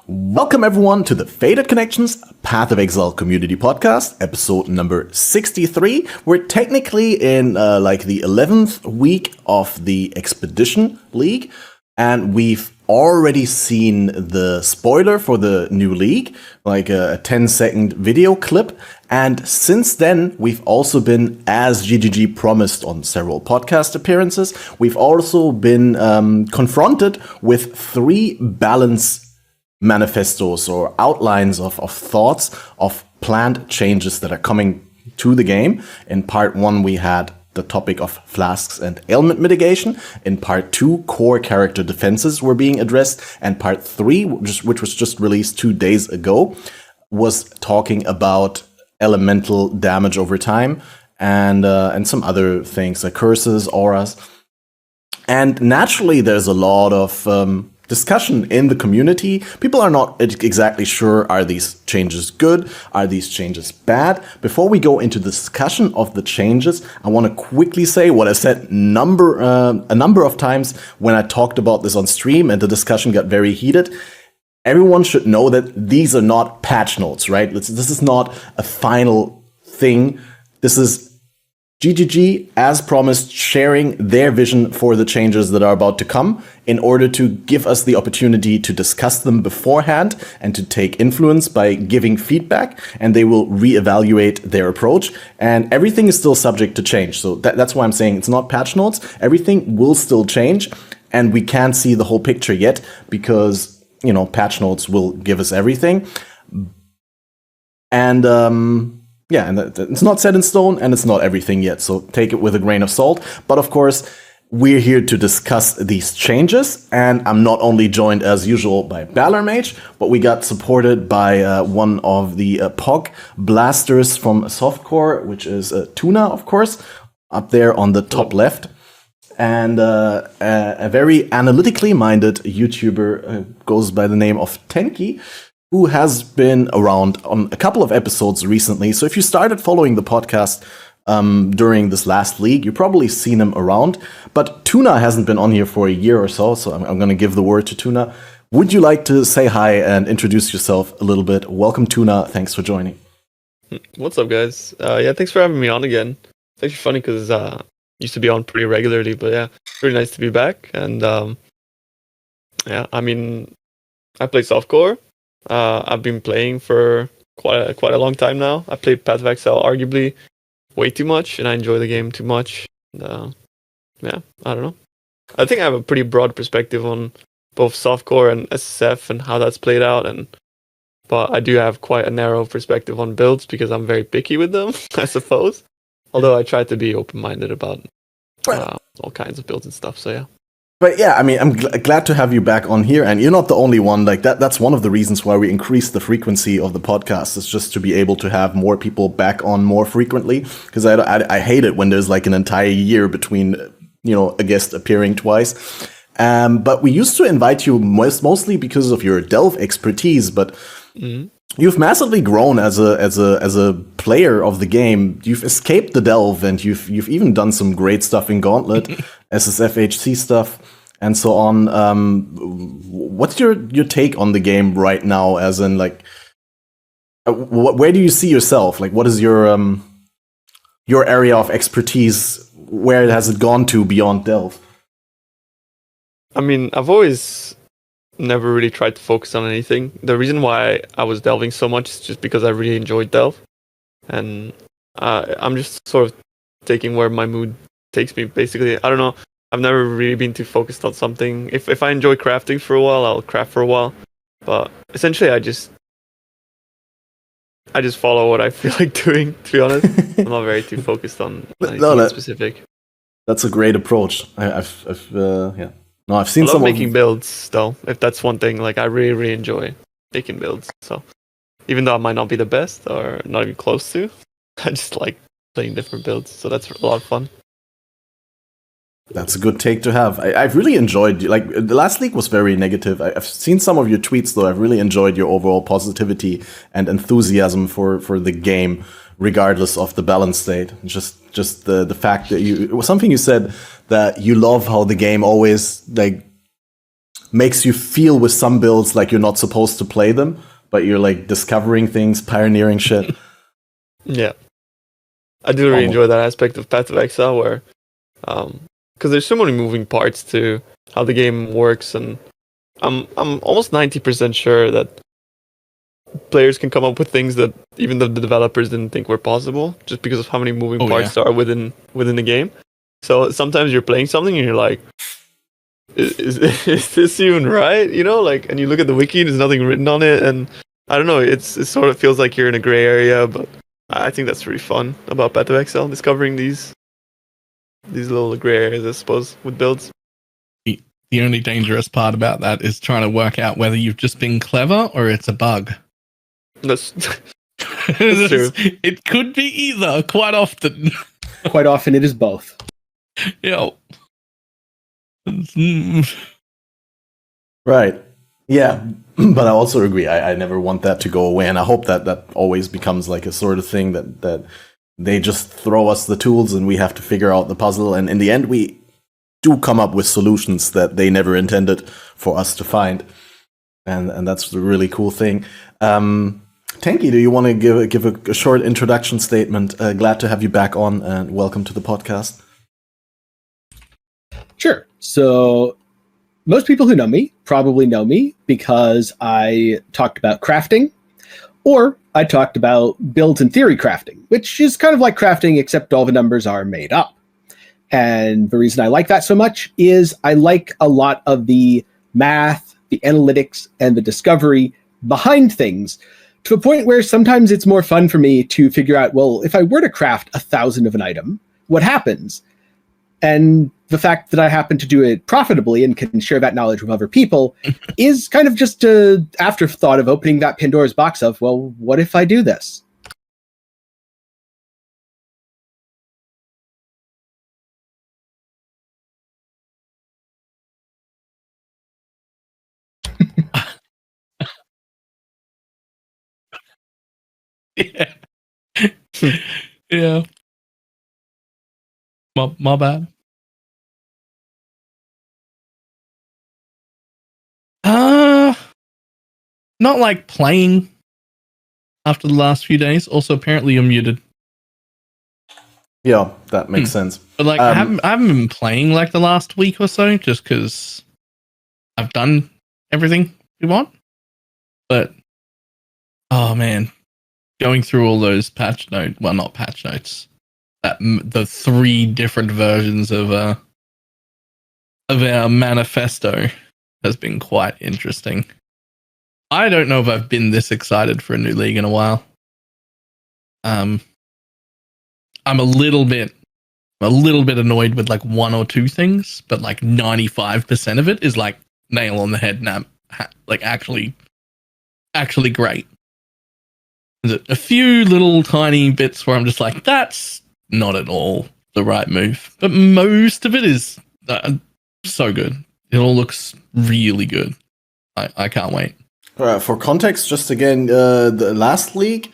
Welcome everyone to the FATED Connections Path of Exile Community Podcast, episode number 63. We're technically in the 11th week of the Expedition League, and we've already seen the spoiler for the new league, like a 10-second video clip. And since then, we've also been, as GGG promised on several podcast appearances, we've also been confronted with 3 balance manifestos or outlines of thoughts of planned changes that are coming to the game. In part 1, we had the topic of Flasks and Ailment mitigation. In part 2, core character defenses were being addressed. And part 3, which was just released 2 days ago, was talking about elemental damage over time and some other things like curses, auras. And naturally, there's a lot of discussion in the community. People are not exactly sure, are these changes good? Are these changes bad? Before we go into the discussion of the changes, I want to quickly say what I said a number of times when I talked about this on stream and the discussion got very heated. Everyone should know that these are not patch notes, right? This is not a final thing. This is GGG, as promised, sharing their vision for the changes that are about to come in order to give us the opportunity to discuss them beforehand and to take influence by giving feedback, and they will reevaluate their approach. And everything is still subject to change. So that's why I'm saying it's not patch notes. Everything will still change, and we can't see the whole picture yet because, patch notes will give us everything. And, and it's not set in stone, and it's not everything yet, so take it with a grain of salt. But of course, we're here to discuss these changes, and I'm not only joined as usual by BalorMage, but we got supported by one of the POG blasters from Softcore, which is Tuna, of course, up there on the top left. And a very analytically minded YouTuber goes by the name of Tenkiei, who has been around on a couple of episodes recently. So if you started following the podcast during this last league, you've probably seen him around. But Tuna hasn't been on here for a year or so I'm going to give the word to Tuna. Would you like to say hi and introduce yourself a little bit? Welcome, Tuna. Thanks for joining. What's up, guys? Thanks for having me on again. It's actually funny because I used to be on pretty regularly, but yeah, it's really nice to be back. And I play softcore. I've been playing for quite a long time now. I played Path of Exile arguably way too much, and I enjoy the game too much. And, I don't know. I think I have a pretty broad perspective on both softcore and SSF and how that's played out. But I do have quite a narrow perspective on builds because I'm very picky with them, I suppose. Although I try to be open-minded about all kinds of builds and stuff. So yeah. But yeah, I'm glad to have you back on here, and you're not the only one. Like that's one of the reasons why we increased the frequency of the podcast, is just to be able to have more people back on more frequently. Because I hate it when there's like an entire year between a guest appearing twice. But we used to invite you mostly because of your delve expertise, but you've massively grown as a player of the game. You've escaped the delve, and you've even done some great stuff in Gauntlet, SSFHC stuff, and so on. What's your take on the game right now? As in, like, where do you see yourself? Like, what is your area of expertise? Where has it gone to beyond delve? I've always never really tried to focus on anything. The reason why I was delving so much is just because I really enjoyed delve, and I'm just sort of taking where my mood takes me. Basically, I don't know. I've never really been too focused on something. If I enjoy crafting for a while, I'll craft for a while. But essentially, I just follow what I feel like doing. To be honest, I'm not very too focused on anything specific. That's a great approach. I've seen I love some making builds, though. If that's one thing, like I really, really enjoy making builds. So even though I might not be the best or not even close to, I just like playing different builds. So that's a lot of fun. That's a good take to have. I've really enjoyed, like, the last league was very negative. I've seen some of your tweets, though. I've really enjoyed your overall positivity and enthusiasm for the game, regardless of the balance state. Just the fact that it was something you said, that you love how the game always, like, makes you feel with some builds like you're not supposed to play them, but you're like discovering things, pioneering shit. Yeah. I do really enjoy that aspect of Path of Exile where, because there's so many moving parts to how the game works, and I'm almost 90% sure that players can come up with things that even the developers didn't think were possible, just because of how many moving parts there are within the game. So sometimes you're playing something and you're like, is this even right? You know, like, and you look at the wiki, there's nothing written on it, and I don't know, it sort of feels like you're in a gray area, but I think that's really fun about Path of Exile, discovering these little gray areas, I suppose, with builds. The only dangerous part about that is trying to work out whether you've just been clever or it's a bug. That's true. It could be either, quite often. Quite often it is both. Yeah. Right. Yeah. But I also agree. I never want that to go away. And I hope that always becomes like a sort of thing that they just throw us the tools and we have to figure out the puzzle. And in the end, we do come up with solutions that they never intended for us to find. And that's the really cool thing. Tenkiei, do you want to give a short introduction statement? Glad to have you back on, and welcome to the podcast. Sure. So most people who know me probably know me because I talked about crafting, or I talked about builds and theory crafting, which is kind of like crafting, except all the numbers are made up. And the reason I like that so much is I like a lot of the math, the analytics, and the discovery behind things, to a point where sometimes it's more fun for me to figure out, well, if I were to craft 1,000 of an item, what happens? And the fact that I happen to do it profitably and can share that knowledge with other people is kind of just an afterthought of opening that Pandora's box of, well, what if I do this? Yeah. Yeah. My bad. Not like playing after the last few days. Also, apparently you're muted. Yeah, that makes sense. But like, I haven't been playing like the last week or so, just because I've done everything we want. But oh man, going through all those not patch notes, the 3 different versions of our manifesto has been quite interesting. I don't know if I've been this excited for a new league in a while. I'm a little bit annoyed with like 1 or 2 things, but like 95% of it is like nail on the head, like actually great. There's a few little tiny bits where I'm just like, that's not at all the right move, but most of it is so good. It all looks really good. I can't wait. For context, just again, the last league,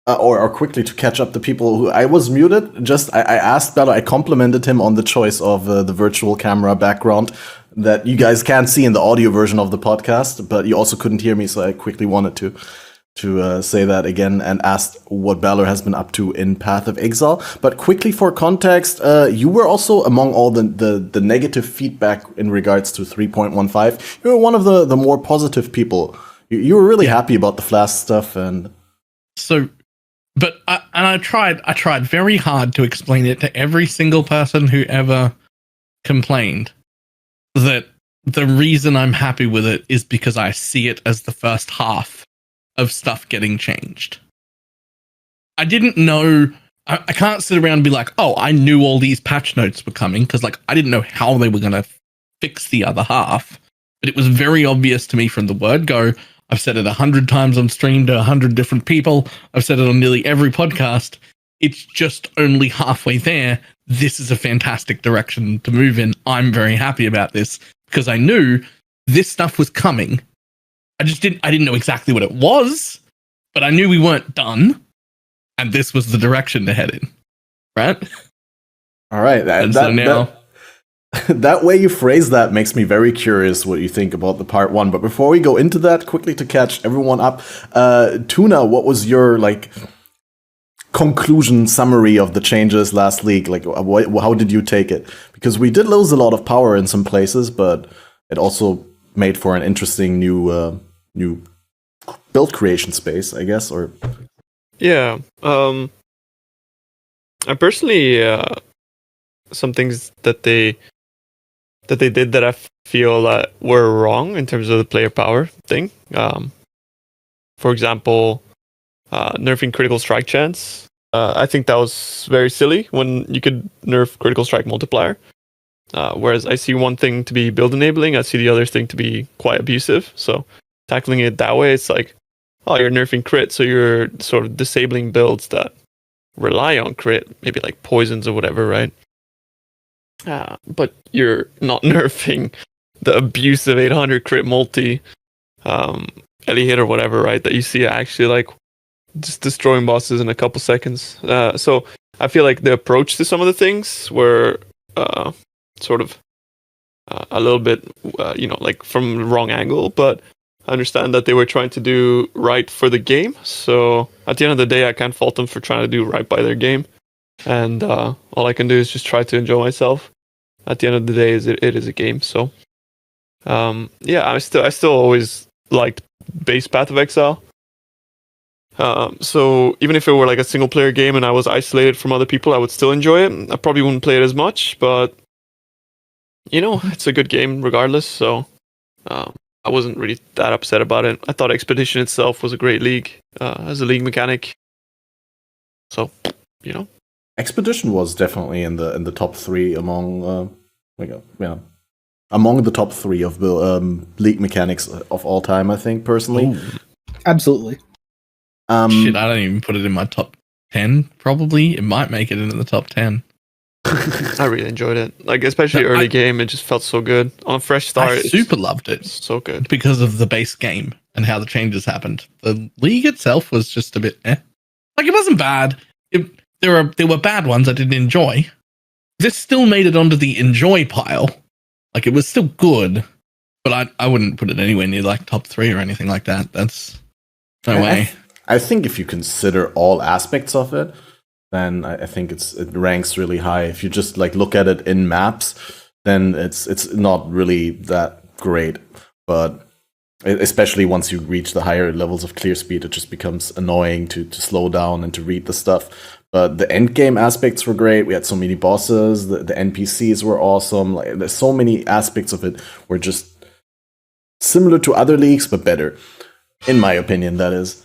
or quickly to catch up the people who I was muted. I asked Balor, I complimented him on the choice of the virtual camera background that you guys can't see in the audio version of the podcast, but you also couldn't hear me, so I quickly wanted to say that again and asked what Balor has been up to in Path of Exile. But quickly for context, you were also among all the negative feedback in regards to 3.15. You were one of the more positive people. You were really happy about the Flask stuff, and so. But I tried very hard to explain it to every single person who ever complained that the reason I'm happy with it is because I see it as the first half of stuff getting changed. I didn't know. I can't sit around and be like, oh, I knew all these patch notes were coming, because like I didn't know how they were going to fix the other half. But it was very obvious to me from the word go. I've said it 100 times on stream to 100 different people. I've said it on nearly every podcast. It's just only halfway there. This is a fantastic direction to move in. I'm very happy about this because I knew this stuff was coming. I didn't know exactly what it was, but I knew we weren't done, and this was the direction to head in. Right? All right. That way you phrase that makes me very curious what you think about the part 1. But before we go into that, quickly to catch everyone up, Tuna, what was your conclusion summary of the changes last league? How did you take it? Because we did lose a lot of power in some places, but it also made for an interesting new build creation space, I guess. Or yeah, I personally some things that they did that I feel were wrong in terms of the player power thing. For example, nerfing critical strike chance. I think that was very silly when you could nerf critical strike multiplier. Whereas I see one thing to be build enabling, I see the other thing to be quite abusive. So tackling it that way, it's like, oh, you're nerfing crit, so you're sort of disabling builds that rely on crit, maybe like poisons or whatever, right? But you're not nerfing the abusive 800 crit multi, Ellie hit or whatever, right? That you see actually like just destroying bosses in a couple seconds. So I feel like the approach to some of the things were sort of a little bit, like from the wrong angle, but I understand that they were trying to do right for the game. So at the end of the day, I can't fault them for trying to do right by their game. And all I can do is just try to enjoy myself. At the end of the day, it is a game. So yeah, I still always liked base Path of Exile. So even if it were like a single player game and I was isolated from other people, I would still enjoy it. I probably wouldn't play it as much, but it's a good game regardless. So I wasn't really that upset about it. I thought Expedition itself was a great league as a league mechanic. So Expedition was definitely in the top 3 among among the top 3 of the league mechanics of all time, I think, personally. Ooh. Absolutely. Shit, I don't even put it in my top 10, probably. It might make it into the top 10. I really enjoyed it. Like, especially early game, it just felt so good. On a fresh start, I super loved it. So good. Because of the base game and how the changes happened. The league itself was just a bit Like, it wasn't bad. There were bad ones I didn't enjoy. This still made it onto the enjoy pile. Like, it was still good, but I wouldn't put it anywhere near like top 3 or anything like that. That's no way. I think if you consider all aspects of it, then I think it ranks really high. If you just like look at it in maps, then it's not really that great. But especially once you reach the higher levels of clear speed, it just becomes annoying to slow down and to read the stuff. But the end game aspects were great. We had so many bosses. The NPCs were awesome. Like, there's so many aspects of it were just similar to other leagues, but better, in my opinion. That is.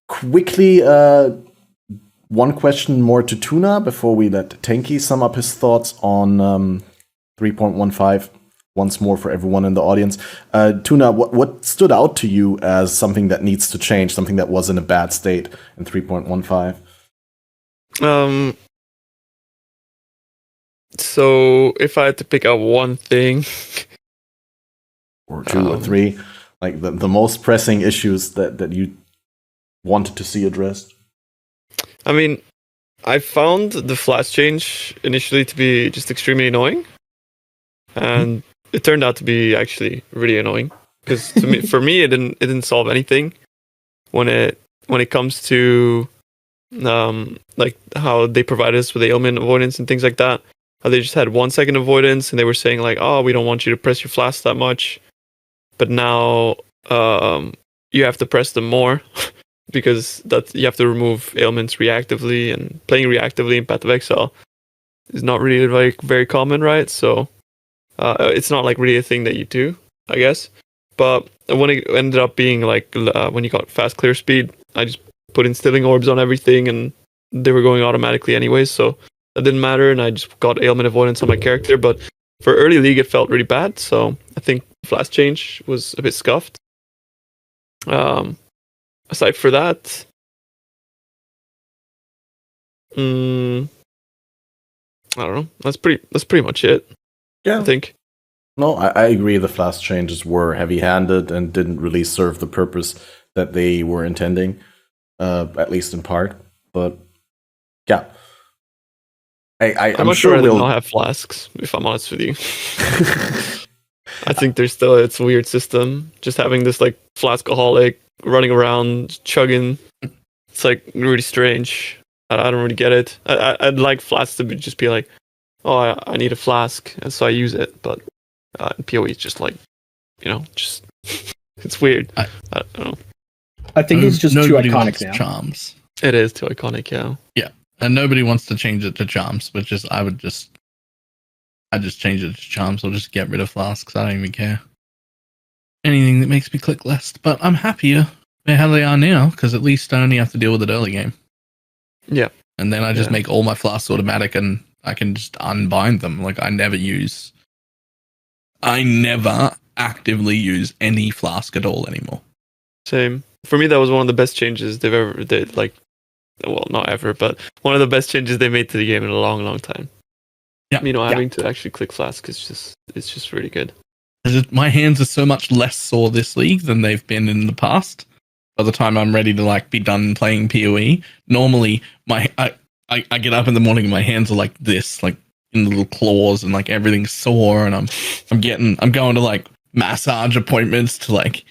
Quickly, one question more to Tuna before we let Tenkiei sum up his thoughts on 3.15 once more for everyone in the audience. Tuna, what stood out to you as something that needs to change, something that was in a bad state in 3.15? So if I had to pick out one thing, or 2 or 3, like the most pressing issues that you wanted to see addressed? I mean, I found the Flask change initially to be just extremely annoying, and it turned out to be actually really annoying because for me, it didn't solve anything when it comes to like how they provided us with ailment avoidance and things like that. How they just had 1 second avoidance, and they were saying like, "Oh, we don't want you to press your Flask that much," but now you have to press them more. Because that you have to remove ailments reactively, and playing reactively in Path of Exile is not really very common, right? So it's not like really a thing that you do, I guess. But when it ended up being like when you got fast clear speed, I just put instilling orbs on everything, and they were going automatically anyways, so that didn't matter. And I just got ailment avoidance on my character. But for early league, it felt really bad. So I think Flask change was a bit scuffed. Aside for that, I don't know. That's pretty much it. Yeah, I think. No, I agree. The Flask changes were heavy-handed and didn't really serve the purpose that they were intending, at least in part. But yeah, I'm I'm not sure sure I did we'll. not have flasks, if I'm honest with you. I think there's still it's a weird system. Just having this like flaskaholic running around chugging, it's like really strange. I don't really get it. I'd like flasks to just be like, oh, I need a flask, and so I use it. But in PoE, it's just like, just it's weird. I don't know. I think it's just too Nobody iconic wants now. charms. It is too iconic, yeah. And nobody wants to change it to charms, which is I just change it to charms or just get rid of flasks. I don't even care. Anything that makes me click less. But I'm happier how they are now, because at least I only have to deal with it early game. Yeah. And then I just Yeah. make all my flasks automatic and I can just unbind them. Like I never actively use any flask at all anymore. Same. For me, that was one of the best changes they've ever did. Like, well, not ever, but one of the best changes they made to the game in a long, long time. Yeah. Having to actually click flask is just really good. My hands are so much less sore this league than they've been in the past. By the time I'm ready to like be done playing PoE, normally I get up in the morning and my hands are like this, like in the little claws, and like everything's sore, and I'm going to like massage appointments to like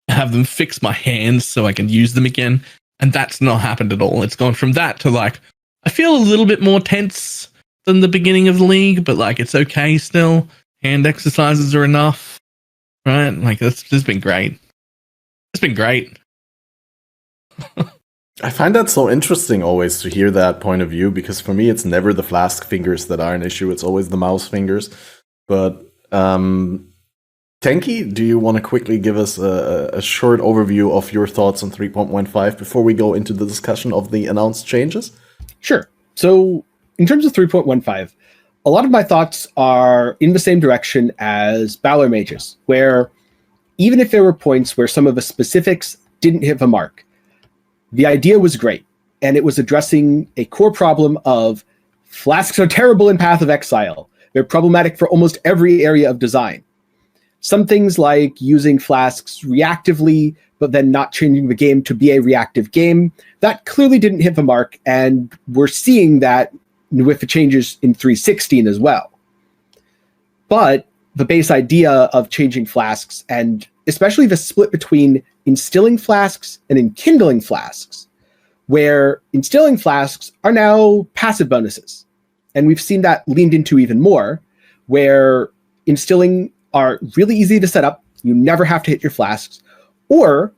have them fix my hands so I can use them again. And that's not happened at all. It's gone from that to like, I feel a little bit more tense than the beginning of the league, but like it's okay still. Hand exercises are enough, right? Like this has been great. It's been great. I find that so interesting always to hear that point of view, because for me it's never the flask fingers that are an issue, it's always the mouse fingers. But Tenkiei, do you want to quickly give us a short overview of your thoughts on 3.15 before we go into the discussion of the announced changes? Sure. So in terms of 3.15, a lot of my thoughts are in the same direction as BalorMage's, where even if there were points where some of the specifics didn't hit the mark, the idea was great, and it was addressing a core problem of flasks are terrible in Path of Exile. They're problematic for almost every area of design. Some things like using flasks reactively, but then not changing the game to be a reactive game, that clearly didn't hit the mark, and we're seeing that with the changes in 3.16 as well. But the base idea of changing flasks, and especially the split between instilling flasks and enkindling flasks, where instilling flasks are now passive bonuses. And we've seen that leaned into even more, where instilling are really easy to set up. You never have to hit your flasks. Or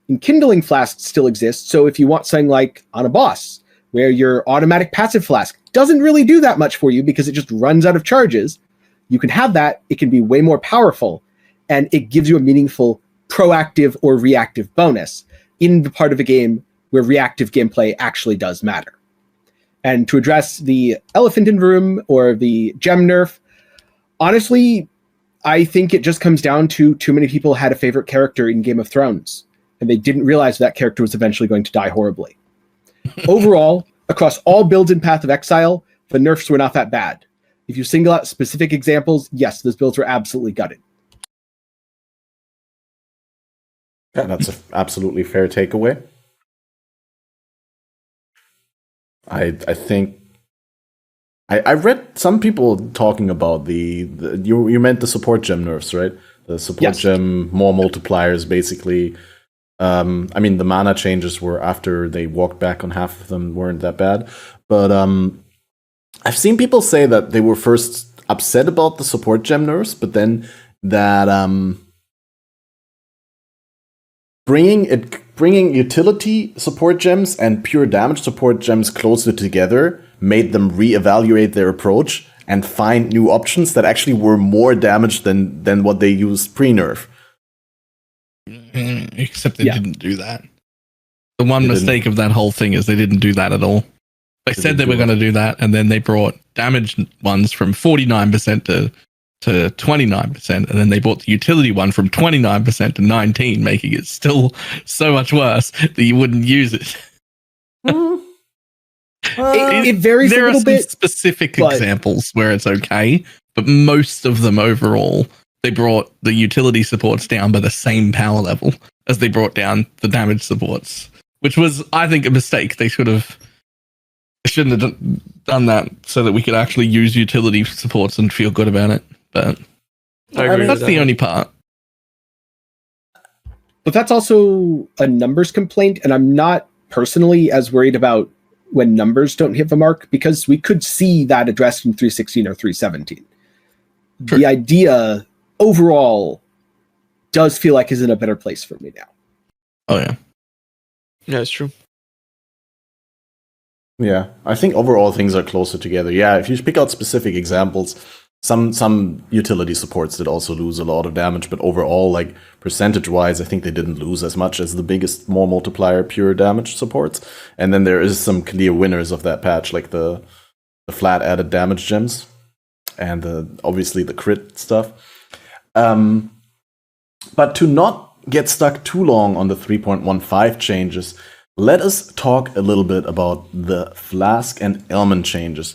enkindling flasks still exist. So if you want something like on a boss, where your automatic passive flask doesn't really do that much for you because it just runs out of charges, you can have that. It can be way more powerful, and it gives you a meaningful proactive or reactive bonus in the part of the game where reactive gameplay actually does matter. And to address the elephant in the room or the gem nerf, honestly, I think it just comes down to too many people had a favorite character in Game of Thrones, and they didn't realize that character was eventually going to die horribly. Overall, across all builds in Path of Exile, the nerfs were not that bad. If you single out specific examples, yes, those builds were absolutely gutted. Yeah, that's an absolutely fair takeaway. I think I read some people talking about you meant the support gem nerfs, right? The support Yes. gem, more multipliers, basically. I mean, the mana changes were after they walked back on half of them, weren't that bad. But I've seen people say that they were first upset about the support gem nerfs, but then that bringing utility support gems and pure damage support gems closer together made them reevaluate their approach and find new options that actually were more damage than what they used pre-nerf. Except they Yeah. didn't do that. The one They mistake of that whole thing is they didn't do that at all. They said they were going to do that, and then they brought damage ones from 49% to 29%, and then they brought the utility one from 29% to 19%, making it still so much worse that you wouldn't use it. It varies a There are little some bit. specific but- examples where it's okay, but most of them overall, they brought the utility supports down by the same power level as they brought down the damage supports, which was, I think, a mistake. They should have I shouldn't have done that so that we could actually use utility supports and feel good about it. But I agree that's with the that. only part. But that's also a numbers complaint, and I'm not personally as worried about when numbers don't hit the mark, because we could see that addressed in 316 or 317. True. The idea overall does feel like is in a better place for me now. Oh yeah. Yeah, it's true. Yeah, I think overall things are closer together. Yeah, if you pick out specific examples, some utility supports did also lose a lot of damage, but overall, like percentage-wise, I think they didn't lose as much as the biggest, more multiplier pure damage supports. And then there is some clear winners of that patch, like the flat added damage gems, and obviously the crit stuff. But to not get stuck too long on the 3.15 changes, let us talk a little bit about the Flask and Ailment changes.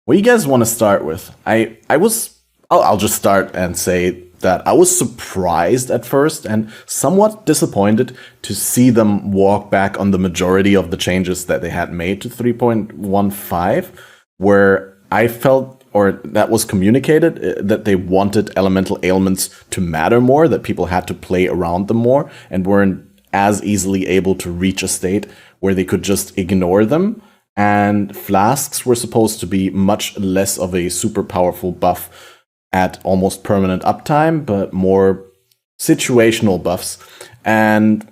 What do you guys want to start with? I'll just start and say that I was surprised at first and somewhat disappointed to see them walk back on the majority of the changes that they had made to 3.15, where I felt, or that was communicated, that they wanted elemental ailments to matter more, that people had to play around them more and weren't as easily able to reach a state where they could just ignore them. And flasks were supposed to be much less of a super powerful buff at almost permanent uptime, but more situational buffs. And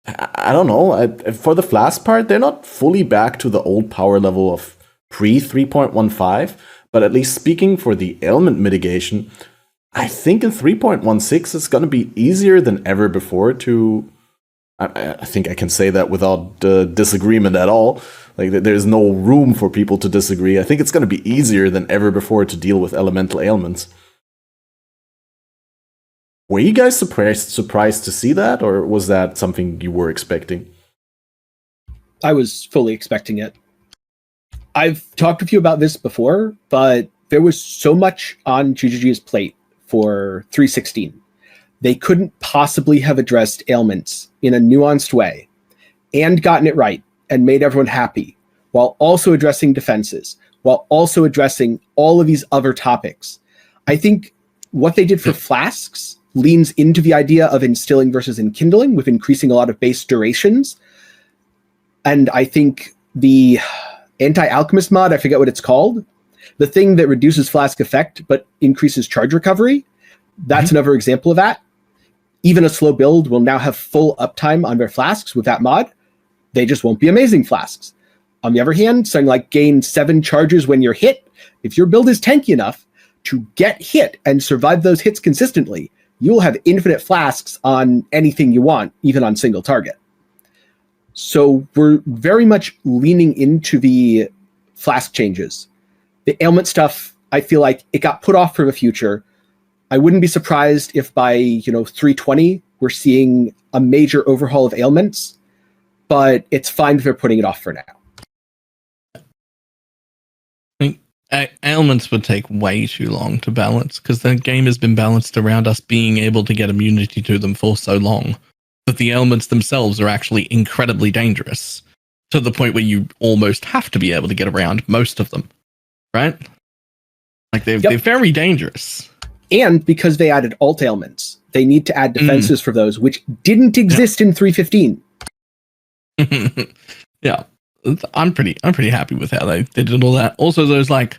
I don't know, for the flask part, they're not fully back to the old power level of pre 3.15, but at least speaking for the ailment mitigation, I think in 3.16 it's going to be easier than ever before to... I think I can say that without disagreement at all. Like, there's no room for people to disagree. I think it's going to be easier than ever before to deal with elemental ailments. Were you guys surprised to see that, or was that something you were expecting? I was fully expecting it. I've talked with you about this before, but there was so much on GGG's plate for 316. They couldn't possibly have addressed ailments in a nuanced way and gotten it right and made everyone happy, while also addressing defenses, while also addressing all of these other topics. I think what they did for flasks leans into the idea of instilling versus enkindling, with increasing a lot of base durations. And I think the anti-alchemist mod, I forget what it's called, the thing that reduces flask effect but increases charge recovery, that's another example of that. Even a slow build will now have full uptime on their flasks with that mod. They just won't be amazing flasks. On the other hand, something like gain 7 charges when you're hit, if your build is tanky enough to get hit and survive those hits consistently, you'll have infinite flasks on anything you want, even on single target. So we're very much leaning into the flask changes. The ailment stuff, I feel like it got put off for the future. I wouldn't be surprised if by 320 we're seeing a major overhaul of ailments, but it's fine if they're putting it off for now. I think ailments would take way too long to balance, because the game has been balanced around us being able to get immunity to them for so long that the ailments themselves are actually incredibly dangerous, to the point where you almost have to be able to get around most of them, right? Like they're very dangerous. And because they added alt ailments, they need to add defenses for those, which didn't exist in 315. Yeah, I'm pretty happy with how they did all that. Also, those like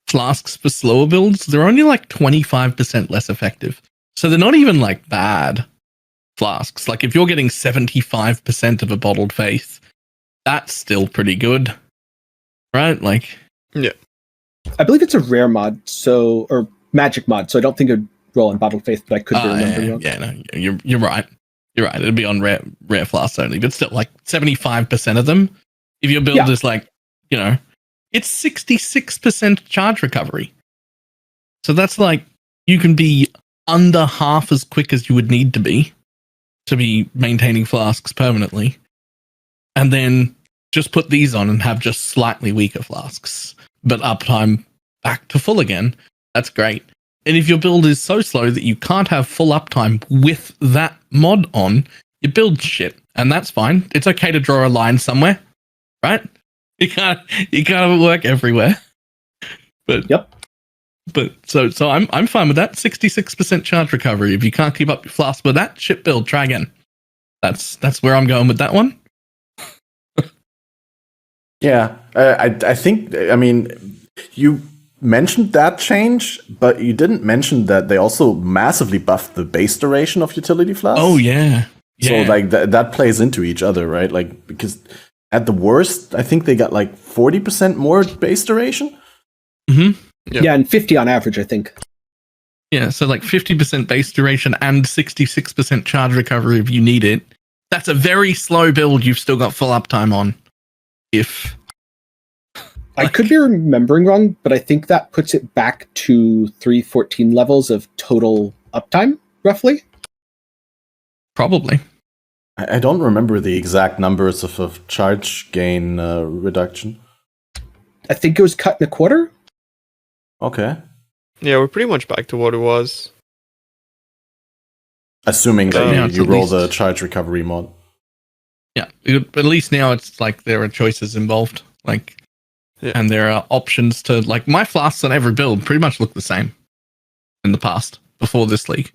flasks for slower builds, they're only like 25% less effective, so they're not even like bad flasks. Like if you're getting 75% of a bottled faith, that's still pretty good, right? Like, yeah, I believe it's a rare mod, or magic mod, so I don't think it would roll on bottled faith, but I could be remembering wrong. Yeah, no, you're right. You're right. It'd be on rare flasks only, but still, like 75% of them. If your build is like, it's 66% charge recovery. So that's like you can be under half as quick as you would need to be maintaining flasks permanently, and then just put these on and have just slightly weaker flasks, but uptime back to full again. That's great. And if your build is so slow that you can't have full uptime with that mod on, you build shit, and that's fine. It's okay to draw a line somewhere, right? You can't have it work everywhere. But Yep. But so I'm fine with that. 66% charge recovery. If you can't keep up your Flask with that, ship build, try again. That's where I'm going with that one. Yeah, I think, I mean, you mentioned that change, but you didn't mention that they also massively buffed the base duration of utility Flasks. Oh, yeah. So, like, that plays into each other, right? Like, because at the worst, I think they got, like, 40% more base duration? Mm-hmm. Yep. Yeah, and 50 on average, I think. Yeah, so, like, 50% base duration and 66% charge recovery if you need it. That's a very slow build you've still got full uptime on. If I could be remembering wrong, but I think that puts it back to 314 levels of total uptime, roughly. Probably. I don't remember the exact numbers of charge gain reduction. I think it was cut in a quarter. Okay. Yeah, we're pretty much back to what it was. Assuming that Now you it's roll at the least- charge recovery mod. Yeah, but at least now it's like there are choices involved. Like, Yeah. and there are options to, like, my Flasks on every build pretty much look the same in the past, before this league.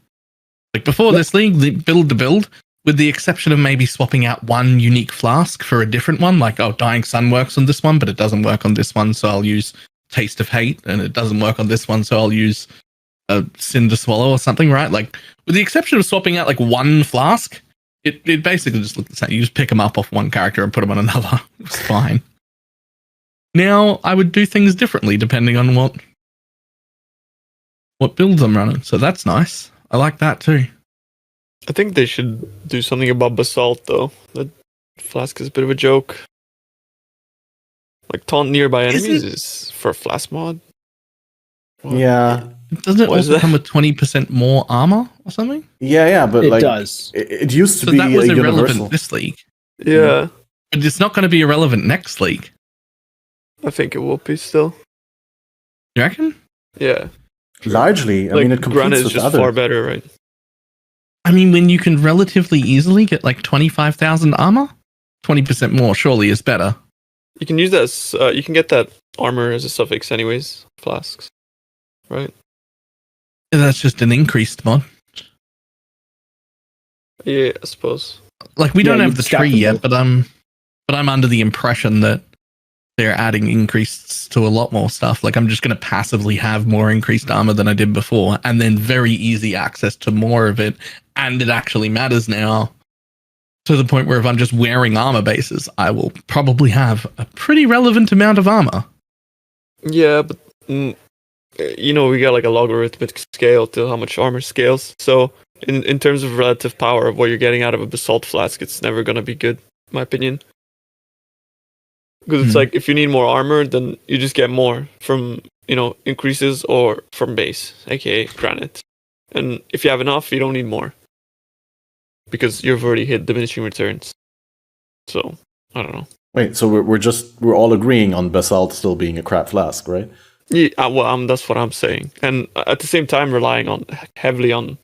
Like, before this league, the build to build, with the exception of maybe swapping out one unique Flask for a different one, like, oh, Dying Sun works on this one, but it doesn't work on this one, so I'll use Taste of Hate, and it doesn't work on this one, so I'll use a Sin to Swallow or something, right? Like, with the exception of swapping out, like, one Flask, it basically just looked the same. You just pick them up off one character and put them on another. It's fine. Now, I would do things differently depending on what builds I'm running, so that's nice. I like that too. I think they should do something about Basalt, though. That Flask is a bit of a joke. Like, taunt nearby Is enemies it? is for a Flask mod. What? Yeah. Doesn't it What is also that? come with 20% more armor or something? Yeah, but It like does. it used to So be that was a irrelevant universal. this league. Yeah, But it's not going to be irrelevant next league. I think it will be still. You reckon? Yeah. Largely, I Like, mean, it Granite competes is with just other. far better, right? I mean, when you can relatively easily get like 25,000 armor, 20% more surely is better. You can use that as, you can get that armor as a suffix anyways, Flasks. Right? That's just an increased mod. Yeah, I suppose. Like, we Yeah, don't have you'd the stack tree them yet, both. but I'm under the impression that they're adding increased to a lot more stuff. Like, I'm just going to passively have more increased armor than I did before, and then very easy access to more of it. And it actually matters now, to the point where if I'm just wearing armor bases, I will probably have a pretty relevant amount of armor. Yeah, but you know, we got like a logarithmic scale to how much armor scales. So in terms of relative power of what you're getting out of a basalt flask, it's never gonna be good, in my opinion. Because it's like, if you need more armor, then you just get more from, you know, increases or from base, aka granite. And if you have enough, you don't need more. Because you've already hit diminishing returns. So, I don't know. Wait, so we're all agreeing on basalt still being a crap flask, right? Yeah, well, that's what I'm saying. And at the same time, relying on heavily on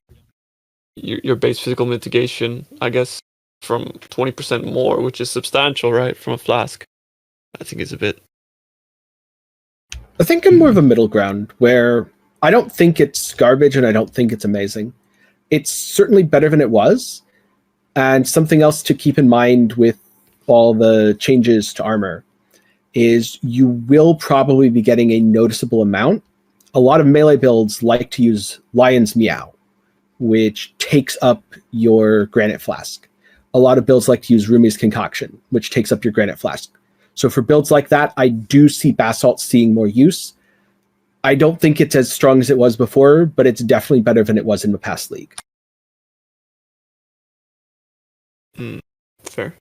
your base physical mitigation, I guess, from 20% more, which is substantial, right, from a flask. I think it's a bit. I think I'm more of a middle ground where I don't think it's garbage and I don't think it's amazing. It's certainly better than it was. And something else to keep in mind with all the changes to armor is you will probably be getting a noticeable amount. A lot of melee builds like to use Lion's Meow, which takes up your Granite Flask. A lot of builds like to use Rumi's Concoction, which takes up your Granite Flask. So for builds like that, I do see Basalt seeing more use. I don't think it's as strong as it was before, but it's definitely better than it was in the past league. Fair.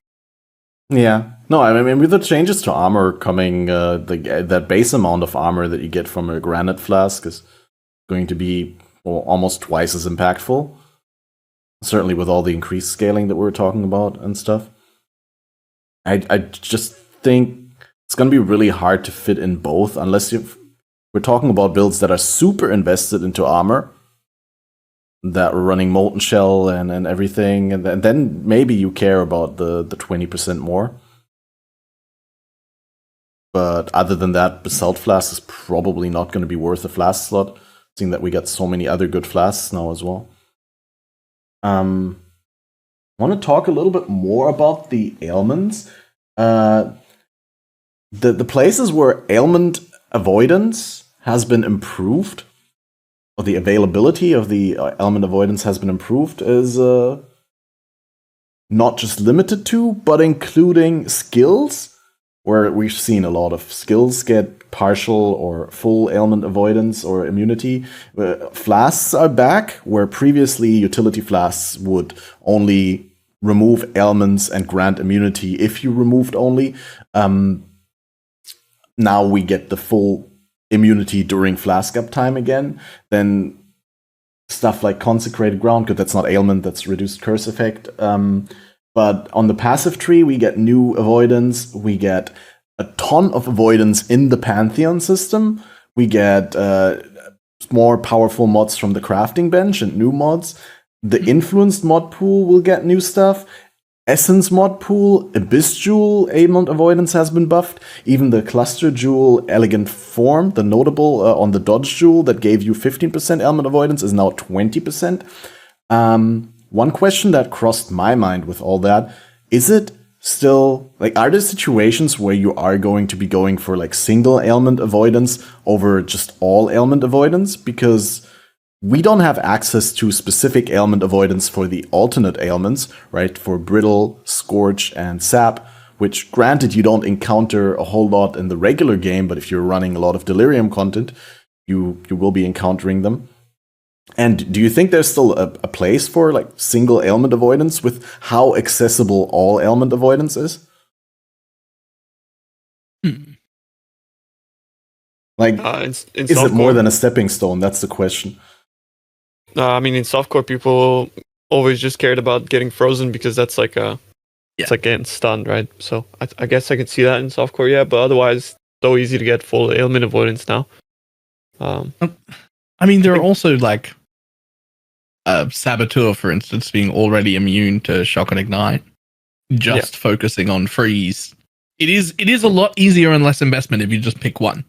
Yeah. No, I mean, with the changes to armor coming, that base amount of armor that you get from a granite flask is going to be almost twice as impactful. Certainly with all the increased scaling that we were talking about and stuff. I just think it's going to be really hard to fit in both unless we're talking about builds that are super invested into armor, that are running Molten Shell and everything, and then maybe you care about the 20% more. But other than that, Basalt Flask is probably not going to be worth a Flask slot, seeing that we got so many other good Flasks now as well. I want to talk a little bit more about the ailments. The places where ailment avoidance has been improved, or the availability of the ailment avoidance has been improved, is not just limited to, but including skills, where we've seen a lot of skills get partial or full ailment avoidance or immunity. Flasks are back, where previously utility flasks would only remove ailments and grant immunity if you removed only. Now we get the full immunity during flask uptime again. Then stuff like Consecrated Ground, because that's not ailment, that's reduced curse effect. But on the passive tree, we get new avoidance. We get a ton of avoidance in the Pantheon system. We get more powerful mods from the crafting bench and new mods. The influenced mod pool will get new stuff. Essence mod pool, Abyss Jewel, ailment avoidance has been buffed. Even the Cluster Jewel Elegant Form, the notable on the Dodge Jewel that gave you 15% ailment avoidance, is now 20%. One question that crossed my mind with all that, is it still, like, are there situations where you are going to be going for, like, single ailment avoidance over just all ailment avoidance? Because we don't have access to specific ailment avoidance for the alternate ailments, right? For Brittle, Scorch, and Sap, which, granted, you don't encounter a whole lot in the regular game, but if you're running a lot of Delirium content, you will be encountering them. And do you think there's still a place for, like, single ailment avoidance with how accessible all ailment avoidance is? Like, is it more than a stepping stone? That's the question. I mean, in softcore, people always just cared about getting frozen because that's like it's like getting stunned, right? So I guess I could see that in softcore, yeah. But otherwise, so easy to get full ailment avoidance now. I mean, there are also like Saboteur, for instance, being already immune to shock and ignite, just focusing on freeze. It is a lot easier and less investment if you just pick one.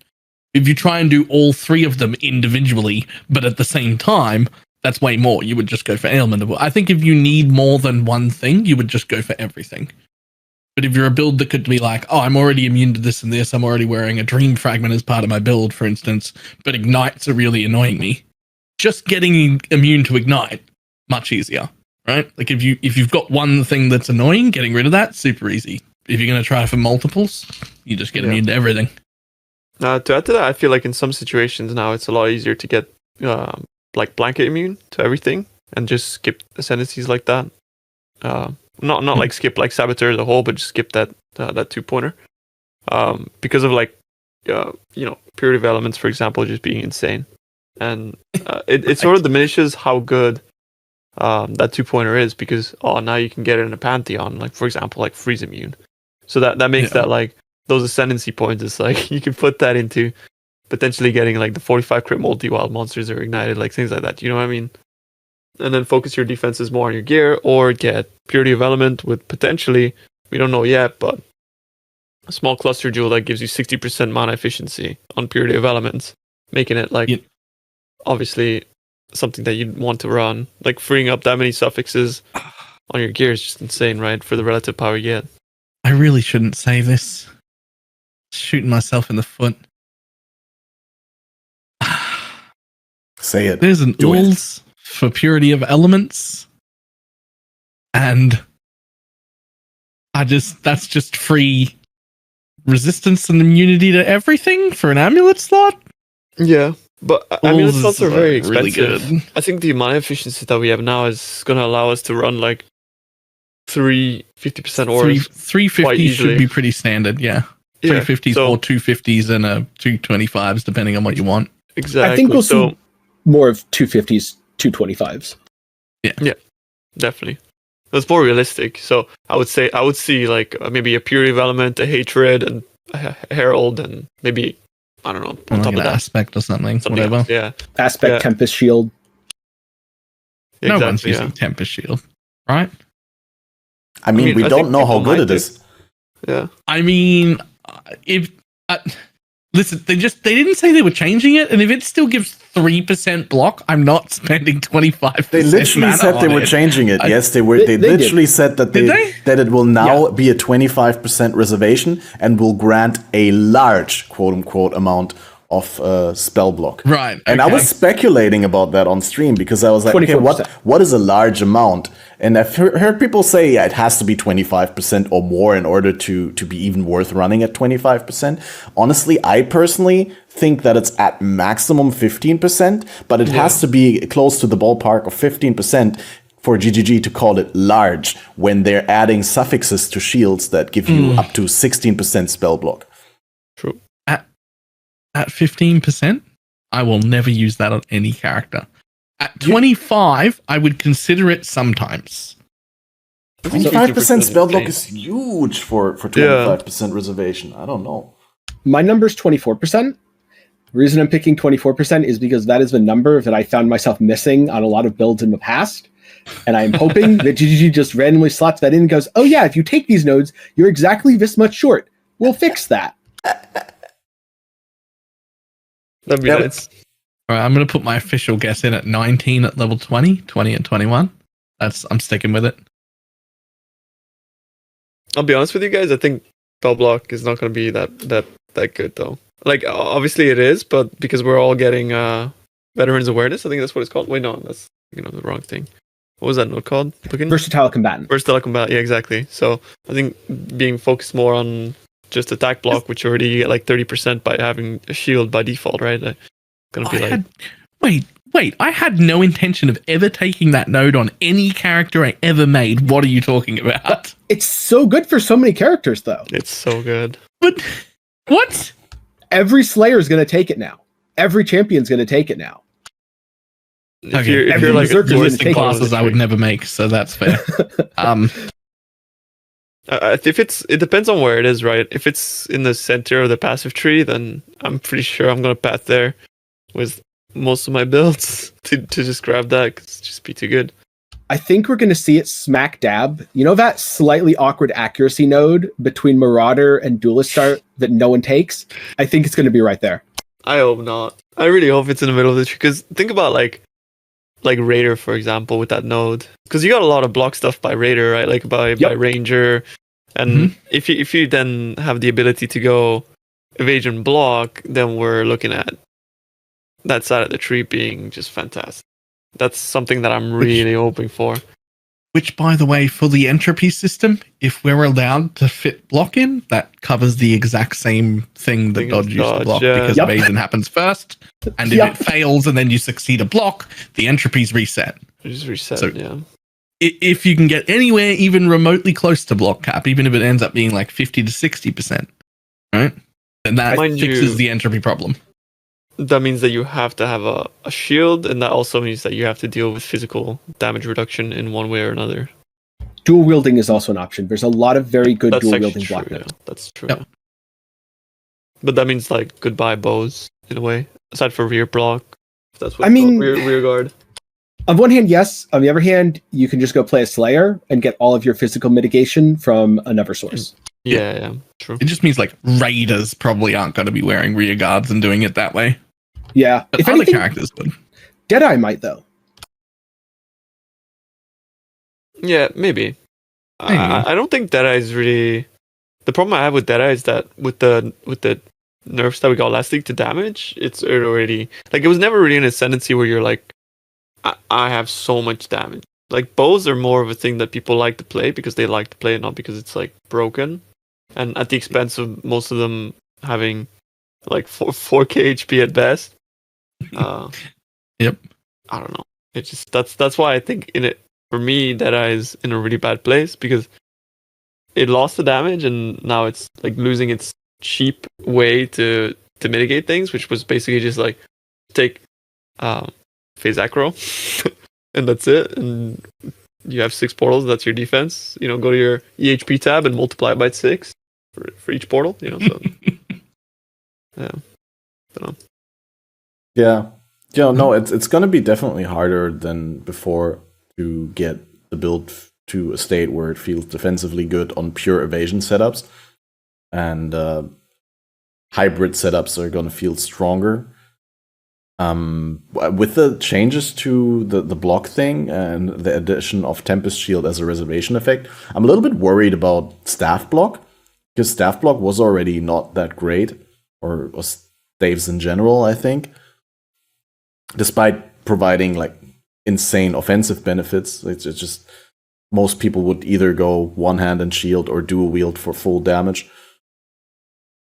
If you try and do all three of them individually, but at the same time, that's way more. You would just go for ailment. I think if you need more than one thing, you would just go for everything. But if you're a build that could be like, oh, I'm already immune to this and this, I'm already wearing a Dream Fragment as part of my build, for instance, but Ignites are really annoying me. Just getting immune to Ignite, much easier, right? Like if you've got one thing that's annoying, getting rid of that, super easy. If you're going to try for multiples, you just get immune to everything. To add to that, I feel like in some situations now it's a lot easier to get like blanket immune to everything and just skip ascendancies like that. Not like skip like Saboteur as a whole, but just skip that 2-pointer. Because of like Purity of Elements, for example, just being insane. And it sort of diminishes how good that 2-pointer is, because now you can get it in a Pantheon, like for example, like freeze immune. So that makes that like those ascendancy points is like you can put that into potentially getting like the 45 crit multi-wild monsters or ignited, like things like that. You know what I mean? And then focus your defenses more on your gear, or get Purity of Element with potentially, we don't know yet, but a small cluster jewel that gives you 60% mana efficiency on Purity of Elements, making it like obviously something that you'd want to run. Like freeing up that many suffixes on your gear is just insane, right? For the relative power you get. I really shouldn't say this. Shooting myself in the foot. Say it. There's an Ools for Purity of Elements, and that's just free resistance and immunity to everything for an amulet slot. Yeah, but amulet slots are very expensive. Really good. I think the mana efficiency that we have now is going to allow us to run like 350% ores. 350 should be pretty standard, yeah. 350s or 250s and 225s, depending on what you want. Exactly. I think we'll see more of 250s, 225s. Yeah, definitely. That's more realistic. So I would see like maybe a Purity of Element, a Hatred, and a Herald, and maybe, I don't know, on top of that, Aspect or something whatever. Else, yeah. Aspect, Tempest Shield. No one's using Tempest Shield, right? I mean we don't know how good it is. Yeah. I mean, if Listen, they didn't say they were changing it, and if it still gives 3% block, I'm not spending 25%. They literally mana said they on were it. changing it. Yes, they were. They literally said that Did they? that it will now be a 25% reservation and will grant a large quote unquote amount of spell block. Right. And I okay. was speculating about that on stream because I was like, okay, 24%. what is a large amount? And I've heard people say, yeah, it has to be 25% or more in order to be even worth running at 25%. Honestly, I personally think that it's at maximum 15%, but it has to be close to the ballpark of 15% for GGG to call it large when they're adding suffixes to shields that give you up to 16% spell block. True. At 15%, I will never use that on any character. At 25, I would consider it sometimes. 25% spell block is huge for 25% reservation. I don't know. My number's 24%. The reason I'm picking 24% is because that is the number that I found myself missing on a lot of builds in the past. And I'm hoping that GGG just randomly slots that in and goes, oh yeah, if you take these nodes, you're exactly this much short. We'll fix that. That'd be nice. All right, I'm going to put my official guess in at 19 at level 20, 20 at 21. I'm sticking with it. I'll be honest with you guys. I think spell block is not going to be that good though. Like obviously it is, but because we're all getting veterans awareness, I think that's what it's called. Wait, no, that's the wrong thing. What was that note called? Versatile combatant. Versatile combatant. Yeah, exactly. So I think being focused more on just attack block, which you already get like 30% by having a shield by default, right? Gonna be Wait, I had no intention of ever taking that node on any character I ever made. What are you talking about? It's so good for so many characters, though. It's so good. But what? Every Slayer is going to take it now. Every champion's going to take it now. If you're like Berserker's gonna listing take classes I would never make, so that's fair. If it depends on where it is, right? If it's in the center of the passive tree, then I'm pretty sure I'm gonna path there with most of my builds to just grab that because it's just be too good. I think we're going to see it smack dab. You know that slightly awkward accuracy node between Marauder and Duelist Start that no one takes? I think it's going to be right there. I hope not. I really hope it's in the middle of the tree because think about like Raider, for example, with that node. Because you got a lot of block stuff by Raider, right? Like by Ranger. And if you then have the ability to go evasion block, then we're looking at that side of the tree being just fantastic. That's something that I'm really hoping for. Which, by the way, for the entropy system, if we're allowed to fit block in, that covers the exact same thing that Dodge used to block because evasion happens first. And if it fails and then you succeed a block, the entropy's reset. Just reset, so, yeah. If you can get anywhere even remotely close to block cap, even if it ends up being like 50 to 60%, right? Then that fixes the entropy problem. That means that you have to have a shield, and that also means that you have to deal with physical damage reduction in one way or another. Dual wielding is also an option. There's a lot of very good dual wielding block nodes. Yeah. That's true. Yep. Yeah. But that means like goodbye bows in a way, aside for rear block. If that's what rear guard. On one hand, yes. On the other hand, you can just go play a Slayer and get all of your physical mitigation from another source. Yeah, true. It just means like Raiders probably aren't going to be wearing rear guards and doing it that way. Yeah. But if other characters would. Deadeye might, though. Yeah, maybe. I don't think Deadeye is really... The problem I have with Deadeye is that with the nerfs that we got last week to damage, it's already... Like, it was never really an ascendancy where you're like, I have so much damage. Like, bows are more of a thing that people like to play because they like to play it, not because it's, like, broken. And at the expense of most of them having, like, 4k HP at best. Yep. I don't know. It's just that's why I think for me Deadeye is in a really bad place because it lost the damage and now it's like losing its cheap way to mitigate things, which was basically just like take phase aggro and that's it. And you have 6 portals. That's your defense. Go to your EHP tab and multiply it by 6 for each portal. So yeah. Don't know. Yeah. No, it's going to be definitely harder than before to get the build to a state where it feels defensively good on pure evasion setups. And hybrid setups are going to feel stronger. With the changes to the block thing and the addition of Tempest Shield as a reservation effect, I'm a little bit worried about staff block, because staff block was already not that great, or staves in general, I think. Despite providing like insane offensive benefits, it's just most people would either go one hand and shield or dual wield for full damage.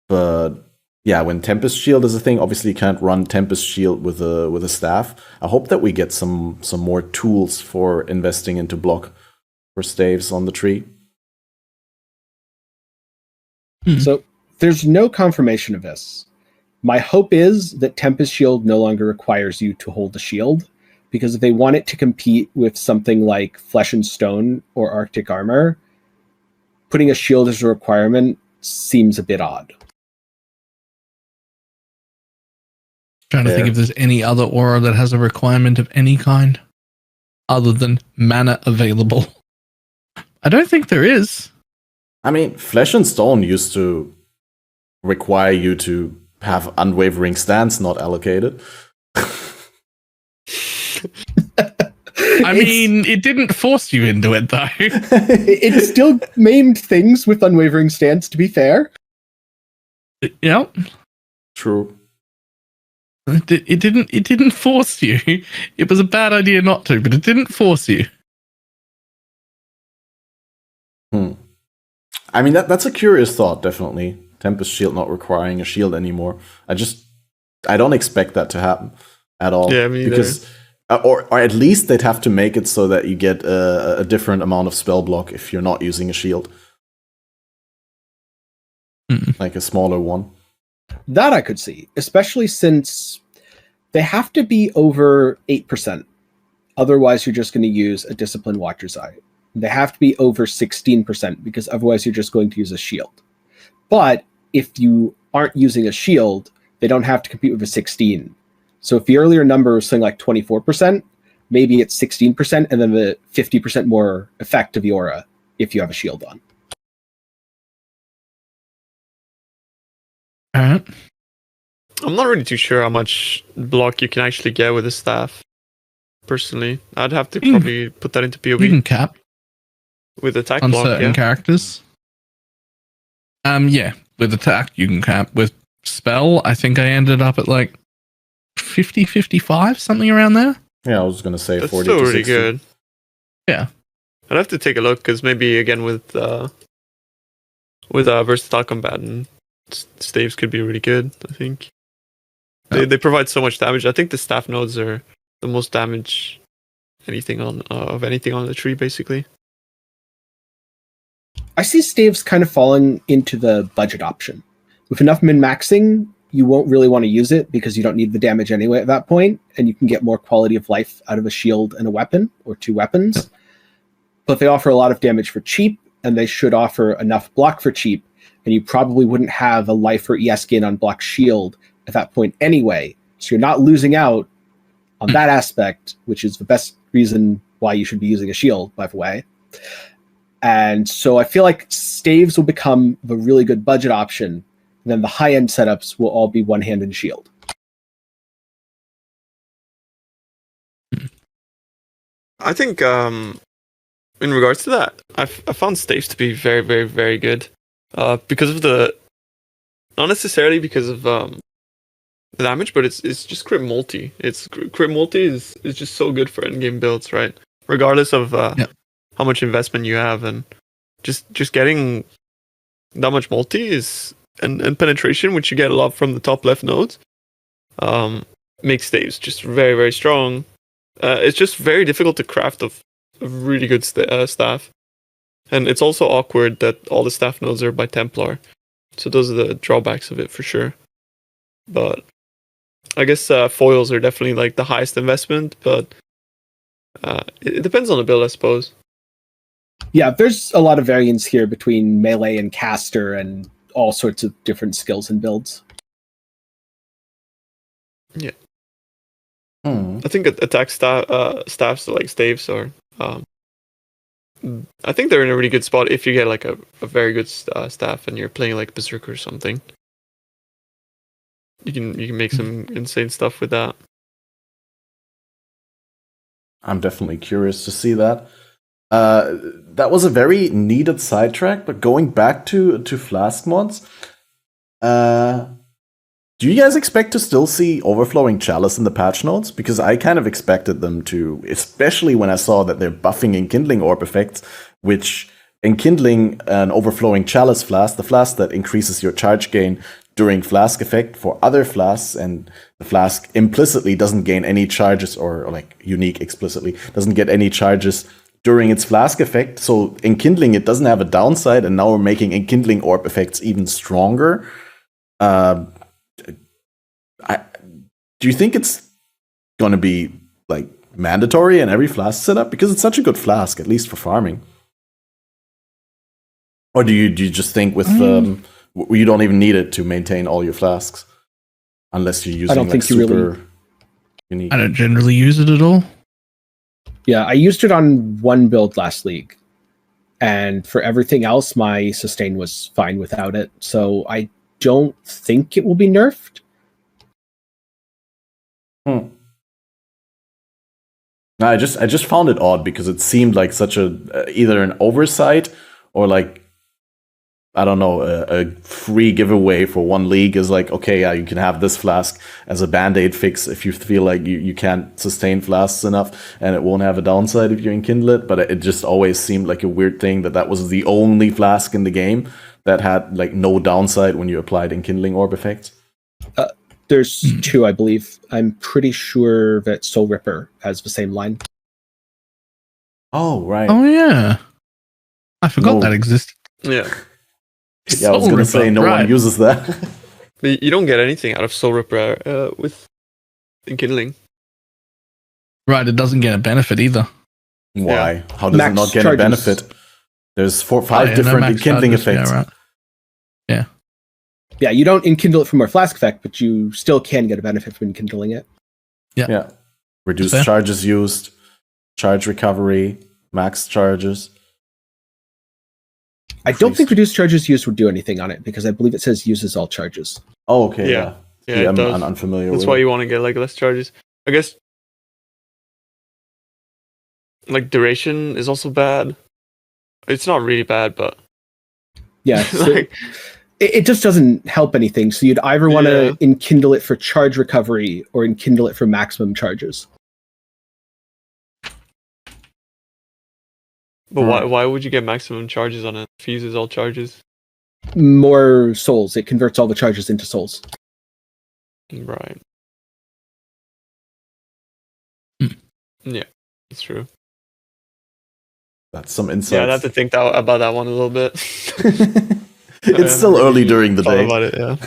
But yeah, when Tempest Shield is a thing, obviously you can't run Tempest Shield with a staff. I hope that we get some more tools for investing into block for staves on the tree. So there's no confirmation of this. My hope is that Tempest Shield no longer requires you to hold a shield, because if they want it to compete with something like Flesh and Stone or Arctic Armor, putting a shield as a requirement seems a bit odd. Trying to think if there's any other aura that has a requirement of any kind other than mana available. I don't think there is. I mean, Flesh and Stone used to require you to have Unwavering Stance not allocated. I mean, it didn't force you into it, though. It still maimed things with Unwavering Stance, to be fair. Yep. True. It didn't force you. It was a bad idea not to, but it didn't force you. I mean, that's a curious thought, definitely. Tempest Shield not requiring a shield anymore. I don't expect that to happen at all. Yeah, me because or at least they'd have to make it so that you get a different amount of spell block if you're not using a shield. Like a smaller one. That I could see, especially since they have to be over 8%. Otherwise, you're just going to use a Discipline Watcher's Eye. They have to be over 16%, because otherwise you're just going to use a shield. But if you aren't using a shield, they don't have to compete with a 16. So if the earlier number was something like 24%, maybe it's 16%, and then the 50% more effect of the aura if you have a shield on. Alright. I'm not really too sure how much block you can actually get with a staff. Personally, I'd have to probably put that into POV. You can cap with attack on block, certain characters. Yeah, with attack you can cap. With spell, I think I ended up at like 50, 55, something around there. Yeah, I was gonna say That's 40 still to really 60. good. Yeah, I'd have to take a look, because maybe again with versatile combatant, staves could be really good. I think they provide so much damage. I think the staff nodes are the most damage anything on the tree, basically. I see staves kind of falling into the budget option. With enough min-maxing, you won't really want to use it because you don't need the damage anyway at that point, and you can get more quality of life out of a shield and a weapon, or two weapons. But they offer a lot of damage for cheap, and they should offer enough block for cheap, and you probably wouldn't have a life or ES gain on block shield at that point anyway. So you're not losing out on that aspect, which is the best reason why you should be using a shield, by the way. And so I feel like staves will become the really good budget option. And then the high-end setups will all be one-hand and shield. I think in regards to that, I found staves to be very, very, very good. Because of not necessarily because of the damage, but it's just crit multi. Crit multi is just so good for endgame builds, right? Regardless of how much investment you have, and just getting that much multi is and penetration, which you get a lot from the top left nodes, makes staves just very, very strong. It's just very difficult to craft a really good staff, and it's also awkward that all the staff nodes are by Templar, so those are the drawbacks of it for sure. But I guess foils are definitely like the highest investment, but it depends on the build, I suppose. Yeah, there's a lot of variance here between melee and caster and all sorts of different skills and builds. Yeah. I think attack staffs like staves are. I think they're in a really good spot if you get like a very good staff and you're playing like Berserker or something. you can make some insane stuff with that. I'm definitely curious to see that. That was a very needed sidetrack, but going back to Flask mods, do you guys expect to still see overflowing chalice in the patch notes? Because I kind of expected them to, especially when I saw that they're buffing enkindling orb effects, which enkindling an overflowing chalice flask, the flask that increases your charge gain during flask effect for other flasks, and the flask implicitly doesn't gain any charges, or like unique explicitly doesn't get any charges during its flask effect. So enkindling it doesn't have a downside, and now we're making enkindling orb effects even stronger. Do you think it's going to be like mandatory in every flask setup? Because it's such a good flask, at least for farming. Or do you just think with you don't even need it to maintain all your flasks unless you're using super unique? I don't generally use it at all. Yeah, I used it on one build last league, and for everything else, my sustain was fine without it. So I don't think it will be nerfed. No, I just found it odd because it seemed like such a either an oversight or like, I don't know, a free giveaway for one league is like, okay, yeah, you can have this flask as a band-aid fix if you feel like you can't sustain flasks enough, and it won't have a downside if you enkindle it. But it just always seemed like a weird thing that was the only flask in the game that had like no downside when you applied enkindling orb effects. There's two, I believe. I'm pretty sure that Soul Ripper has the same line. Oh, right. Oh, yeah. I forgot that existed. Yeah. Yeah, I was going to say no one uses that. But you don't get anything out of Soul Ripper with enkindling. Right, it doesn't get a benefit either. Why? Yeah. How does Max it not get charges. a benefit? There's 5 different enkindling effects. Yeah, right. Yeah. Yeah, you don't enkindle it from our flask effect, but you still can get a benefit from enkindling it. Yeah. Reduced charges used, charge recovery, max charges. I don't think reduced charges used would do anything on it, because I believe it says uses all charges. Oh, okay. Yeah. Yeah, it does. I'm unfamiliar That's with why it. you want to get like less charges. I guess like duration is also bad. It's not really bad, but Yeah, so like, it just doesn't help anything. So you'd either want to enkindle it for charge recovery or enkindle it for maximum charges. but why would you get maximum charges on it? If it uses all charges. More souls. It converts all the charges into souls. Right. Yeah, that's true. That's some insights. Yeah, I'd have to think about that one a little bit. It's still early during the day. About it, yeah.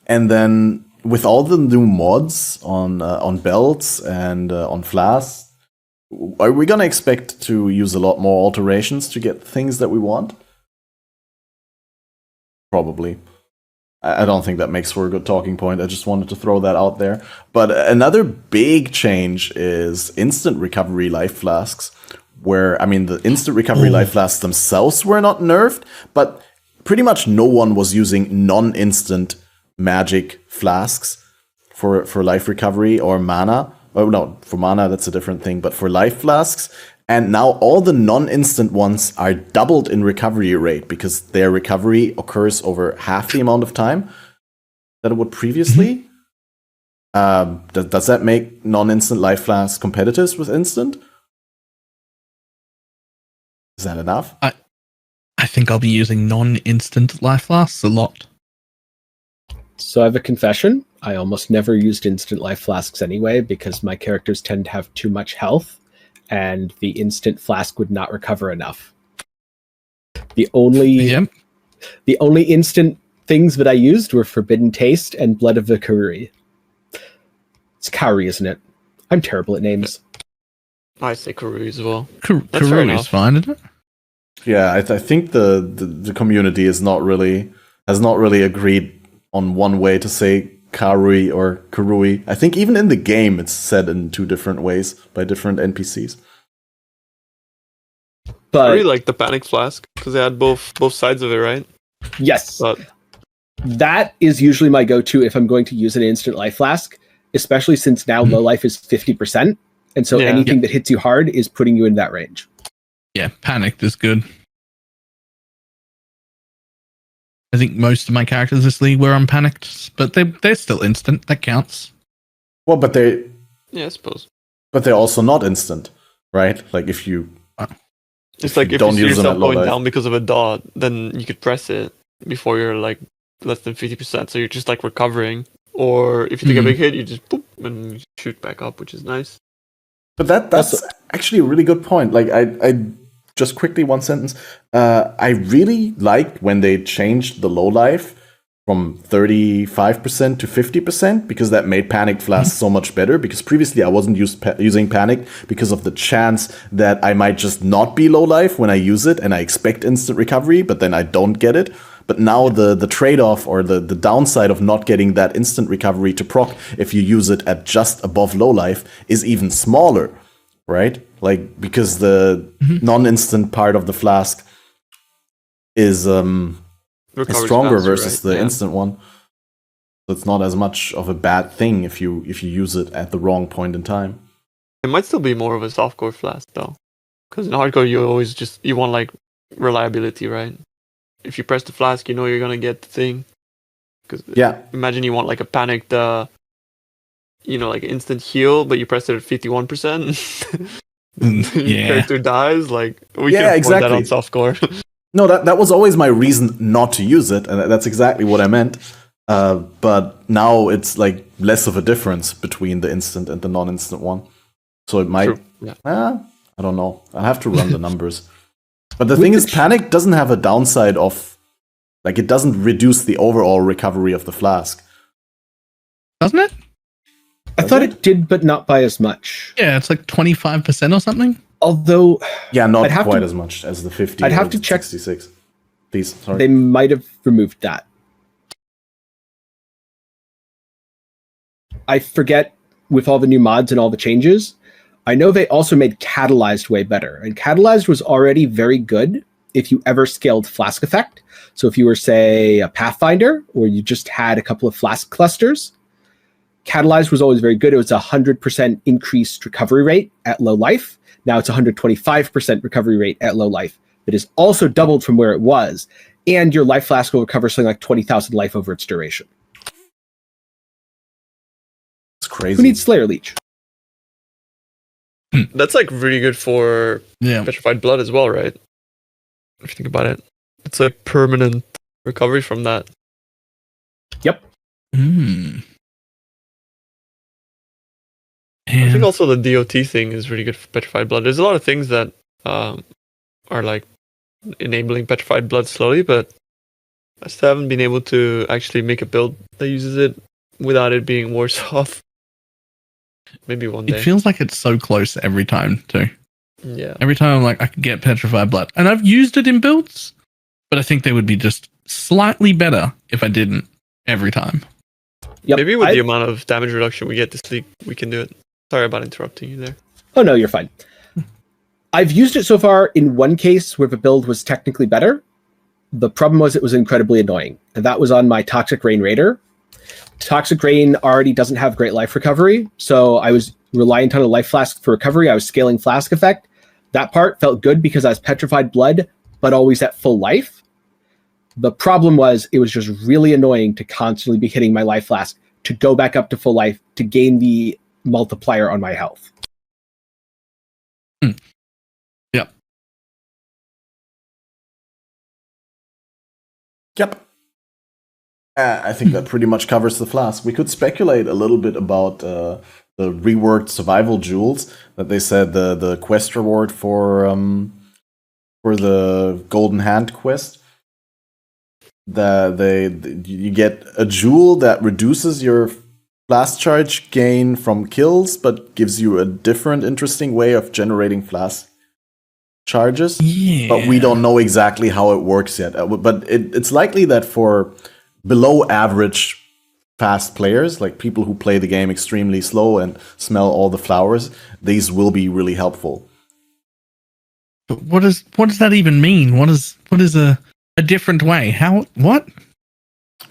And then with all the new mods on belts and on flasks, are we gonna expect to use a lot more alterations to get things that we want? Probably. I don't think that makes for a good talking point. I just wanted to throw that out there. But another big change is instant recovery life flasks, where, I mean, the instant recovery life flasks themselves were not nerfed, but pretty much no one was using non-instant magic flasks for life recovery or mana. Oh, no, for mana, that's a different thing, but for life flasks. And now all the non-instant ones are doubled in recovery rate because their recovery occurs over half the amount of time that it would previously. Does that make non-instant life flasks competitors with instant? Is that enough? I think I'll be using non-instant life flasks a lot. So I have a confession. I almost never used instant life flasks anyway, because my characters tend to have too much health, and the instant flask would not recover enough. The only instant things that I used were Forbidden Taste and Blood of the Karuri. It's Kauri, isn't it? I'm terrible at names. I say Karui as well. Karui is fine, isn't it? Yeah, I think the community has not really agreed on one way to say Karui or Karui. I think even in the game it's said in two different ways by different NPCs. But I really like the Panic Flask because they had both sides of it, right? yes, But That is usually my go-to if I'm going to use an instant life flask, especially since now low life is 50%. And so anything that hits you hard is putting you in that range. Yeah, panicked is good. I think most of my characters this league were unpanicked, but they're still instant. That counts. Well, but they... Yeah, I suppose. But they're also not instant, right? Like if you... It's like if you see yourself going down because of a dot, then you could press it before you're like less than 50%, so you're just like recovering. Or if you take a big hit, you just boop and you shoot back up, which is nice. But that's actually a really good point. Like I just quickly one sentence. I really liked when they changed the low life from 35% to 50% because that made Panic Flask so much better. Because previously I wasn't using Panic because of the chance that I might just not be low life when I use it and I expect instant recovery, but then I don't get it. But now the trade-off or the downside of not getting that instant recovery to proc if you use it at just above low life is even smaller, right? Like, because the non-instant part of the flask is stronger versus the instant one. So it's not as much of a bad thing if you use it at the wrong point in time. It might still be more of a softcore flask though, because in hardcore you always you want like reliability, right? If you press the flask, you know you're gonna get the thing. Because imagine you want like a panicked, like instant heal, but you press it at 51%. Your character dies. Like we can afford that on softcore. No, that was always my reason not to use it, and that's exactly what I meant. But now it's like less of a difference between the instant and the non-instant one. So it might. I don't know. I have to run the numbers. But the thing is, Panic doesn't have a downside of, like, it doesn't reduce the overall recovery of the flask. Doesn't it? I thought it did, but not by as much. Yeah, it's like 25% or something. Although, not quite as much as the 50. I'd have to check. 66. Please, sorry. They might have removed that. I forget with all the new mods and all the changes. I know they also made Catalyzed way better, and Catalyzed was already very good if you ever scaled Flask Effect. So if you were, say, a Pathfinder, or you just had a couple of Flask clusters, Catalyzed was always very good. It was 100% increased recovery rate at low life. Now it's 125% recovery rate at low life. It is also doubled from where it was, and your life flask will recover something like 20,000 life over its duration. It's crazy. Who needs Slayer Leech? That's like really good for Petrified Blood as well, right? If you think about it, it's like permanent recovery from that. Yep. I think also the DOT thing is really good for Petrified Blood. There's a lot of things that are like enabling Petrified Blood slowly, but I still haven't been able to actually make a build that uses it without it being worse off. Maybe one day. It feels like it's so close every time, too. Yeah. Every time I'm like, I could get Petrified Blood. And I've used it in builds, but I think they would be just slightly better if I didn't every time. Yep. Maybe with the amount of damage reduction we get this league, we can do it. Sorry about interrupting you there. Oh, no, you're fine. I've used it so far in one case where the build was technically better. The problem was it was incredibly annoying. And that was on my Toxic Rain Raider. Toxic Rain already doesn't have great life recovery, so I was reliant on a life flask for recovery. I was scaling Flask Effect. That part felt good because I was Petrified Blood, but always at full life. The problem was it was just really annoying to constantly be hitting my life flask to go back up to full life to gain the multiplier on my health. Yep. Yep. I think that pretty much covers the flask. We could speculate a little bit about the reworked survival jewels that they said the quest reward for the Golden Hand quest. You get a jewel that reduces your flask charge gain from kills, but gives you a different, interesting way of generating flask charges. Yeah. But we don't know exactly how it works yet. But it's likely that for below average fast players, like people who play the game extremely slow and smell all the flowers, these will be really helpful. But what does that even mean? What is a different way? What?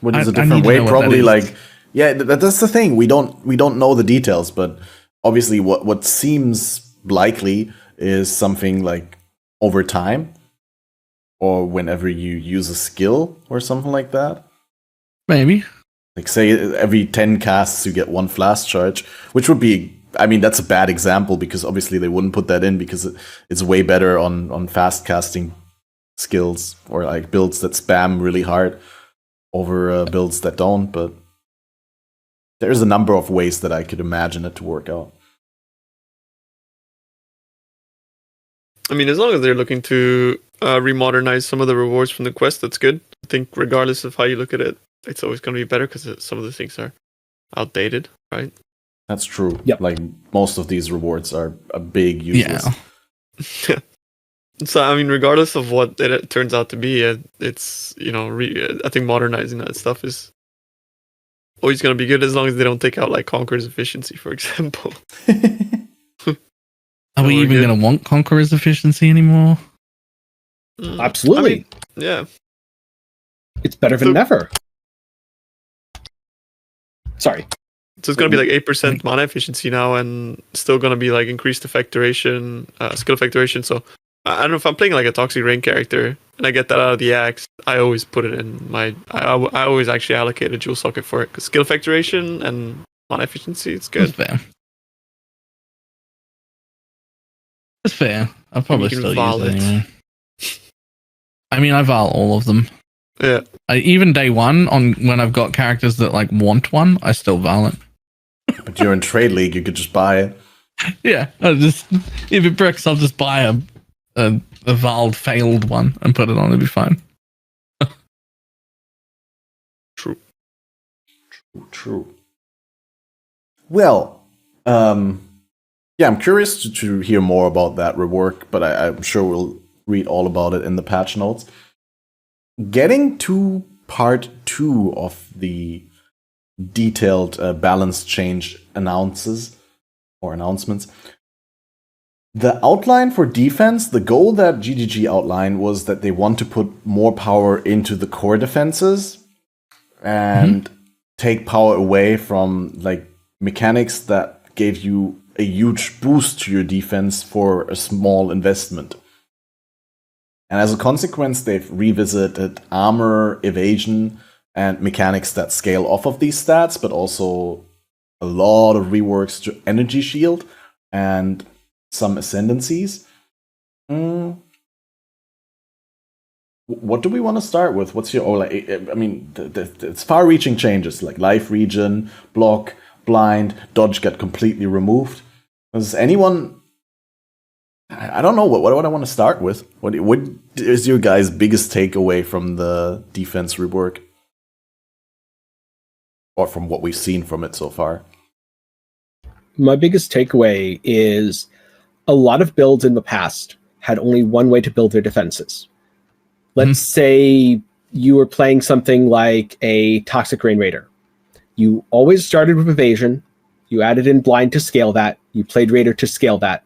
What is I a different need to way? know what that Probably is. like, yeah, that's the thing. We don't know the details, but obviously, what seems likely is something like over time, or whenever you use a skill or something like that. Maybe. Like say every 10 casts you get 1 flask charge, which would be, I mean, that's a bad example because obviously they wouldn't put that in because it's way better on fast casting skills or like builds that spam really hard over builds that don't. But there's a number of ways that I could imagine it to work out. I mean, as long as they're looking to remodernize some of the rewards from the quest, that's good. I think regardless of how you look at it, it's always going to be better because some of the things are outdated, right? That's true. Yep. Like most of these rewards are a big useless. Yeah. So I mean, regardless of what it turns out to be, it's I think modernizing that stuff is always going to be good as long as they don't take out like Conqueror's efficiency, for example. Are we we're even good. going to want Conqueror's efficiency anymore? Absolutely. I mean, yeah. It's better than never. Sorry. So it's going to be like 8% mana efficiency now, and still going to be like increased effect duration, skill effect duration. So I don't know if I'm playing like a toxic rain character and I get that out of the axe. I always put it in my. I always actually allocate a jewel socket for it because skill effect duration and mana efficiency. It's That's good. fair. That's fair. I'll probably can still Val use it it. anyway. I mean, I Val all of them. Yeah. Even day one, on when I've got characters that like want one, I still Val it. But you're in trade league, you could just buy it. Yeah, if it bricks, I'll just buy a Valed failed one and put it on. It'll be fine. True. True. Well, yeah, I'm curious to hear more about that rework, but I'm sure we'll read all about it in the patch notes. Getting to part 2 of the detailed balance change announcements. The outline for defense, the goal that GGG outlined was that they want to put more power into the core defenses and take power away from like mechanics that gave you a huge boost to your defense for a small investment. And as a consequence, they've revisited armor, evasion, and mechanics that scale off of these stats, but also a lot of reworks to energy shield and some ascendancies. What do we want to start with? What's your, I mean, it's far-reaching changes like life regen, block, blind, dodge get completely removed. Does anyone? I don't know what I want to start with. What is your guys' biggest takeaway from the defense rework, or from what we've seen from it so far? My biggest takeaway is a lot of builds in the past had only one way to build their defenses. Let's say you were playing something like a Toxic Rain Raider. You always started with evasion. You added in blind to scale that. You played Raider to scale that.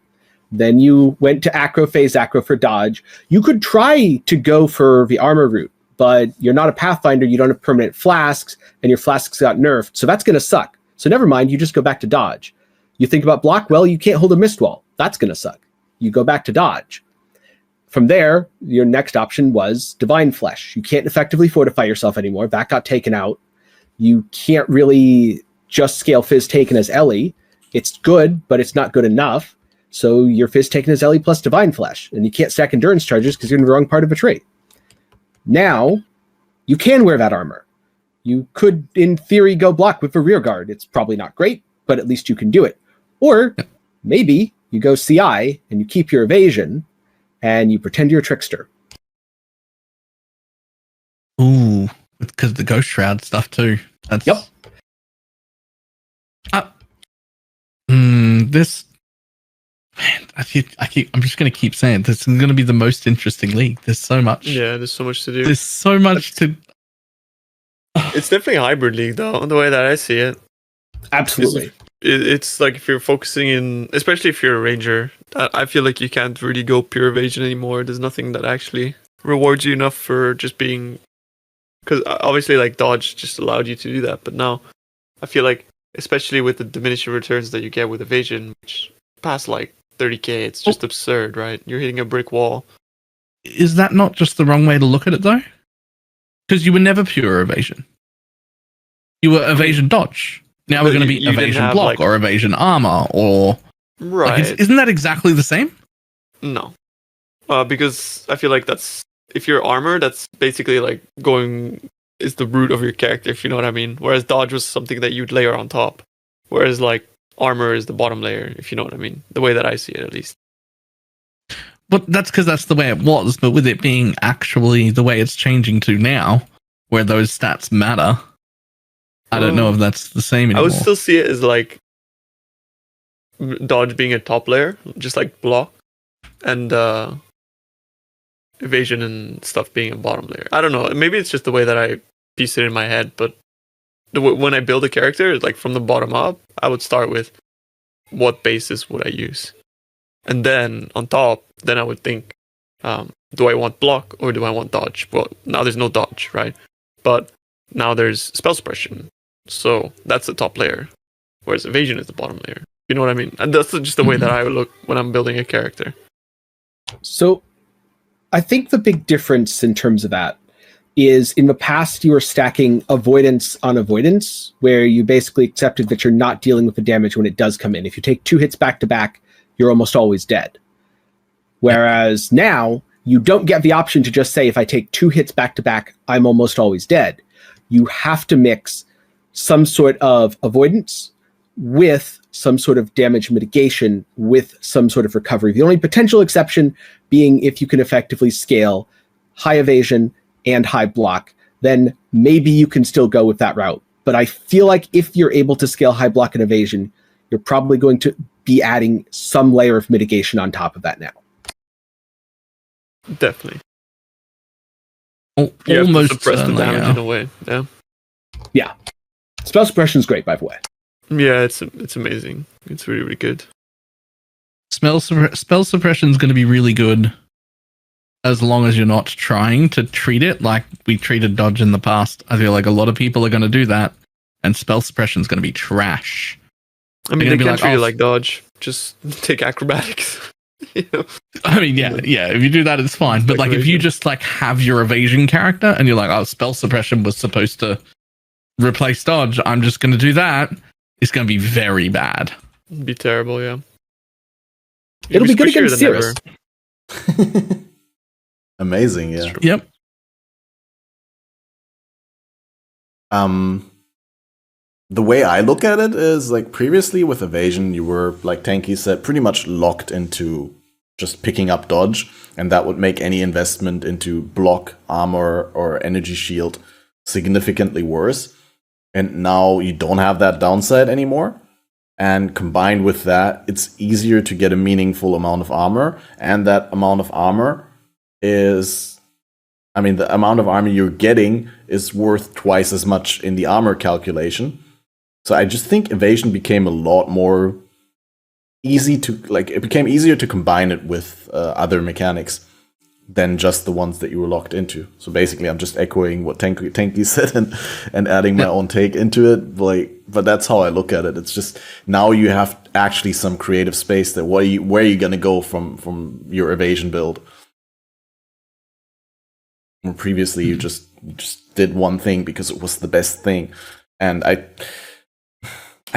Then you went to acro phase, acro for dodge. You could try to go for the armor route, but you're not a Pathfinder. You don't have permanent flasks, and your flasks got nerfed. So that's going to suck. So never mind. You just go back to dodge. You think about block. Well, you can't hold a mist wall. That's going to suck. You go back to dodge. From there, your next option was Divine Flesh. You can't effectively fortify yourself anymore. That got taken out. You can't really just scale Fizz Taken as Ellie. It's good, but it's not good enough. So your Fizz Taken as Ellie plus Divine Flesh. And you can't stack endurance charges because you're in the wrong part of a trait. Now, you can wear that armor. You could, in theory, go block with the rear guard. It's probably not great, but at least you can do it. Or maybe you go CI and you keep your evasion and you pretend you're a trickster. Ooh, because the Ghost Shroud stuff too. That's, Yep. This. Man, I'm just going to keep saying this is going to be the most interesting league. There's so much. Yeah, there's so much to do. There's so much to. It's definitely a hybrid league, though, the way that I see it. Absolutely. It's like if you're focusing in, especially if you're a ranger, I feel like you can't really go pure evasion anymore. There's nothing that actually rewards you enough for just being because obviously like dodge just allowed you to do that, but now I feel like, especially with the diminishing returns that you get with evasion, which past like 30k, it's just absurd, right? You're hitting a brick wall. Is that not just the wrong way to look at it though? Because you were never pure evasion. You were evasion dodge. Now we're going to be you didn't evasion have, block like- or evasion armor or Right. like, isn't that exactly the same? No. Because I feel like that's, if you're armor, that's basically like is the root of your character, if you know what I mean. Whereas dodge was something that you'd layer on top. Whereas like armor is the bottom layer, if you know what I mean. The way that I see it, at least. But that's because that's the way it was. But with it being actually the way it's changing to now, where those stats matter, I don't know if that's the same I anymore. would still see it as like dodge being a top layer, just like block, and evasion and stuff being a bottom layer. I don't know. Maybe it's just the way that I piece it in my head. But when I build a character, like from the bottom up, I would start with what basis would I use, and then on top, then I would think, do I want block or do I want dodge? Well, now there's no dodge, right? But now there's spell suppression, so that's the top layer, whereas evasion is the bottom layer. You know what I mean? And that's just the way that I would look when I'm building a character. So I think the big difference in terms of that is in the past you were stacking avoidance on avoidance, where you basically accepted that you're not dealing with the damage when it does come in. If you take 2 hits back to back, you're almost always dead. Whereas now you don't get the option to just say, if I take 2 hits back to back, I'm almost always dead. You have to mix some sort of avoidance with some sort of damage mitigation with some sort of recovery. The only potential exception being if you can effectively scale high evasion and high block, then maybe you can still go with that route. But I feel like if you're able to scale high block and evasion, you're probably going to be adding some layer of mitigation on top of that now. Definitely. Al- You have to almost suppress the certainly, damage yeah. in a way. Yeah. Yeah. Spell suppression is great, by the way. Yeah, it's amazing. It's really, really good. Spell suppression is going to be really good as long as you're not trying to treat it like we treated dodge in the past. I feel like a lot of people are going to do that, and spell suppression is going to be trash. I mean, They're they gonna be can treat like, it "Oh, like dodge. Just take acrobatics. You know? I mean, yeah. If you do that, it's fine. But like, if you Evasion. just like have your evasion character and you're like, oh, spell suppression was supposed to replace dodge, I'm just going to do that. It's going to be very bad. It'd be terrible, yeah. It'll be good squishier against than ever. Cirrus. Amazing, yeah. Yep. The way I look at it is like previously with evasion, you were, like Tenkiei said, pretty much locked into just picking up dodge, and that would make any investment into block, armor, or energy shield significantly worse. And now you don't have that downside anymore. And combined with that, it's easier to get a meaningful amount of armor, and that amount of armor is, I mean, the amount of armor you're getting is worth twice as much in the armor calculation. So I just think evasion became a lot more easy to, like, it became easier to combine it with other mechanics than just the ones that you were locked into. So basically, I'm just echoing what Tenkiei said and adding my own take into it. But that's how I look at it. It's just now you have actually some creative space that where are you gonna go from your evasion build? Where previously you just did one thing because it was the best thing, and I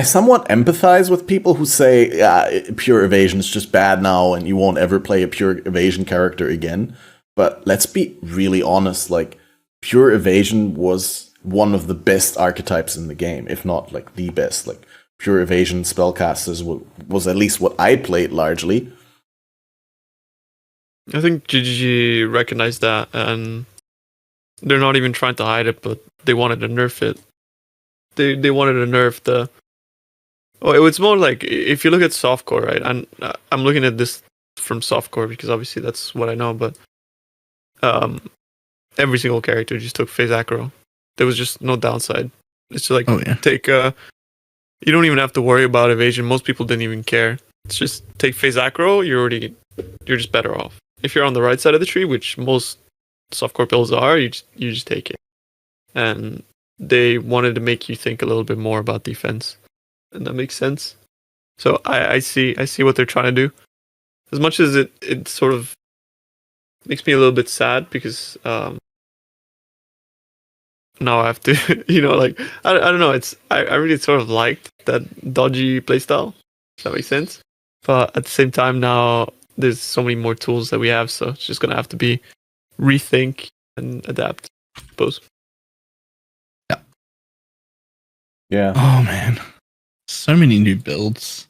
somewhat empathize with people who say, yeah, pure evasion is just bad now and you won't ever play a pure evasion character again. But let's be really honest, like, pure evasion was one of the best archetypes in the game, if not, like, the best. Like, pure evasion spellcasters was at least what I played largely. I think GGG recognized that, and they're not even trying to hide it, but they wanted to nerf it. They wanted to nerf the... Oh, it's more like, if you look at softcore, right? And I'm looking at this from softcore because obviously that's what I know, but every single character just took phase aggro. There was just no downside. It's just like, take... you don't even have to worry about evasion. Most people didn't even care. It's just take phase aggro, you're just better off. If you're on the right side of the tree, which most softcore builds are, you just take it. and they wanted to make you think a little bit more about defense, and that makes sense. So I see what they're trying to do. As much as it sort of makes me a little bit sad because now I have to, like I don't know. I really sort of liked that dodgy playstyle. If that makes sense. But at the same time, now there's so many more tools that we have, so it's just gonna have to be rethink and adapt, I suppose. Yeah. Oh man, so many new builds.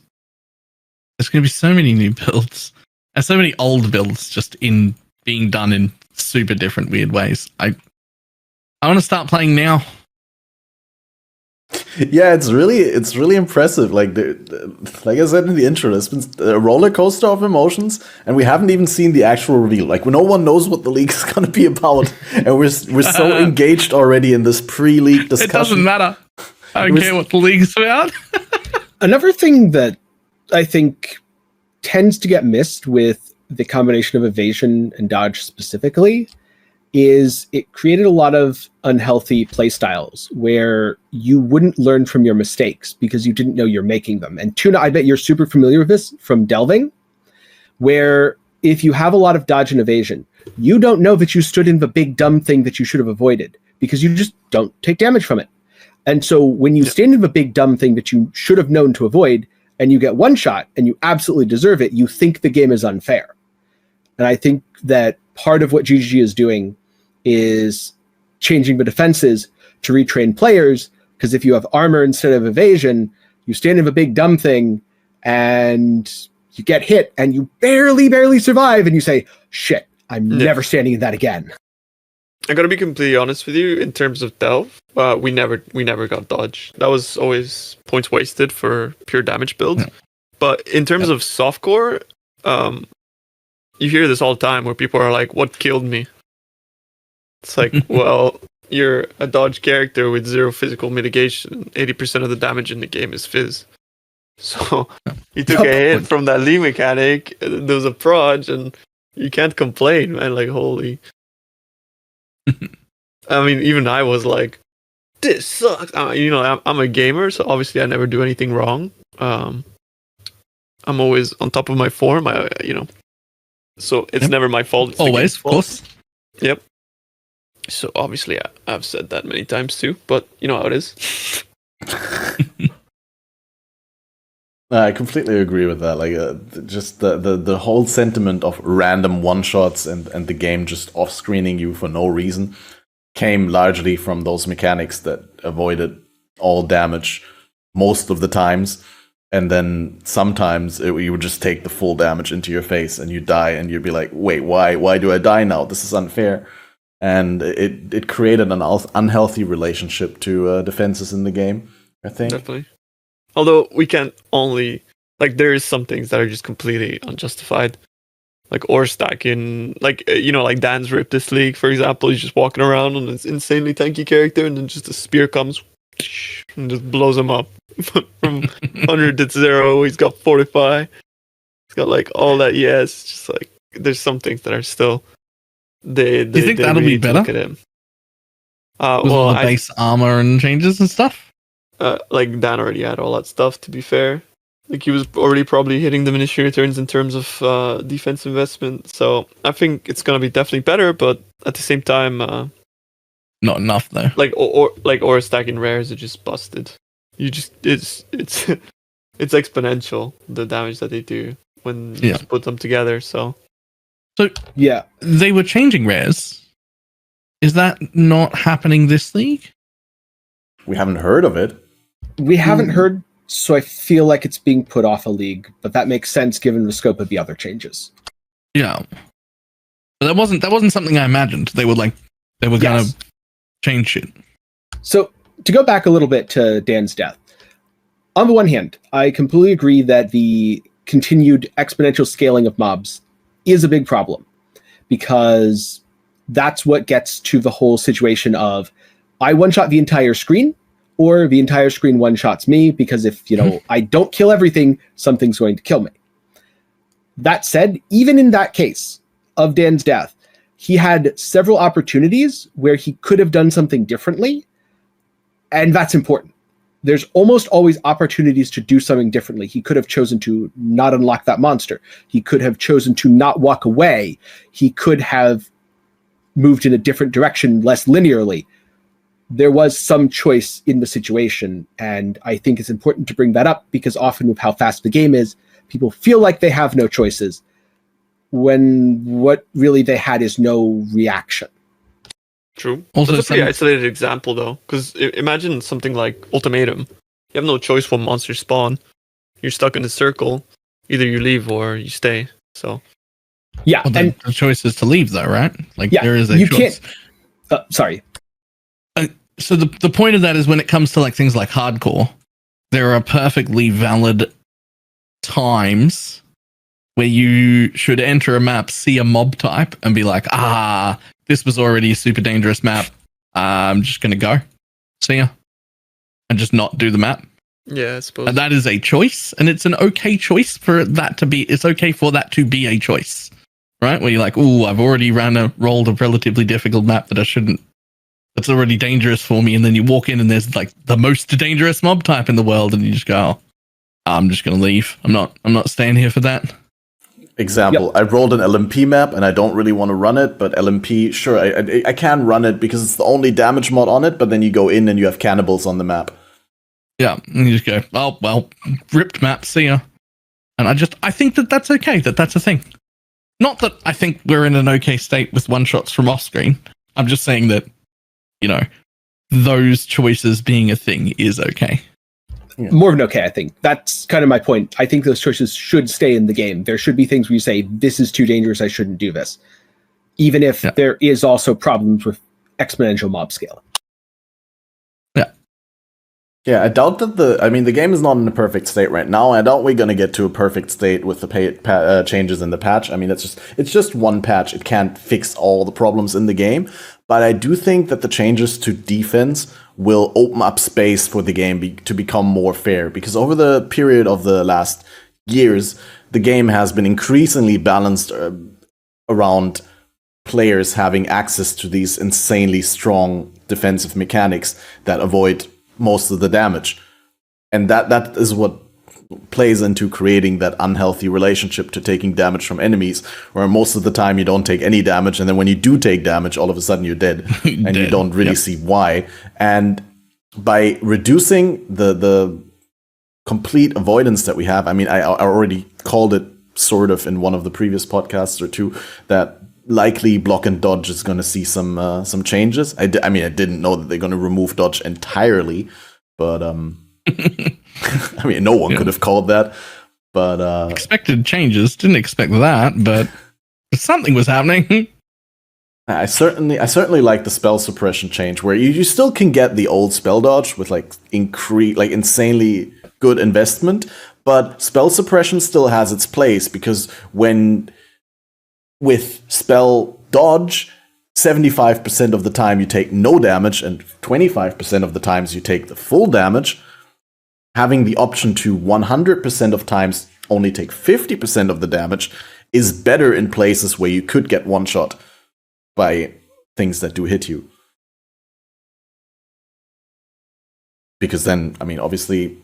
There's going to be so many new builds, and so many old builds just being done in super different weird ways. I want to start playing now. Yeah, it's really impressive. Like like I said in the intro, it's been a roller coaster of emotions, and we haven't even seen the actual reveal. Like no one knows what the league is going to be about, and we're so engaged already in this pre-league discussion. It doesn't matter. I don't care what the league's about. Another thing that I think tends to get missed with the combination of evasion and dodge specifically is it created a lot of unhealthy playstyles where you wouldn't learn from your mistakes because you didn't know you're making them. And Tuna, I bet you're super familiar with this from delving, where if you have a lot of dodge and evasion, you don't know that you stood in the big dumb thing that you should have avoided because you just don't take damage from it. And so when you stand in the big dumb thing that you should have known to avoid and you get one shot and you absolutely deserve it, you think the game is unfair. And I think that part of what GGG is doing is changing the defenses to retrain players, because if you have armor instead of evasion, you stand in the big dumb thing and you get hit and you barely survive and you say, shit, I'm never standing in that again. I gotta be completely honest with you. In terms of delve, we never got dodge. That was always points wasted for pure damage builds. Yeah. But in terms of softcore, you hear this all the time where people are like, "What killed me?" It's like, well, you're a dodge character with 0 physical mitigation. 80% of the damage in the game is fizz. So you took a hit from that Lee mechanic. There was a proj, and you can't complain, man. Like, holy. I mean, even I was like, this sucks. I'm a gamer, so obviously I never do anything wrong. I'm always on top of my form, so it's never my fault. It's always, of course. Yep. So obviously I've said that many times too, but you know how it is. I completely agree with that. Like, just the whole sentiment of random one-shots and the game just off-screening you for no reason came largely from those mechanics that avoided all damage most of the times. And then sometimes you would just take the full damage into your face and you die and you'd be like, wait, why do I die now? This is unfair. And it created an unhealthy relationship to defenses in the game, I think. Definitely. Although we can't only, like, there is some things that are just completely unjustified. Like ore stacking, like, like Dan's Rip this league, for example. He's just walking around on this insanely tanky character and then just a spear comes and just blows him up. From 100 to 0, he's got 45. He's got like all that. It's just like there's some things that are still. Do you think that'll be better? Look at him. With all the base armor and changes and stuff. Like Dan already had all that stuff. To be fair, like he was already probably hitting diminishing returns in terms of defense investment. So I think it's gonna be definitely better, but at the same time, not enough though. Like or stacking rares are just busted. You just it's exponential, the damage that they do when you just put them together. So yeah, they were changing rares. Is that not happening this league? We haven't heard of it. We haven't heard, so I feel like it's being put off a league, but that makes sense given the scope of the other changes. Yeah, but that wasn't something I imagined. They were gonna change shit. So to go back a little bit to Dan's death, on the one hand, I completely agree that the continued exponential scaling of mobs is a big problem, because that's what gets to the whole situation of I one-shot the entire screen, or the entire screen one-shots me, because if, I don't kill everything, something's going to kill me. That said, even in that case of Dan's death, he had several opportunities where he could have done something differently, and that's important. There's almost always opportunities to do something differently. He could have chosen to not unlock that monster. He could have chosen to not walk away. He could have moved in a different direction, less linearly. There was some choice in the situation, and I think it's important to bring that up because often with how fast the game is, people feel like they have no choices when what really they had is no reaction. True. Also, That's a pretty isolated example, though, because imagine something like Ultimatum. You have no choice when monsters spawn. You're stuck in a circle. Either you leave or you stay. So, yeah, well, and the choice is to leave, though, right? Like, yeah, there is a you choice. can't. Sorry. So the point of that is when it comes to like things like hardcore, there are perfectly valid times where you should enter a map, see a mob type, and be like, this was already a super dangerous map. I'm just going to go. See ya. And just not do the map. yeah, I suppose. And that is a choice, and it's an okay choice for that to be, it's okay for that to be a choice, right? Where you're like, I've already rolled a relatively difficult map that I shouldn't, that's already dangerous for me. And then you walk in and there's like the most dangerous mob type in the world. And you just go, I'm just going to leave. I'm not staying here for that. Example, Yep. I rolled an LMP map and I don't really want to run it, but LMP, sure, I can run it because it's the only damage mod on it, but then you go in and you have cannibals on the map. Yeah. And you just go, oh, well, ripped map, see ya. And I think that's okay, that's a thing. Not that I think we're in an okay state with one-shots from off-screen. I'm just saying that, those choices being a thing is okay. Yeah. More than okay, I think. That's kind of my point. I think those choices should stay in the game. There should be things where you say, this is too dangerous, I shouldn't do this. Even if there is also problems with exponential mob scaling. Yeah, I doubt that the game is not in a perfect state right now. I doubt we're going to get to a perfect state with the changes in the patch. I mean, it's just one patch. It can't fix all the problems in the game. But I do think that the changes to defense will open up space for the game to become more fair. Because over the period of the last years, the game has been increasingly balanced around players having access to these insanely strong defensive mechanics that avoid most of the damage. And that is what plays into creating that unhealthy relationship to taking damage from enemies, where most of the time you don't take any damage, and then when you do take damage, all of a sudden you're dead. And you don't really see why. And by reducing the complete avoidance that we have, I mean, I already called it sort of in one of the previous podcasts or two, that likely block and dodge is going to see some changes. I didn't know that they're going to remove dodge entirely, but I mean, no one could have called that. But expected changes. Didn't expect that, but something was happening. I certainly like the spell suppression change, where you still can get the old spell dodge with insanely good investment, but spell suppression still has its place, because with spell dodge, 75% of the time you take no damage and 25% of the times you take the full damage. Having the option to 100% of times only take 50% of the damage is better in places where you could get one shot by things that do hit you. Because then, I mean, obviously,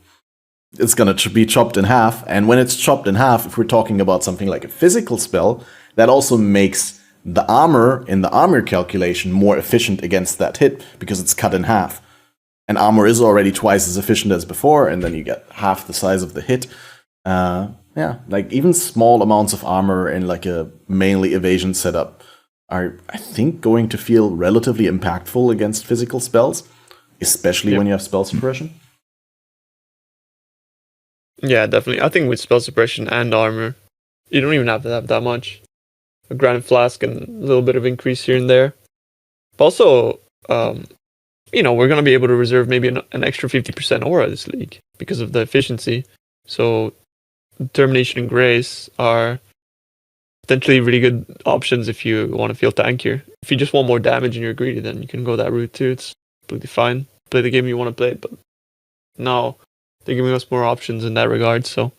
it's going to be chopped in half. And when it's chopped in half, if we're talking about something like a physical spell, that also makes the armor in the armor calculation more efficient against that hit, because it's cut in half. And armor is already twice as efficient as before, and then you get half the size of the hit. Like even small amounts of armor in like a mainly evasion setup are, I think, going to feel relatively impactful against physical spells, especially when you have spell suppression. Yeah, definitely. I think with spell suppression and armor, you don't even have to have that much. A Grand Flask and a little bit of increase here and there. But also, we're going to be able to reserve maybe an extra 50% aura this league because of the efficiency. So Determination and Grace are potentially really good options if you want to feel tankier. If you just want more damage and you're greedy, then you can go that route too. It's completely fine. Play the game you want to play, but now they're giving us more options in that regard. So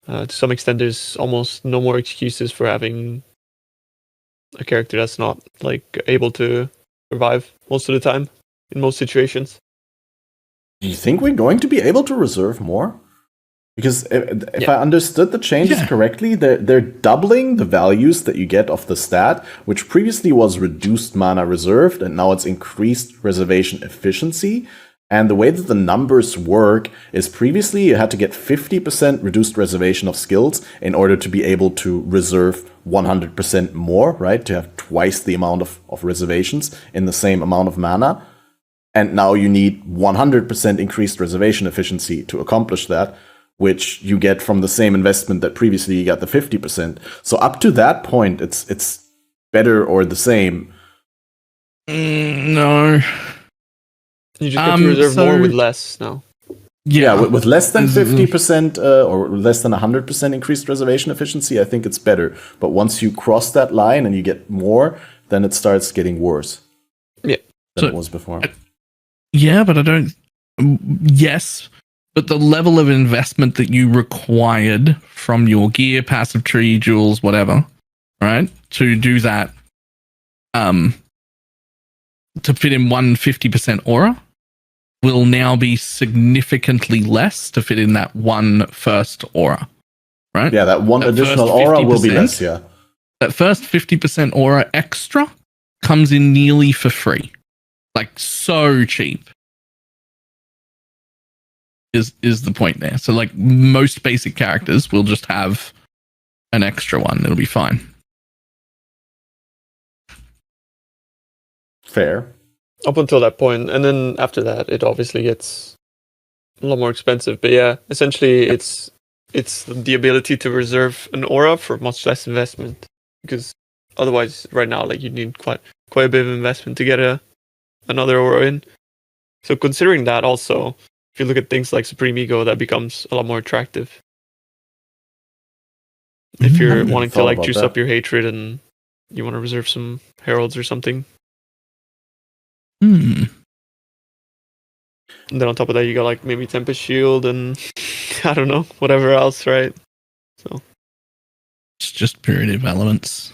to some extent, there's almost no more excuses for having a character that's not like able to survive most of the time in most situations. Do you think we're going to be able to reserve more? Because if I understood the changes correctly, they're doubling the values that you get of the stat, which previously was reduced mana reserved, and now it's increased reservation efficiency. And the way that the numbers work is previously you had to get 50% reduced reservation of skills in order to be able to reserve 100% more, right? To have twice the amount of reservations in the same amount of mana. And now you need 100% increased reservation efficiency to accomplish that, which you get from the same investment that previously you got the 50%. So up to that point, it's better or the same. No. You just get to reserve more with less now. Yeah, with less than 50% or less than 100% increased reservation efficiency, I think it's better. But once you cross that line and you get more, then it starts getting worse. Yeah. Than it was before. Yeah, but I don't... Yes, but the level of investment that you required from your gear, passive tree, jewels, whatever, right, to do that, to fit in 150% aura, will now be significantly less to fit in that one first aura, right? Yeah, that one additional aura will be less, yeah. That first 50% aura extra comes in nearly for free. Like, so cheap. Is the point there. So, like, most basic characters will just have an extra one. It'll be fine. Fair. Up until that point, and then after that, it obviously gets a lot more expensive. But yeah, essentially, it's the ability to reserve an aura for much less investment. Because otherwise, right now, like, you need quite a bit of investment to get another aura in. So considering that, also, if you look at things like Supreme Ego, that becomes a lot more attractive. If you're wanting to like juice up your hatred and you want to reserve some heralds or something. And then on top of that, you got like maybe Tempest Shield and I don't know, whatever else, right? So it's just Purity of Elements.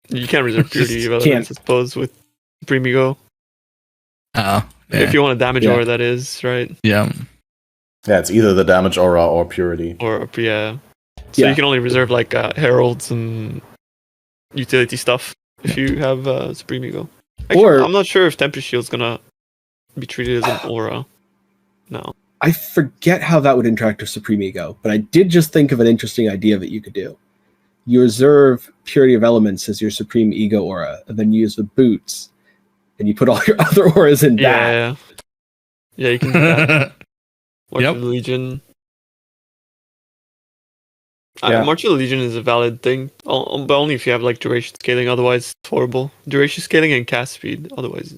You can't reserve Purity of Elements, I suppose, with Supreme Ego. Yeah. If you want a damage aura, that is, right? Yeah. Yeah, it's either the damage aura or purity. Or, yeah. So you can only reserve like heralds and utility stuff if you have Supreme Ego. Actually, I'm not sure if Tempest Shield's gonna be treated as an aura. No. I forget how that would interact with Supreme Ego, but I did just think of an interesting idea that you could do. You reserve Purity of Elements as your Supreme Ego aura, and then you use the boots, and you put all your other auras in that. Yeah, you can do that. March of the Legion. March of the Legion is a valid thing, but only if you have like duration scaling. Otherwise, it's horrible. Duration scaling and cast speed. Otherwise,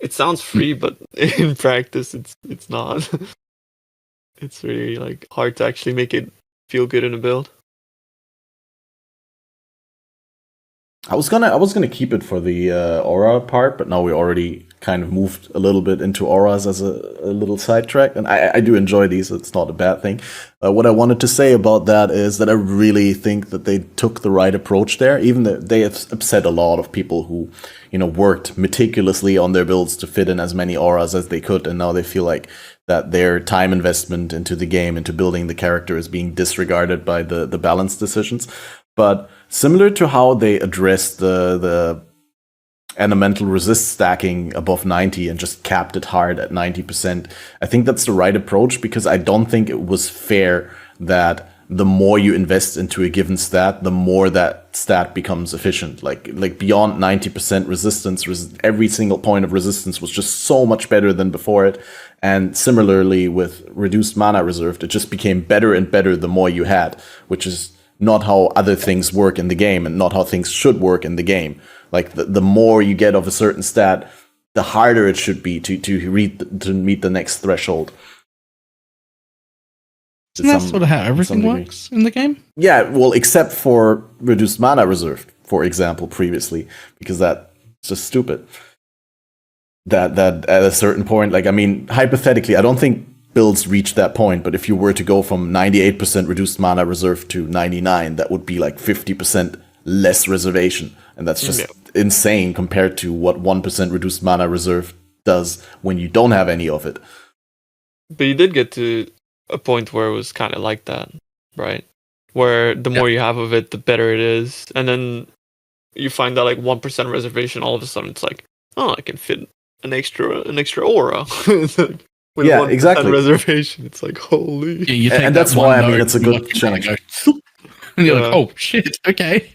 it sounds free, but in practice, it's not. It's really like hard to actually make it feel good in a build. I was gonna keep it for the aura part, but now we already kind of moved a little bit into auras as a little sidetrack, and I do enjoy these. So it's not a bad thing. What I wanted to say about that is that I really think that they took the right approach there. Even though they have upset a lot of people who, worked meticulously on their builds to fit in as many auras as they could, and now they feel like that their time investment into the game, into building the character, is being disregarded by the balance decisions. But similar to how they addressed the elemental resist stacking above 90 and just capped it hard at 90%, I think that's the right approach, because I don't think it was fair that the more you invest into a given stat, the more that stat becomes efficient. Like beyond 90% resistance, every single point of resistance was just so much better than before it. And similarly with reduced mana reserved, it just became better and better the more you had, which is not how other things work in the game and not how things should work in the game. Like the more you get of a certain stat, the harder it should be to meet the next threshold. Isn't that sort of how everything works in the game? Yeah, well, except for reduced mana reserved, for example, previously, because that's just stupid. That at a certain point, hypothetically, I don't think builds reach that point, but if you were to go from 98% reduced mana reserve to 99, that would be like 50% less reservation. And that's just insane compared to what 1% reduced mana reserve does when you don't have any of it. But you did get to a point where it was kind of like that, right? Where the more you have of it, the better it is. And then you find that like 1% reservation, all of a sudden it's like, oh, I can fit an extra aura. It's like, with 1% exactly. reservation, it's like, holy. Yeah, you take and that's why I mean it's a good challenge. And you're like, oh shit, okay.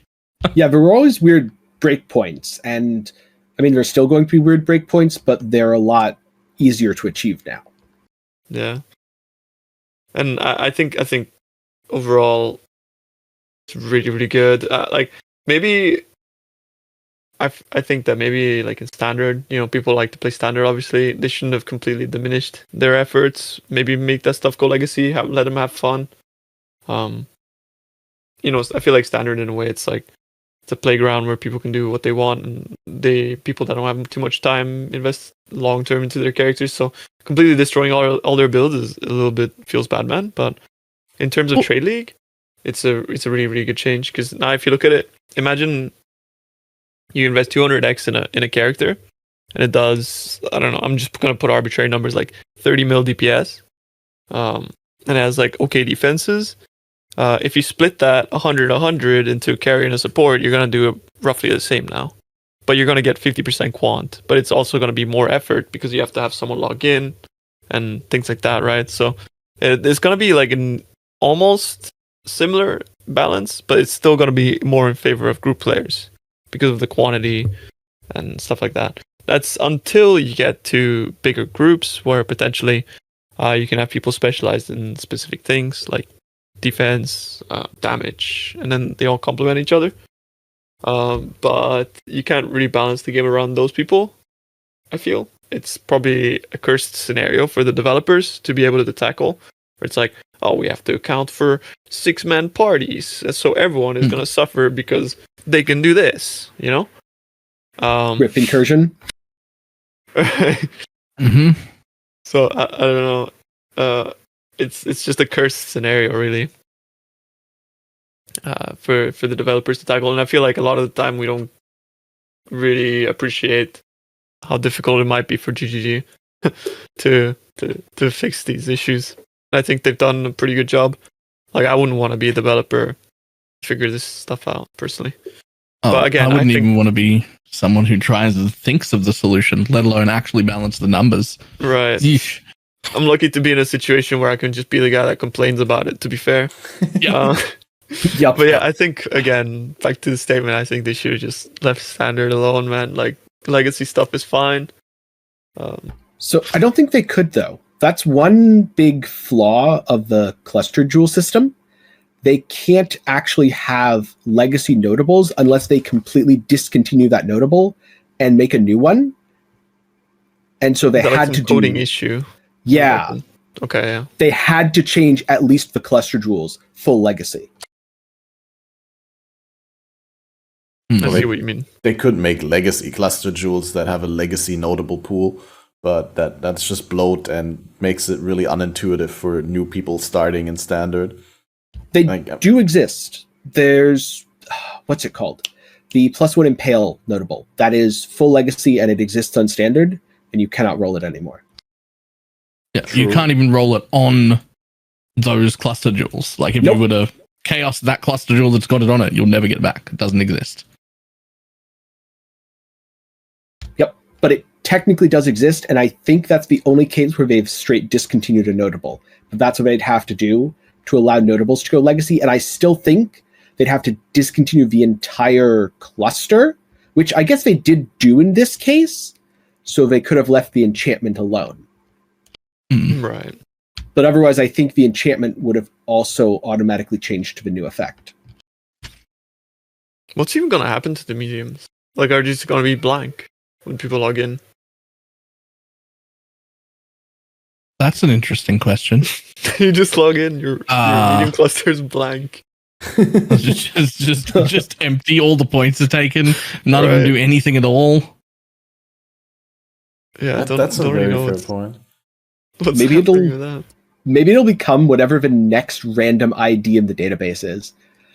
Yeah, there were always weird breakpoints, and I mean there's still going to be weird breakpoints, but they're a lot easier to achieve now. Yeah. And I think overall it's really, really good. Like maybe I think that maybe like in standard, you know, people like to play standard. Obviously, they shouldn't have completely diminished their efforts. Maybe make that stuff go legacy. Let them have fun. You know, I feel like standard in a way, it's like it's a playground where people can do what they want, and people that don't have too much time invest long term into their characters. So completely destroying all their builds is a little bit feels bad, man. But in terms of trade league, it's a really, really good change, because now if you look at it, imagine you invest 200x in a character, and it does, I don't know, I'm just gonna put arbitrary numbers like 30 mil DPS, and it has like okay defenses. If you split that 100 into a carry and a support, you're gonna do roughly the same now, but you're gonna get 50% quant. But it's also gonna be more effort because you have to have someone log in and things like that, right? So it's gonna be like an almost similar balance, but it's still gonna be more in favor of group players because of the quantity and stuff like that. That's until you get to bigger groups where potentially you can have people specialized in specific things like defense, damage, and then they all complement each other. But you can't really balance the game around those people, I feel. It's probably a cursed scenario for the developers to be able to tackle, where it's like, oh, we have to account for 6-man parties, so everyone is going to suffer because they can do this, you know? Rip incursion. Mm-hmm. So I don't know. It's just a cursed scenario, really, for the developers to tackle. And I feel like a lot of the time we don't really appreciate how difficult it might be for GGG to fix these issues. I think they've done a pretty good job. Like, I wouldn't want to be a developer to figure this stuff out personally. Oh, but again, I wouldn't even want to be someone who tries and thinks of the solution, let alone actually balance the numbers. Right. Yeesh. I'm lucky to be in a situation where I can just be the guy that complains about it, to be fair. Yeah. Yep. But yeah, I think, again, back to the statement, I think they should have just left standard alone, man. Like, legacy stuff is fine. So I don't think they could, though. That's one big flaw of the cluster jewel system. They can't actually have legacy notables unless they completely discontinue that notable and make a new one. And so they had to do coding issue. Yeah. Okay, yeah. They had to change at least the cluster jewels full legacy. I see what you mean. They could make legacy cluster jewels that have a legacy notable pool, but that's just bloat and makes it really unintuitive for new people starting in standard. They do exist. There's, what's it called? The +1 Impale notable. That is full legacy and it exists on standard, and you cannot roll it anymore. Yeah, you can't even roll it on those cluster jewels. Like if you were to chaos that cluster jewel that's got it on it, you'll never get it back. It doesn't exist. Yep, but it technically does exist, and I think that's the only case where they've straight discontinued a notable. But that's what they'd have to do to allow notables to go legacy, and I still think they'd have to discontinue the entire cluster, which I guess they did do in this case, so they could have left the enchantment alone. Right. But otherwise, I think the enchantment would have also automatically changed to the new effect. What's even going to happen to the mediums? Like, are they just going to be blank when people log in? That's an interesting question. You just log in, your medium cluster is blank. just empty. All the points are taken. None of them do anything at all. Yeah, that's a very fair point. Maybe it'll become whatever the next random ID in the database is.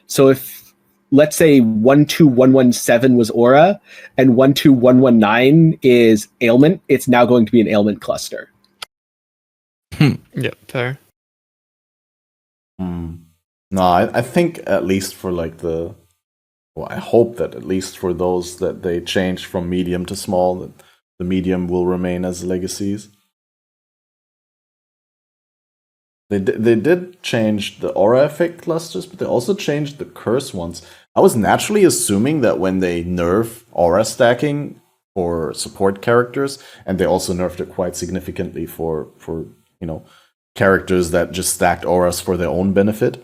So if let's say 12117 was Aura and 12119 is Ailment, it's now going to be an Ailment cluster. Yeah, fair. No, I think at least for like I hope that at least for those that they changed from medium to small, that the medium will remain as legacies. They did change the aura effect clusters, but they also changed the curse ones. I was naturally assuming that when they nerf aura stacking for support characters, and they also nerfed it quite significantly for characters that just stacked auras for their own benefit,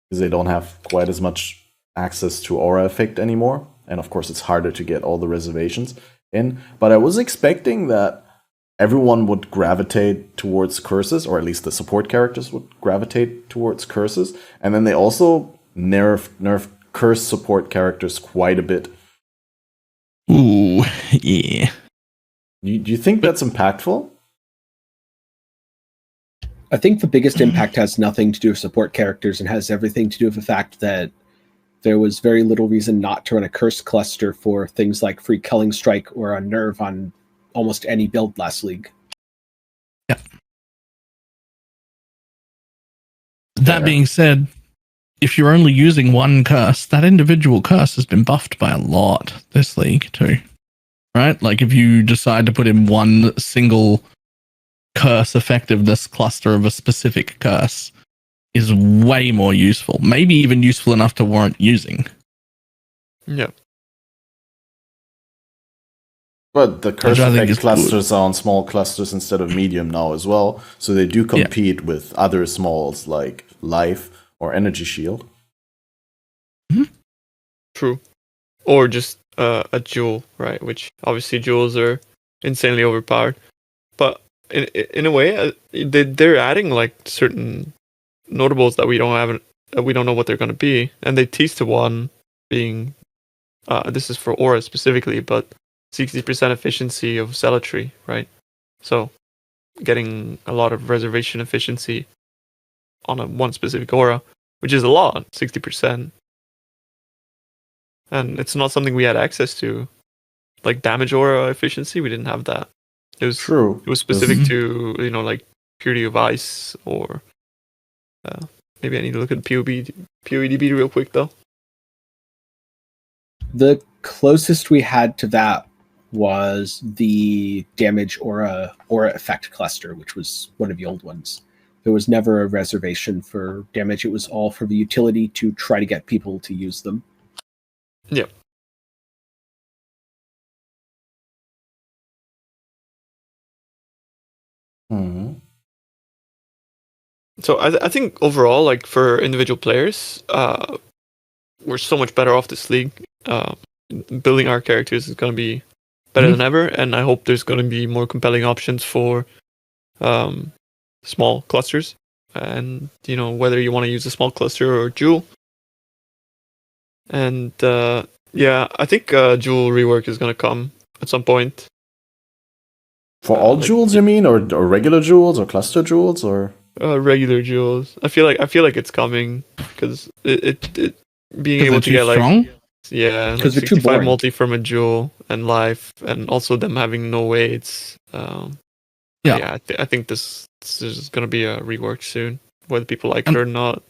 because they don't have quite as much access to aura effect anymore. And of course, it's harder to get all the reservations in. But I was expecting that everyone would gravitate towards curses, or at least the support characters would gravitate towards curses. And then they also nerfed curse support characters quite a bit. Ooh, yeah. Do you think that's impactful? I think the biggest impact has nothing to do with support characters and has everything to do with the fact that there was very little reason not to run a curse cluster for things like free Culling Strike or a nerve on almost any build last league. Yeah. That being said, if you're only using one curse, that individual curse has been buffed by a lot this league too. Right? Like if you decide to put in one single curse effectiveness cluster of a specific curse is way more useful. Maybe even useful enough to warrant using. Yeah. But the curse I think effect is clusters are on small clusters instead of medium now as well, so they do compete with other smalls like Life or Energy Shield. True. Or just a jewel, right? Which obviously jewels are insanely overpowered. But in a way, they're adding like certain notables that we don't know what they're going to be, and they teased to one being this is for aura specifically, but 60% efficiency of zealotry, right? So getting a lot of reservation efficiency on one specific aura, which is a lot, 60%. And it's not something we had access to. Like damage aura efficiency, we didn't have that. It was True. It was specific to, like Purity of Ice, or maybe I need to look at POEDB real quick though. The closest we had to that was the damage aura effect cluster, which was one of the old ones. There was never a reservation for damage. It was all for the utility to try to get people to use them. Yeah. So I think overall, like for individual players, we're so much better off this league. Building our characters is going to be better than ever, and I hope there's going to be more compelling options for small clusters. And whether you want to use a small cluster or jewel. And I think jewel rework is going to come at some point. For all jewels, you mean, or regular jewels, or cluster jewels, or regular jewels? I feel like it's coming because it being able to get strong? Because like 65 multi from a jewel and life, and also them having no weights. I think this is going to be a rework soon, whether people like it or not.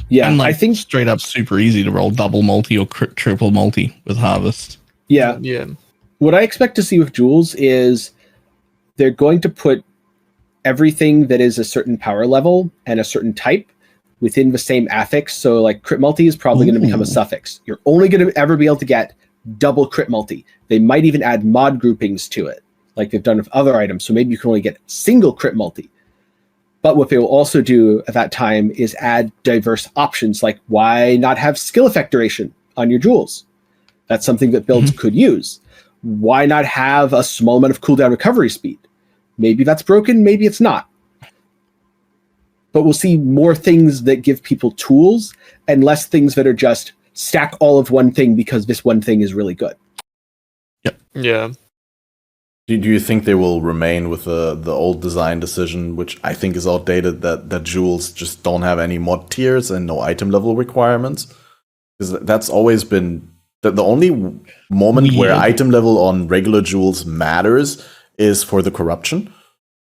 Yeah, and I think straight up super easy to roll double multi or triple multi with Harvest. Yeah. What I expect to see with jewels is they're going to put everything that is a certain power level and a certain type within the same affix. So like crit multi is probably going to become a suffix. You're only going to ever be able to get double crit multi. They might even add mod groupings to it, like they've done with other items. So maybe you can only get single crit multi. But what they will also do at that time is add diverse options, like why not have skill effect duration on your jewels? That's something that builds could use. Why not have a small amount of cooldown recovery speed? Maybe that's broken, maybe it's not. But we'll see more things that give people tools and less things that are just stack all of one thing because this one thing is really good. Yep. Yeah. Do you think they will remain with the old design decision, which I think is outdated, that jewels just don't have any mod tiers and no item level requirements? Because that's always been the only moment where Weird. item level on regular jewels matters is for the corruption.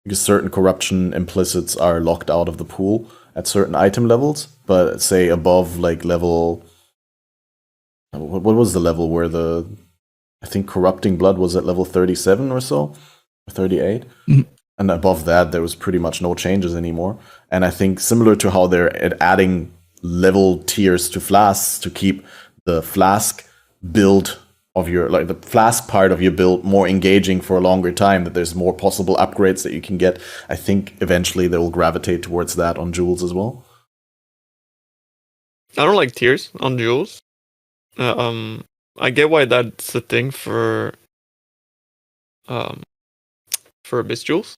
Because certain corruption implicits are locked out of the pool at certain item levels. But say above like level... What was the level where I think corrupting blood was at level 37 or so? Or 38? Mhm. And above that, there was pretty much no changes anymore. And I think similar to how they're adding level tiers to flasks to keep the flask build of your, like the flask part of your build more engaging for a longer time, that there's more possible upgrades that you can get. I think eventually they will gravitate towards that on jewels as well. I don't like tiers on jewels. I get why that's the thing for Abyss jewels.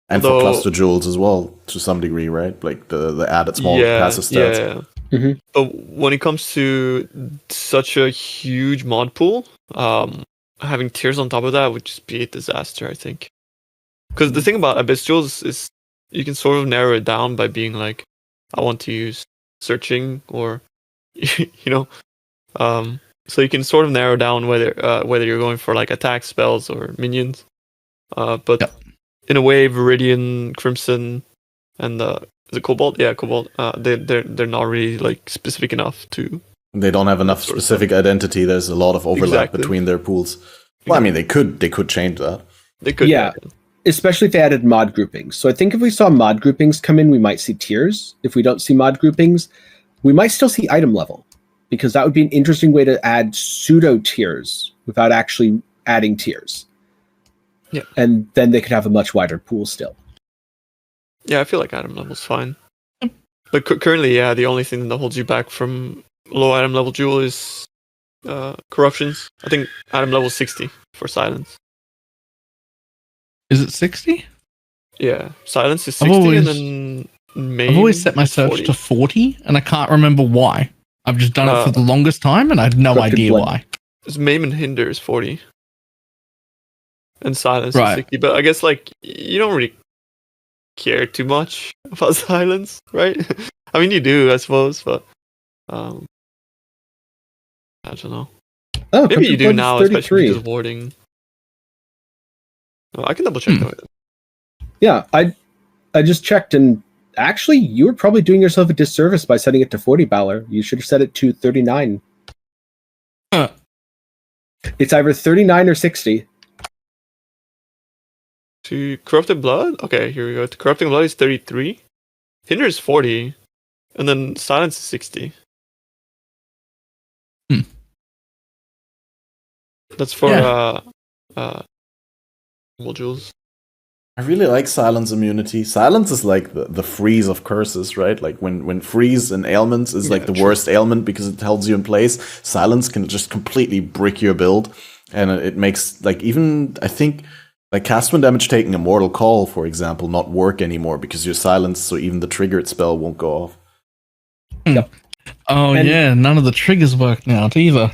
And for cluster jewels as well, to some degree, right? Like the added small passive stats. Yeah. Mhm. But when it comes to such a huge mod pool, having tiers on top of that would just be a disaster, I think. Because the thing about Abyss jewels is you can sort of narrow it down by being like, I want to use searching, or so you can sort of narrow down whether you're going for like attack spells or minions. But Yep. in a way, Viridian, Crimson, and the Cobalt, Cobalt, they're not really like specific enough to. They don't have enough specific identity. There's a lot of overlap Exactly. between their pools. Well, I mean, they could change that. They could, Yeah. Especially if they added mod groupings. So I think if we saw mod groupings come in, we might see tiers. If we don't see mod groupings, we might still see item level, because that would be an interesting way to add pseudo tiers without actually adding tiers. Yeah. And then they could have a much wider pool still. Yeah, I feel like item level's fine. But currently, the only thing that holds you back from low item level jewel is corruptions. I think item level 60 for silence. Is it 60? Yeah, silence is I've 60, always- and then I've always set my is search 40. to 40, and I can't remember why. I've just done it for the longest time, and I have no Corrupted idea blood. why. It's Maim and Hinder is 40. And silence Right. is 60. But I guess like you don't really care too much about silence, right? I mean you do, I suppose, but I don't know. Oh, Maybe you Corrupted do Blood is now, especially 33. just warding. Oh, I can double check Hmm. though. Yeah, I just checked, and actually, you were probably doing yourself a disservice by setting it to 40, Balor. You should have set it to 39. Huh. It's either 39 or 60. To Corrupted Blood? Okay, here we go. To Corrupting Blood is 33. Hinder is 40. And then Silence is 60. Hmm. That's for Yeah. modules. I really like silence immunity. Silence is like the freeze of curses, right? Like when freeze in ailments is like Yeah, the true. worst ailment because it holds you in place. Silence can just completely brick your build, and it makes like even I think like cast when damage taking a mortal call, for example, not work anymore because you're silenced, so even the triggered spell won't go off. Oh, And- yeah, none of the triggers work now either.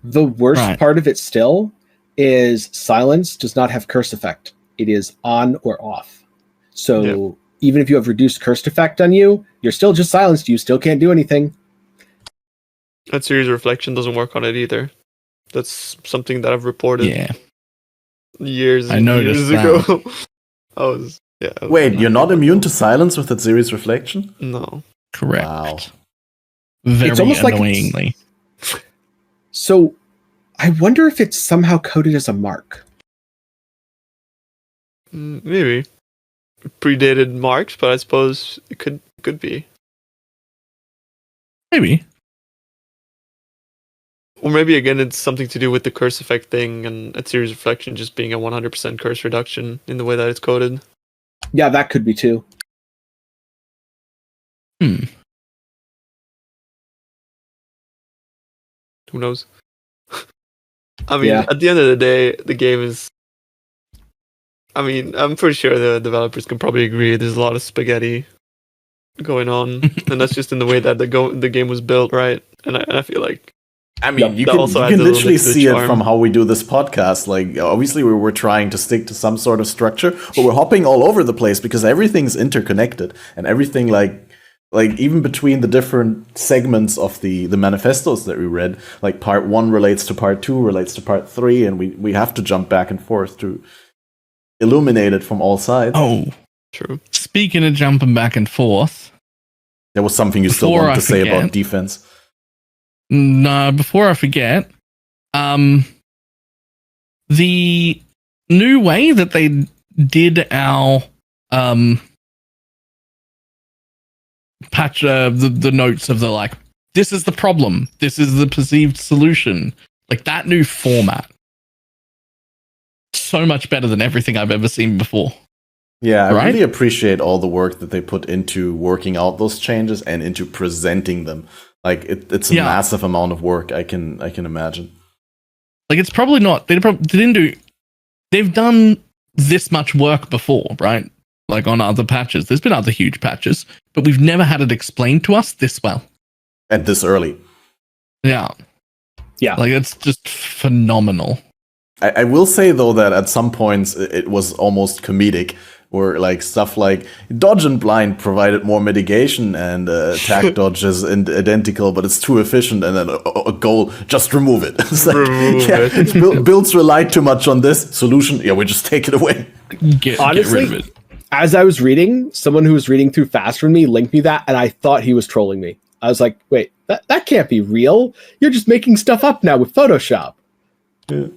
The worst Right. part of it still is silence does not have curse effect. It is on or off. So even if you have reduced cursed effect on you, you're still just silenced. You still can't do anything. That series reflection doesn't work on it either. That's something that I've reported Yeah. years I and noticed years ago. I was Wait, you're not immune to silence with that series reflection? No. Correct. Wow. Very It's almost like it's- annoyingly. So I wonder if it's somehow coded as a mark. Maybe predated marks, but I suppose it could be. Maybe. Or maybe again it's something to do with the curse effect thing and a series reflection just being a 100% curse reduction in the way that it's coded. Yeah, that could be too. Hmm. Who knows? I mean, Yeah. at the end of the day, the game is. I mean, I'm pretty sure the developers can probably agree. There's a lot of spaghetti going on, and that's just in the way that the game was built, right? And I feel like I mean, you that can, also you adds can a little literally bit to the see it charm. from how we do this podcast. Like, obviously, we're trying to stick to some sort of structure, but we're hopping all over the place because everything's interconnected and everything, like, like even between the different segments of the manifestos that we read, like part 1 relates to part 2, relates to part 3, and we have to jump back and forth to illuminate it from all sides. Oh, True. speaking of jumping back and forth, There was something you still Before wanted I to say forget- about defense. no, before I forget, the new way that they did our patch, the notes of the like, this is the problem, this is the perceived solution, like that new format, so much better than everything I've ever seen before. Yeah, I Right? really appreciate all the work that they put into working out those changes and into presenting them. Like it's a Yeah. massive amount of work. I can imagine. Like it's probably not, they didn't do, they've done this much work before, right? Like on other patches, there's been other huge patches, but we've never had it explained to us this well. And this early. Yeah. Yeah. Like it's just phenomenal. I will say though that at some points it was almost comedic, where like stuff like dodge and blind provided more mitigation and attack dodge is identical, but it's too efficient, and then a goal, just remove it. It's like, Remove it. Builds relied too much on this solution. Yeah, we just take it away. Get Honestly, rid of it. as I was reading, someone who was reading through faster than me linked me that, and I thought he was trolling me. I was like, wait, that can't be real. You're just making stuff up now with Photoshop. Yeah.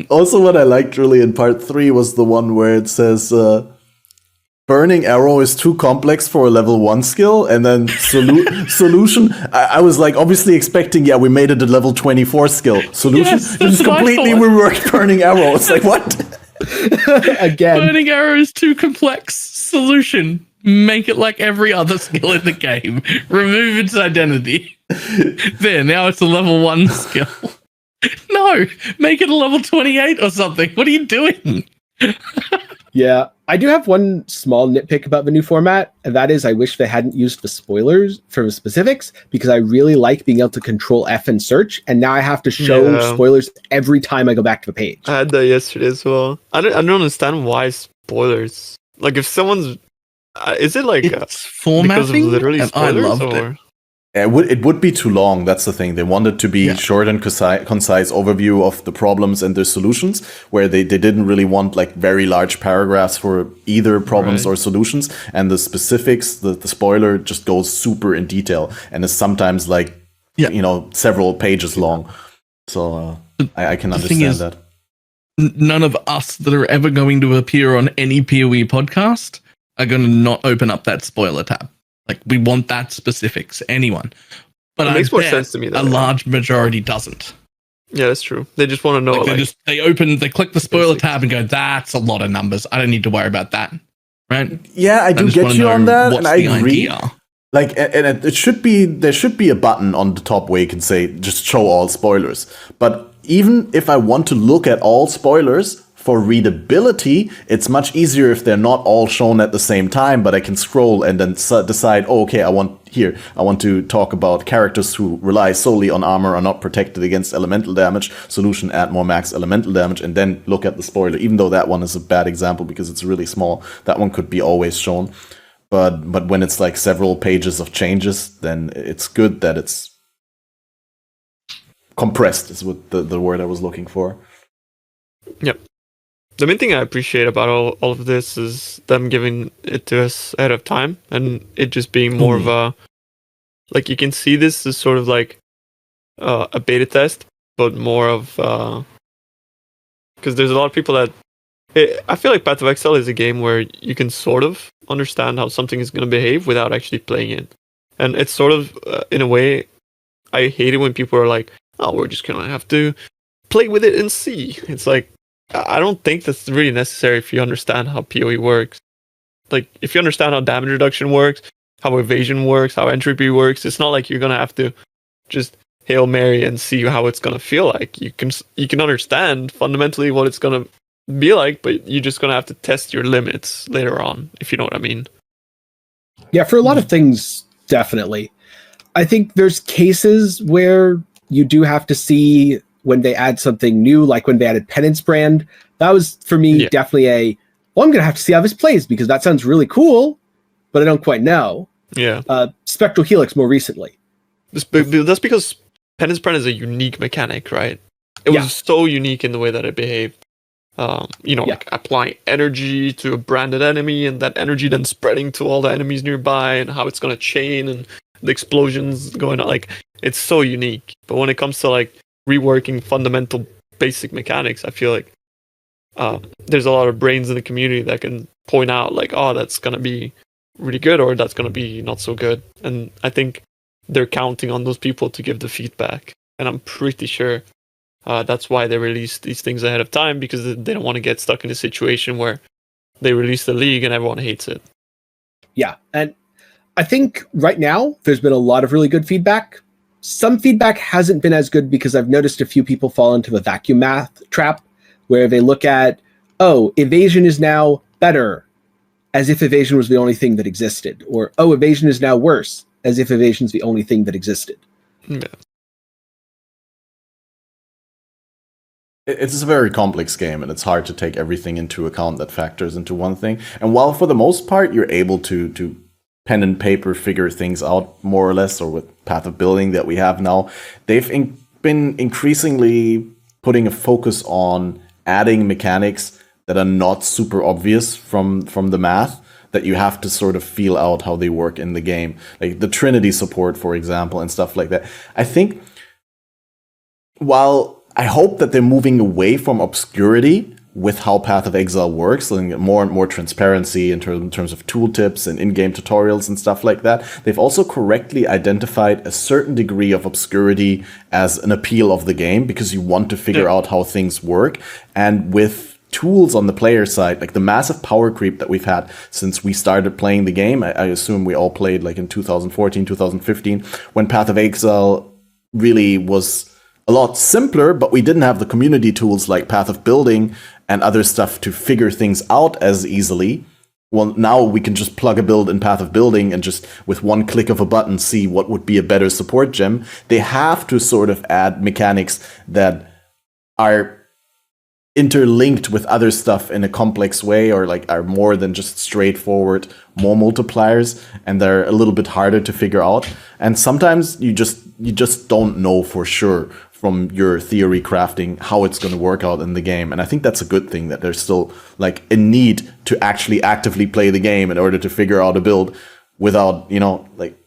Also, what I liked really in part 3 was the one where it says burning arrow is too complex for a level 1 skill, and then solution. I was like obviously expecting, yeah, we made it a level 24 skill. Solution, Yes, you just that's what I completely thought. reworked burning arrow. It's like, what? Again, Burning arrow is too complex. Solution. Make it like every other skill in the game. Remove its identity. There, now it's a level 1 skill. No, make it a level 28 or something. What are you doing? yeah, I do have one small nitpick about the new format, and that is I wish they hadn't used the spoilers for the specifics, because I really like being able to control F and search, and now I have to show Yeah. spoilers every time I go back to the page. I had that yesterday as well. I don't understand why spoilers. Like if someone's, is it like It's because of formatting, literally and I spoilers, loved or it. It would be too long. That's the thing. They wanted to be short and concise overview of the problems and their solutions, where they didn't really want like very large paragraphs for either problems Right. or solutions. And the specifics, the spoiler just goes super in detail and is sometimes like, several pages long. So I can The thing understand is, that. None of us that are ever going to appear on any PoE podcast are going to not open up that spoiler tab. Like, we want that specifics, anyone. But It makes more sense to me that a way. large majority doesn't. yeah, that's true. They just want to know Like, they click the spoiler tab and go, that's a lot of numbers. I don't need to worry about that. Right? Yeah, I do just get wanna you know on that, what's and I the agree. idea. Like, and there should be a button on the top where you can say just show all spoilers. But even if I want to look at all spoilers for readability, it's much easier if they're not all shown at the same time. But I can scroll and then decide, oh, okay, I want to talk about characters who rely solely on armor, are not protected against elemental damage. Solution: add more max elemental damage, and then look at the spoiler. Even though that one is a bad example because it's really small, that one could be always shown. But when it's like several pages of changes, then it's good that it's compressed, is what the word I was looking for. Yep. The main thing I appreciate about all of this is them giving it to us ahead of time, and it just being more of a, like, you can see this as sort of like a beta test, but more of because there's a lot of people that I feel like Path of Exile is a game where you can sort of understand how something is going to behave without actually playing it, and it's sort of in a way, I hate it when people are like, oh, we're just gonna have to play with it and see. It's like, I don't think that's really necessary if you understand how PoE works. Like, if you understand how damage reduction works, how evasion works, how entropy works, it's not like you're gonna have to just Hail Mary and see how it's gonna feel like. You can understand fundamentally what it's gonna be like, but you're just gonna have to test your limits later on, if you know what I mean. Yeah, for a lot of things, definitely. I think there's cases where you do have to see when they add something new, like when they added Penance Brand. That was, for me, definitely I'm going to have to see how this plays, because that sounds really cool, but I don't quite know. Yeah. Spectral Helix more recently. That's because Penance Brand is a unique mechanic, right? It was so unique in the way that it behaved. Like applying energy to a branded enemy, and that energy then spreading to all the enemies nearby, and how it's gonna chain, and the explosions going on. Like, it's so unique. But when it comes to like reworking fundamental basic mechanics, I feel like there's a lot of brains in the community that can point out like, oh, that's gonna be really good, or that's gonna be not so good. And I think they're counting on those people to give the feedback. And I'm pretty sure that's why they release these things ahead of time, because they don't want to get stuck in a situation where they release the league and everyone hates it. Yeah, and I think right now there's been a lot of really good feedback. Some feedback hasn't been as good because I've noticed a few people fall into the vacuum math trap, where they look at, oh, evasion is now better, as if evasion was the only thing that existed, or, oh, evasion is now worse, as if evasion is the only thing that existed. Yeah. It's a very complex game, and it's hard to take everything into account that factors into one thing. And while for the most part you're able to pen and paper figure things out more or less, or with Path of Building that we have now, they've been increasingly putting a focus on adding mechanics that are not super obvious from the math, that you have to sort of feel out how they work in the game. Like the Trinity support, for example, and stuff like that. I think while I hope that they're moving away from obscurity with how Path of Exile works, and more and more transparency in terms of tooltips and in-game tutorials and stuff like that, they've also correctly identified a certain degree of obscurity as an appeal of the game, because you want to figure out how things work. And with tools on the player side, like the massive power creep that we've had since we started playing the game, I assume we all played like in 2014, 2015, when Path of Exile really was a lot simpler, but we didn't have the community tools like Path of Building and other stuff to figure things out as easily. Well, now we can just plug a build in Path of Building and just with one click of a button see what would be a better support gem. They have to sort of add mechanics that are interlinked with other stuff in a complex way, or like are more than just straightforward more multipliers, and they're a little bit harder to figure out. And sometimes you just don't know for sure from your theory crafting how it's going to work out in the game. And I think that's a good thing, that there's still like a need to actually actively play the game in order to figure out a build without, like,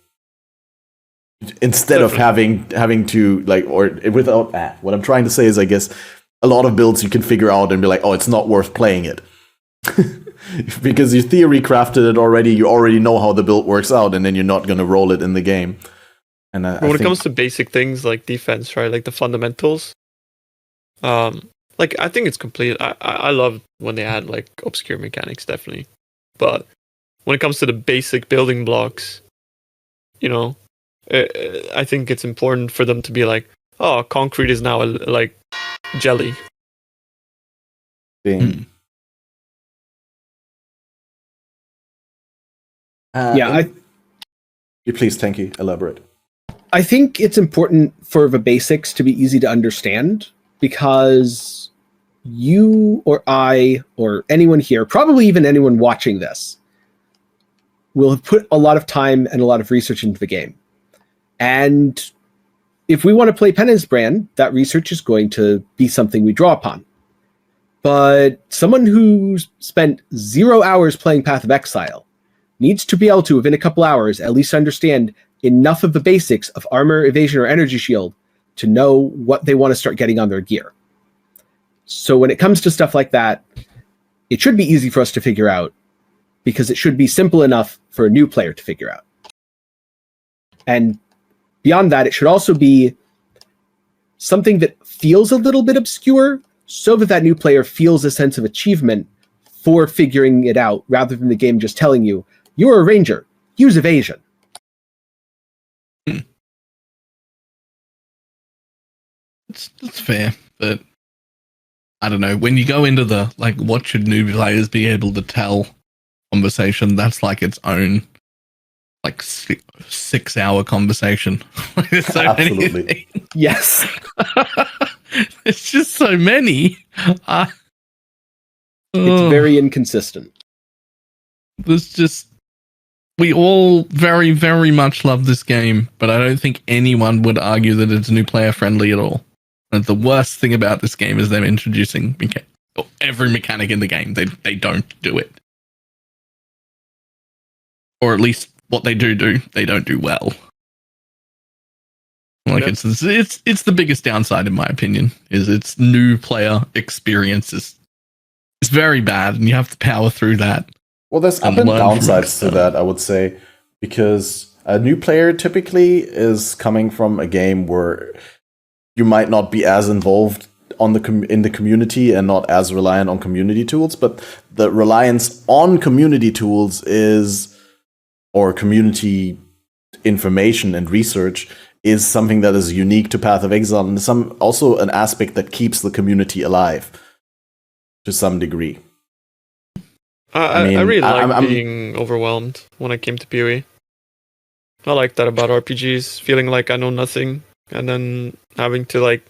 instead of having to like, or without what I'm trying to say is, I guess a lot of builds you can figure out and be like, oh, it's not worth playing it. Because you theory crafted it already, you already know how the build works out, and then you're not going to roll it in the game. And when it comes to basic things like defense, right, like the fundamentals, like I think it's complete. I love when they add like obscure mechanics, definitely. But when it comes to the basic building blocks, I think it's important for them to be like, oh, concrete is now like jelly. Thing. Please, Tenkiei, elaborate. I think it's important for the basics to be easy to understand, because you or I or anyone here, probably even anyone watching this, will have put a lot of time and a lot of research into the game. And if we want to play Penance Brand, that research is going to be something we draw upon. But someone who's spent 0 hours playing Path of Exile needs to be able to, within a couple hours, at least understand enough of the basics of armor, evasion, or energy shield to know what they want to start getting on their gear. So when it comes to stuff like that, it should be easy for us to figure out, because it should be simple enough for a new player to figure out. And beyond that, it should also be something that feels a little bit obscure, so that new player feels a sense of achievement for figuring it out, rather than the game just telling you, you're a ranger, use evasion. That's fair, but I don't know. When you go into the, like, what should new players be able to tell conversation, that's like its own, like, 6-hour conversation. There's so Absolutely. many things. Yes. It's just so many. It's very inconsistent. There's just we all very, very much love this game, but I don't think anyone would argue that it's new player friendly at all. And the worst thing about this game is them introducing every mechanic in the game. They don't do it. Or at least what they do, they don't do well. Like it's the biggest downside in my opinion, is its new player experience is very bad, and you have to power through that. Well, there's up and downsides to that, I would say, because a new player typically is coming from a game where you might not be as involved in the community and not as reliant on community tools, but the reliance on community tools or community information and research is something that is unique to Path of Exile, and also an aspect that keeps the community alive to some degree. I really like being overwhelmed when it came to PoE. I like that about RPGs, feeling like I know nothing, and then having to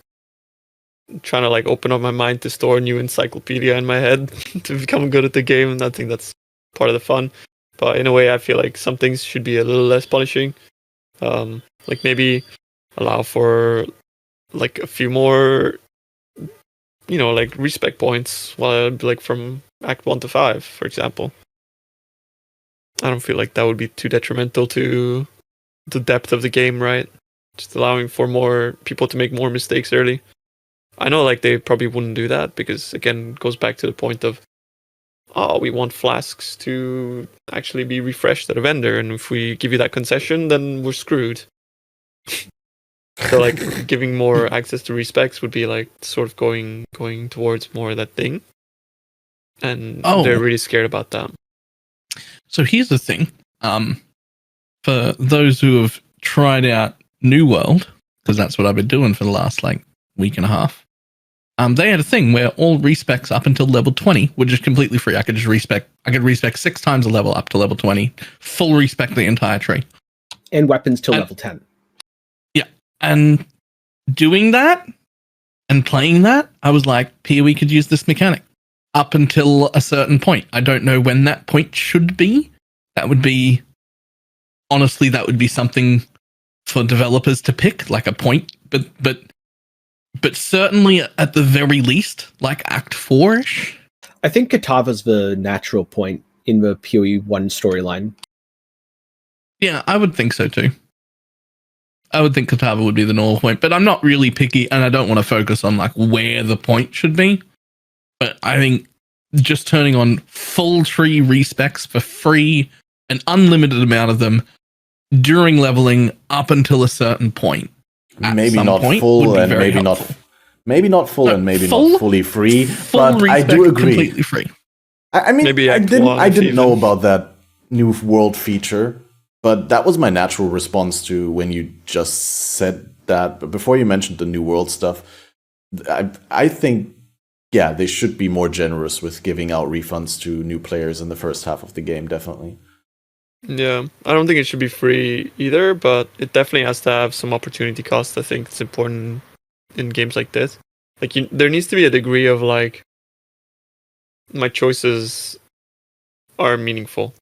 trying to open up my mind to store a new encyclopedia in my head to become good at the game, and I think that's part of the fun. But in a way, I feel like some things should be a little less punishing. Maybe allow for a few more, respec points from Act 1 to 5, for example. I don't feel like that would be too detrimental to the depth of the game, right? Just allowing for more people to make more mistakes early. I know they probably wouldn't do that because, again, it goes back to the point of, we want Flasks to actually be refreshed at a vendor, and if we give you that concession, then we're screwed. So giving more access to respecs would be sort of going towards more of that thing. And they're really scared about that. So here's the thing. For those who have tried out New World, because that's what I've been doing for the last week and a half, they had a thing where all respecs up until level 20 were just completely free. I could respec 6 times a level up to level 20, full respec the entire tree. And weapons till level 10. Yeah. And doing that and playing that, I was like, PoE could use this mechanic up until a certain point. I don't know when that point should be. Honestly, that would be something for developers to pick, a point, but certainly at the very least, Act 4-ish. I think Katava's the natural point in the PoE 1 storyline. Yeah, I would think so too. I would think Katava would be the normal point, but I'm not really picky, and I don't want to focus on where the point should be. But I think just turning on full tree respecs for free, an unlimited amount of them during leveling up until a certain point. Maybe not full, and maybe not not fully free. But I do agree. Completely free. I mean, maybe I didn't know about that new world feature, but that was my natural response to when you just said that. But before you mentioned the new world stuff, I think, yeah, they should be more generous with giving out refunds to new players in the first half of the game, definitely. Yeah, I don't think it should be free either, but it definitely has to have some opportunity cost. I think it's important in games like this. There needs to be a degree of my choices are meaningful.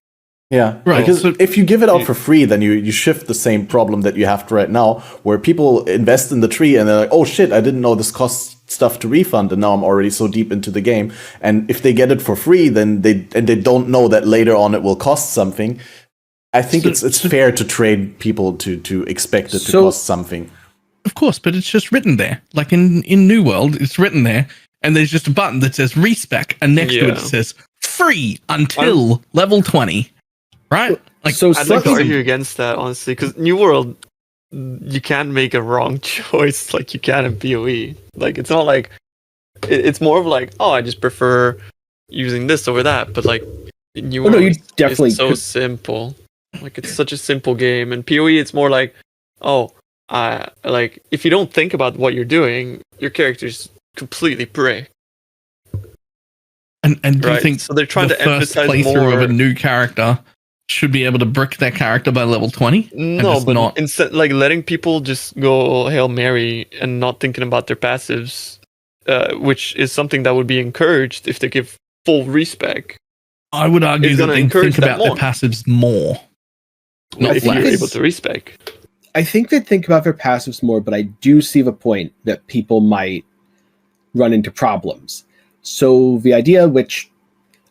Yeah, right. Because if you give it out for free, then you shift the same problem that you have right now, where people invest in the tree and they're like, oh shit, I didn't know this costs stuff to refund, and now I'm already so deep into the game. And if they get it for free, then they don't know that later on it will cost something. I think it's fair to trade people to expect it to cost something. Of course, but it's just written there. In New World, it's written there, and there's just a button that says respec, and next to it says free until level 20. Right? I'd like to argue against that, honestly, because New World, you can't make a wrong choice like you can in PoE. It's not it's more of I just prefer using this over that, but New World you definitely is so simple. It's such a simple game, and PoE it's more if you don't think about what you're doing, your character's completely prey. And do you think so they're trying to emphasize more of a new character should be able to brick their character by level 20? No, but instead letting people just go Hail Mary and not thinking about their passives, which is something that would be encouraged if they give full respec. I would argue that they think about their passives more. not if you're less. able to respec. I think they think about their passives more, but I do see the point that people might run into problems. So the idea, which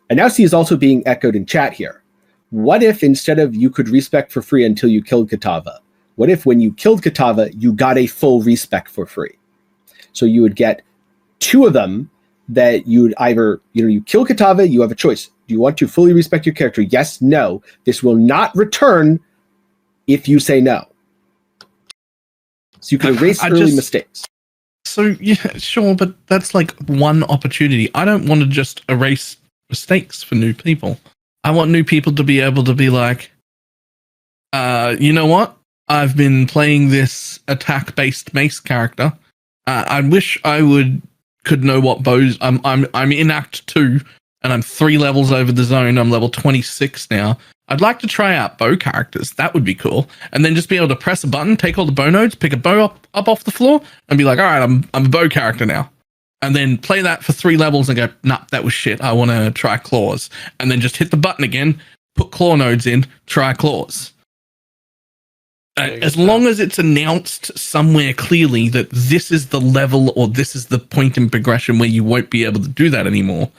I now see is also being echoed in chat here. What if instead of you could respec for free until you killed Kitava, what if when you killed Kitava, you got a full respec for free? So you would get 2 of them that you'd either, you kill Kitava, you have a choice. Do you want to fully respec your character? Yes, no. This will not return if you say no. So you can erase early mistakes. So, yeah, sure, but that's like one opportunity. I don't want to just erase mistakes for new people. I want new people to be able to be like, you know what? I've been playing this attack-based mace character. I wish I could know what bows. I'm in Act 2, and I'm 3 levels over the zone. I'm level 26 now. I'd like to try out bow characters. That would be cool. And then just be able to press a button, take all the bow nodes, pick a bow up off the floor, and be like, all right, I'm a bow character now. And then play that for 3 levels and go, nah, that was shit. I want to try claws. And then just hit the button again, put claw nodes in, try claws. As long as it's announced somewhere clearly that this is the level or this is the point in progression where you won't be able to do that anymore,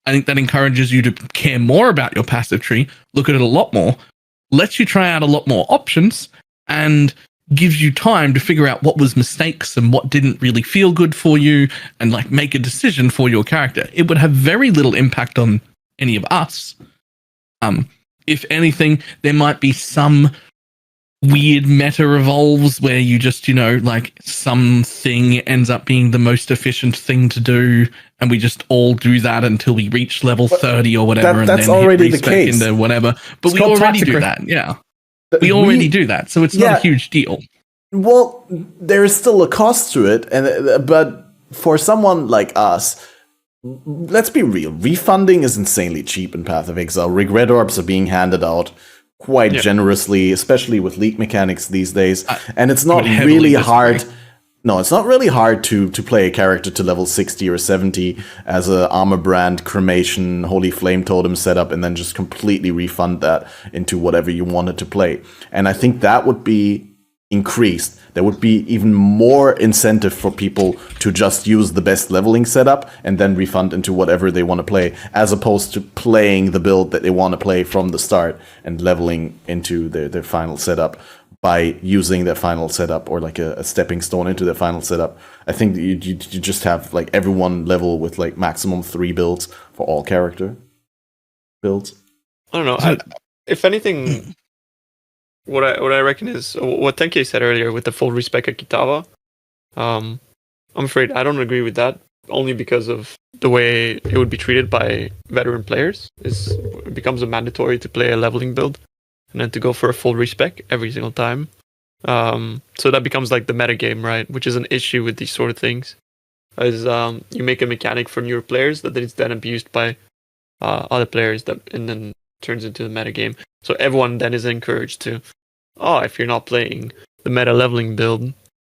I think that encourages you to care more about your passive tree, look at it a lot more, lets you try out a lot more options, and gives you time to figure out what was mistakes and what didn't really feel good for you, and like make a decision for your character. It would have very little impact on any of us. If anything, there might be some weird meta evolves where you just, like something ends up being the most efficient thing to do, and we just all do that until we reach level 30 or whatever, that's and then already hit the case. into whatever. But It's we called already toxic do that, yeah. We already do that, so it's not a huge deal. Well, there is still a cost to it, but for someone like us, let's be real. Refunding is insanely cheap in Path of Exile. Regret orbs are being handed out quite generously, especially with league mechanics these days. And it's not really hard. No, it's not really hard to play a character to level 60 or 70 as a armor brand, cremation, holy flame totem setup, and then just completely refund that into whatever you wanted to play. And I think that would be increased. There would be even more incentive for people to just use the best leveling setup and then refund into whatever they want to play, as opposed to playing the build that they want to play from the start and leveling into their final setup by using their final setup or like a stepping stone into their final setup. I think that you just have like everyone level with like maximum 3 builds for all character builds. I don't know. If anything, what I reckon is what Tenkiei said earlier with the full respect of Kitava. I'm afraid I don't agree with that, only because of the way it would be treated by veteran players. It becomes a mandatory to play a leveling build and then to go for a full respec every single time. So that becomes like the meta game, right? Which is an issue with these sort of things. Is you make a mechanic for newer players that is then abused by other players and then turns into the meta game. So everyone then is encouraged to, if you're not playing the meta leveling build,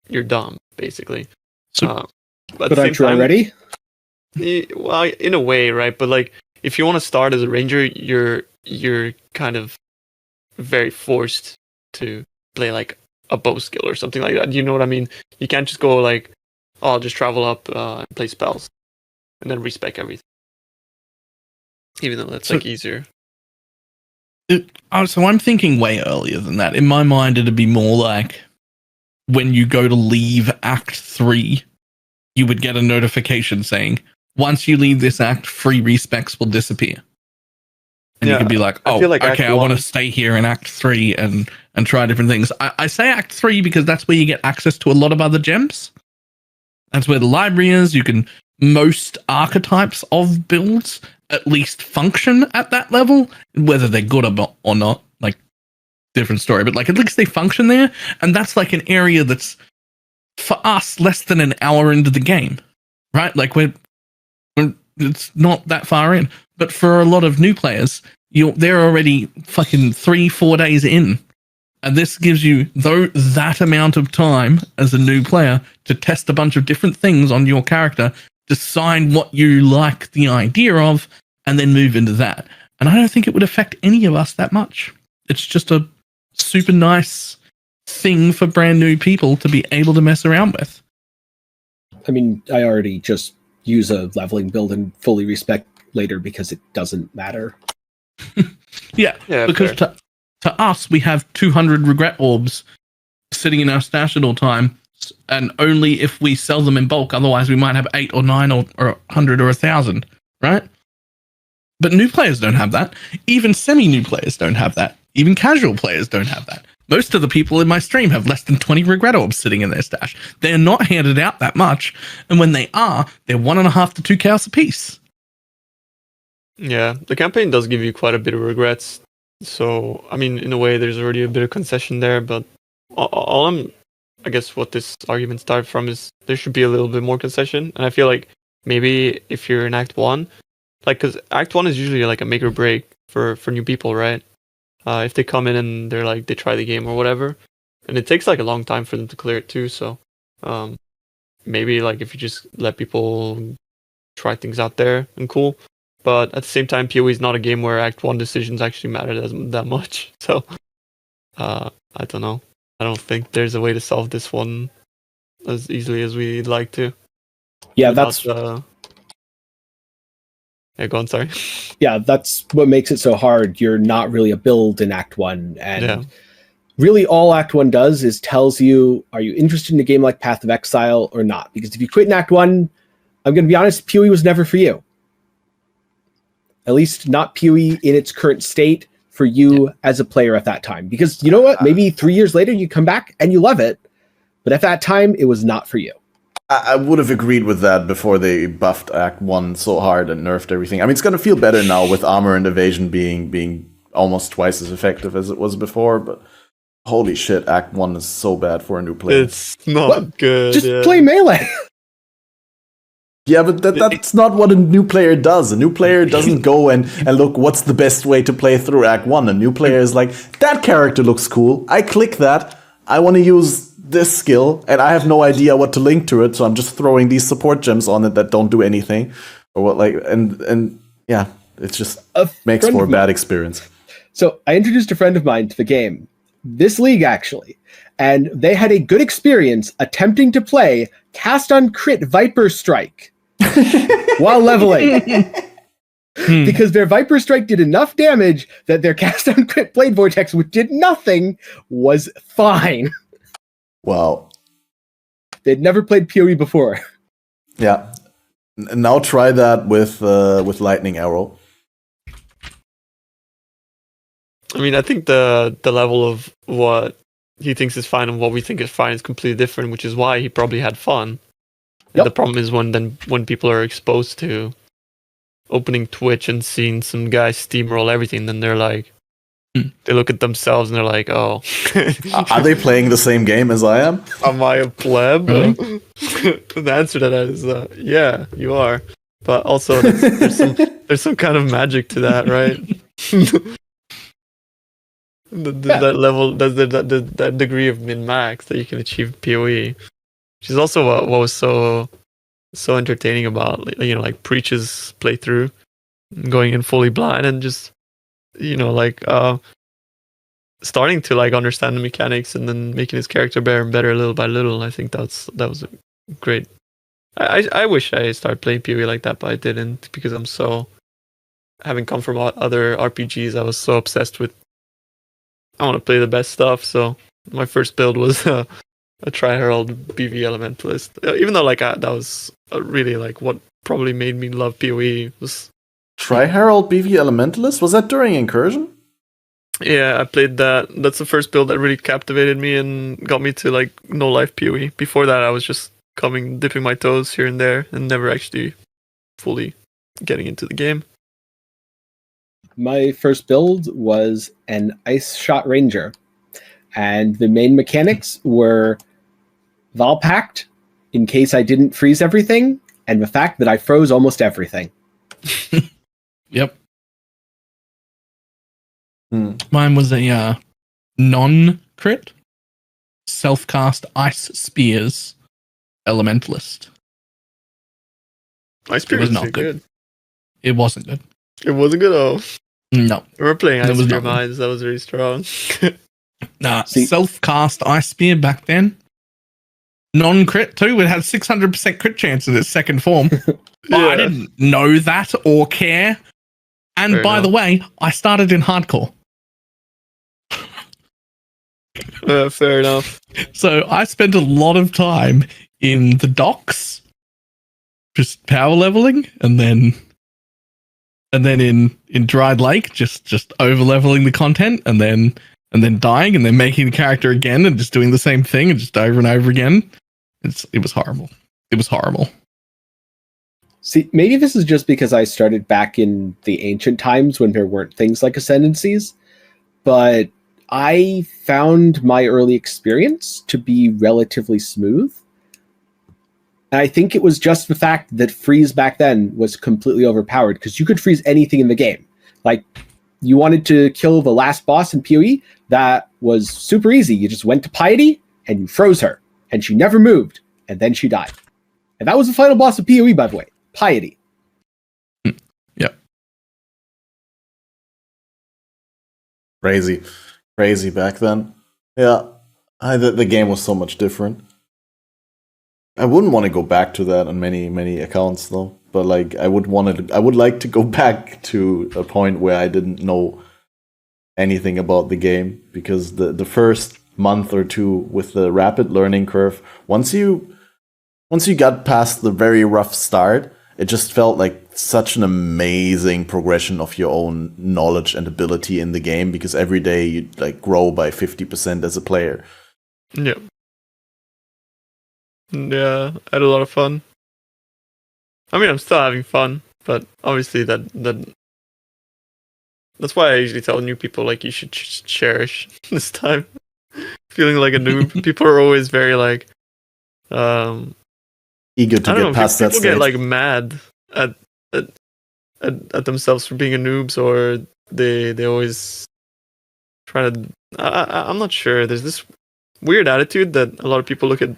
you're dumb, basically. So, but aren't you already? Well, in a way, right? But like, if you want to start as a ranger, you're kind of very forced to play like a bow skill or something like that. You know what I mean? You can't just go like, I'll just travel up and play spells and then respec everything. Even though that's like easier. So I'm thinking way earlier than that. In my mind, it'd be more like when you go to leave Act 3, you would get a notification saying, once you leave this act, free respecs will disappear. And you could be like, okay, I want to stay here in Act 3 and try different things. I say Act 3 because that's where you get access to a lot of other gems. That's where the library is. Most archetypes of builds at least function at that level, whether they're good or not, like different story, but like at least they function there. And that's like an area that's for us less than an hour into the game, right? Like it's not that far in, but for a lot of new players, they're already fucking 3-4 days in. And this gives you that amount of time as a new player to test a bunch of different things on your character, decide what you like the idea of, and then move into that. And I don't think it would affect any of us that much. It's just a super nice thing for brand new people to be able to mess around with. I mean, I already just use a leveling build and fully respec later because it doesn't matter. Yeah, Yeah, because fair. to us, we have 200 regret orbs sitting in our stash at all time, and only if we sell them in bulk. Otherwise, we might have 8 or 9 or 100 or 1,000, right? But new players don't have that. Even semi-new players don't have that. Even casual players don't have that. Most of the people in my stream have less than 20 regret orbs sitting in their stash. They're not handed out that much, and when they are, they're 1.5 to 2 chaos apiece. Yeah, the campaign does give you quite a bit of regrets. So, I mean, in a way, there's already a bit of concession there, but all I guess what this argument started from is there should be a little bit more concession. And I feel like maybe if you're in Act 1, like, because Act 1 is usually like a make or break for new people, right? If they come in and they're like, they try the game or whatever. And it takes like a long time for them to clear it too, so maybe like if you just let people try things out there and cool. But at the same time, PoE is not a game where Act 1 decisions actually matter that much. So, I don't know. I don't think there's a way to solve this one as easily as we'd like to. Yeah, without, that's yeah, go on, sorry. yeah, that's what makes it so hard. You're not really a build in Act 1, and Yeah. really all Act 1 does is tells you, are you interested in a game like Path of Exile or not? Because if you quit in Act 1, I'm going to be honest, PoE was never for you. At least not PoE in its current state for you as a player at that time. Because you know what? Maybe 3 years later you come back and you love it. But at that time, it was not for you. I would have agreed with that before they buffed Act 1 so hard and nerfed everything. I mean, it's going to feel better now with armor and evasion being almost twice as effective as it was before, but holy shit, Act 1 is so bad for a new player. It's not What? good. Just yeah. play melee. Yeah, but that's not what a new player does. A new player doesn't go and look, what's the best way to play through Act 1? A new player is like, that character looks cool. I click that. I want to use this skill, and I have no idea what to link to it, so I'm just throwing these support gems on it that don't do anything. Or what, like, and yeah, it just makes for a bad experience. So I introduced a friend of mine to the game, this league actually, and they had a good experience attempting to play Cast on Crit Viper Strike while leveling. Because their Viper Strike did enough damage that their Cast on Crit Blade Vortex, which did nothing, was fine. Wow. They'd never played PoE before. Yeah. Now try that with Lightning Arrow. I mean, I think the level of what he thinks is fine and what we think is fine is completely different, which is why he probably had fun. Yep. The problem is when people are exposed to opening Twitch and seeing some guy steamroll everything, then they're like, they look at themselves and they're like, oh. Are they playing the same game as I am? Am I a pleb? Really? The answer to that is, yeah, you are. But also, there's some kind of magic to that, right? That level, that degree of min-max that you can achieve PoE, which is also what was so entertaining about, like Preach's playthrough, going in fully blind and just, starting to like understand the mechanics and then making his character better and better little by little. I think that was great. I wish I started playing PoE like that, but I didn't, because I'm so, having come from other RPGs, I was so obsessed with, I want to play the best stuff. So my first build was a Tri-Herald BV Elementalist. Even though that was really like what probably made me love PoE was. Tri-Herald BV Elementalist? Was that during Incursion? Yeah, I played that. That's the first build that really captivated me and got me to like no life PoE. Before that, I was just dipping my toes here and there and never actually fully getting into the game. My first build was an Ice Shot Ranger, and the main mechanics were Valpact, in case I didn't freeze everything, and the fact that I froze almost everything. Yep. Mine was a non-crit, self-cast Ice Spears Elementalist. Ice Spear was not good. It wasn't good. It wasn't good, oh. No. We were playing Ice It was Spear not good. Mines, that was really strong. See- Self-cast Ice Spear back then. Non-crit too. It had 600% crit chance in its second form. But I didn't know that or care. And Fair by enough. the way, I started in hardcore. Fair enough. So I spent a lot of time in the docks, just power leveling, and then in Dried Lake, just over leveling the content, and then dying, and then making the character again, and just doing the same thing, and just over and over again. It was horrible. It was horrible. See, maybe this is just because I started back in the ancient times when there weren't things like ascendancies, but I found my early experience to be relatively smooth. And I think it was just the fact that freeze back then was completely overpowered because you could freeze anything in the game. Like, you wanted to kill the last boss in PoE, that was super easy. You just went to Piety and you froze her, and she never moved, and then she died. And that was the final boss of PoE, by the way. Piety. Yep. Crazy back then. Yeah, the game was so much different. I wouldn't want to go back to that on many accounts though. But like, I would like to go back to a point where I didn't know anything about the game, because the first month or two with the rapid learning curve, once you got past the very rough start, it just felt like such an amazing progression of your own knowledge and ability in the game, because every day you like grow by 50% as a player. Yeah. Yeah, I had a lot of fun. I mean, I'm still having fun, but obviously that's why I usually tell new people, like, you should cherish this time. Feeling like a noob. People are always very like Eager to get past that stage. People get like mad at themselves for being a noobs, or they always try to. I'm not sure. There's this weird attitude that a lot of people look at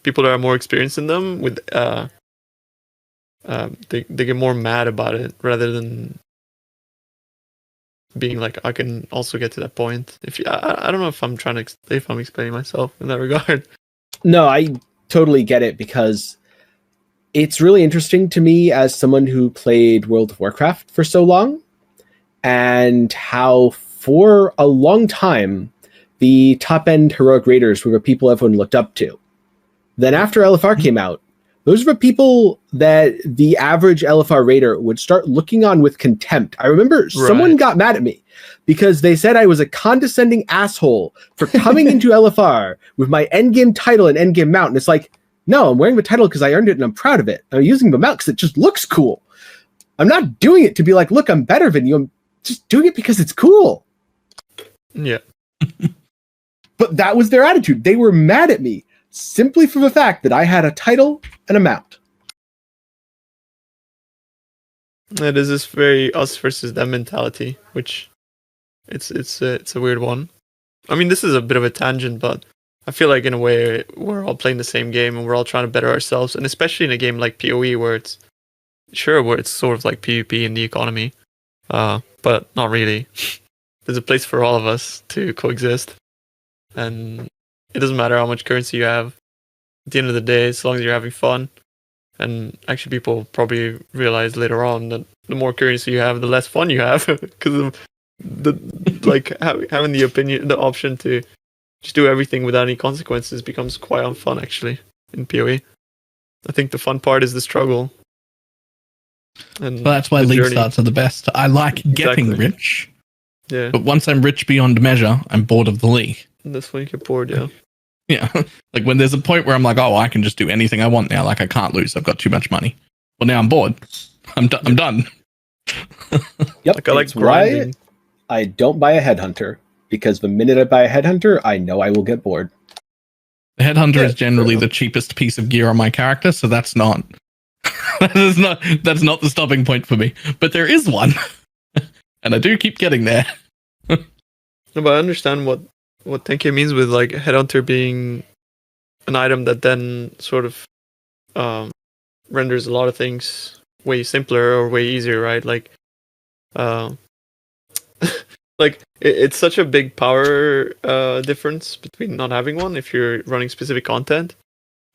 people that are more experienced than them with. They get more mad about it rather than being like, I can also get to that point. I don't know if I'm explaining myself in that regard. No, I totally get it, because it's really interesting to me as someone who played World of Warcraft for so long, and how for a long time the top-end heroic raiders were the people everyone looked up to. Then after LFR came out, those were people that the average LFR raider would start looking on with contempt. I remember someone got mad at me because they said I was a condescending asshole for coming into LFR with my endgame title and endgame mount. And it's like, no, I'm wearing the title because I earned it and I'm proud of it. I'm using the mount because it just looks cool. I'm not doing it to be like, look, I'm better than you. I'm just doing it because it's cool. Yeah. But that was their attitude. They were mad at me simply for the fact that I had a title and a mount. It is this very us versus them mentality, which it's a weird one. I mean, this is a bit of a tangent, but I feel like in a way we're all playing the same game and we're all trying to better ourselves, and especially in a game like PoE where it's sort of like PvP in the economy, but not really. There's a place for all of us to coexist, and it doesn't matter how much currency you have. At the end of the day, as long as you're having fun, and actually people probably realize later on that the more currency you have, the less fun you have, because of having the option to just do everything without any consequences becomes quite unfun actually in PoE. I think the fun part is the struggle. And well, that's why league starts are the best. I like getting rich. Yeah. But once I'm rich beyond measure, I'm bored of the league. That's when you get bored, yeah. Yeah. Like when there's a point where I'm like, oh, I can just do anything I want now. Like I can't lose. I've got too much money. Well, now I'm bored. I'm done. Yep. Like I like grinding. I don't buy a headhunter, because the minute I buy a headhunter, I know I will get bored. The headhunter is generally the cheapest piece of gear on my character, so that's not that's not the stopping point for me. But there is one. And I do keep getting there. No, but I understand what Tenkiei means with like headhunter being an item that then sort of renders a lot of things way simpler or way easier, right? Like Like it's such a big power difference between not having one if you're running specific content,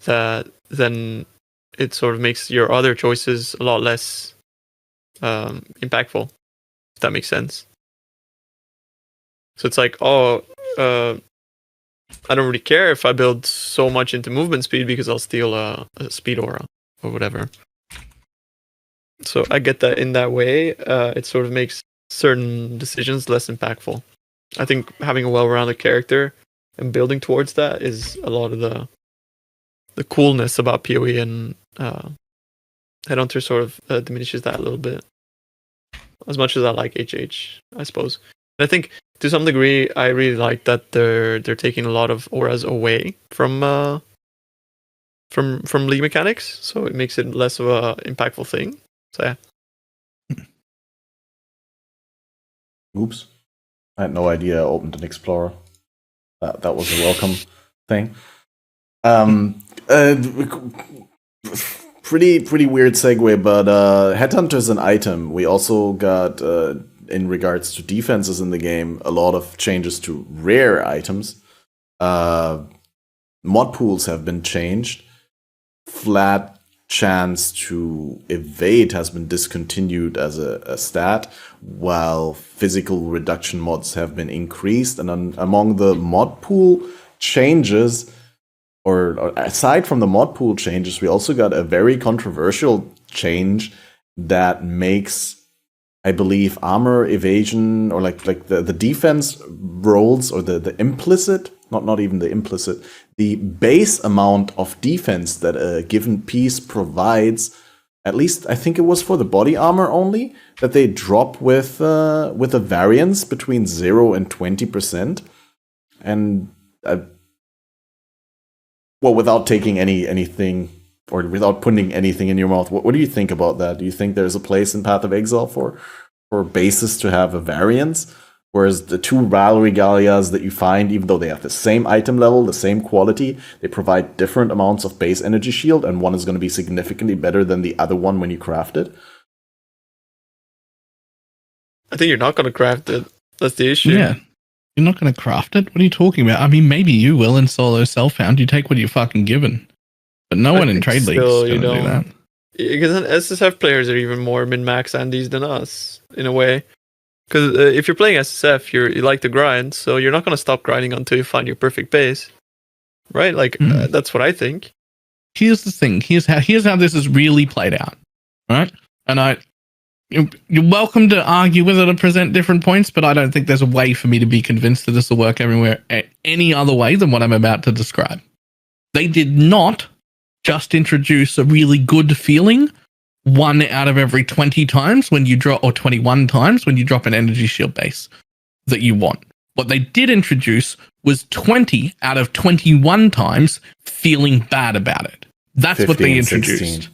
that then it sort of makes your other choices a lot less impactful, if that makes sense. So it's like, I don't really care if I build so much into movement speed because I'll steal a speed aura or whatever. So I get that in that way. It sort of makes certain decisions less impactful. I think having a well-rounded character and building towards that is a lot of the coolness about PoE, and Headhunter sort of diminishes that a little bit. As much as I like HH, I suppose. And I think to some degree, I really like that they're taking a lot of auras away from league mechanics, so it makes it less of a impactful thing. So yeah. Oops. I had no idea I opened an Explorer. That was a welcome thing. Pretty weird segue, but Headhunter's an item. We also got, in regards to defenses in the game, a lot of changes to rare items. Mod pools have been changed. Flat chance to evade has been discontinued as a stat, while physical reduction mods have been increased. And among the mod pool changes, or aside from the mod pool changes, we also got a very controversial change that makes, I believe, armor evasion, or like the defense rolls, or the implicit, not even the implicit, the base amount of defense that a given piece provides, at least I think it was for the body armor only, that they drop with a variance between 0 and 20%. And well, without taking anything, or without putting anything in your mouth, what do you think about that? Do you think there's a place in Path of Exile for bases to have a variance? Whereas the two Val Regalias that you find, even though they have the same item level, the same quality, they provide different amounts of base energy shield, and one is going to be significantly better than the other one when you craft it? I think you're not going to craft it. That's the issue. Yeah. You're not going to craft it? What are you talking about? I mean, maybe you will in solo self-found. You take what you're fucking given. But no one in trade leagues is going to do that. Because SSF players are even more min-max Andes than us, in a way. Because if you're playing SSF, you like to grind, so you're not going to stop grinding until you find your perfect base. Right? Like, that's what I think. Here's the thing. Here's how this is really played out. Right? And you're welcome to argue with it or present different points, but I don't think there's a way for me to be convinced that this will work everywhere any other way than what I'm about to describe. They did not just introduce a really good feeling 1 out of every 20 times when you drop, or 21 times when you drop an energy shield base that you want. What they did introduce was 20 out of 21 times feeling bad about it. That's what they introduced. 16.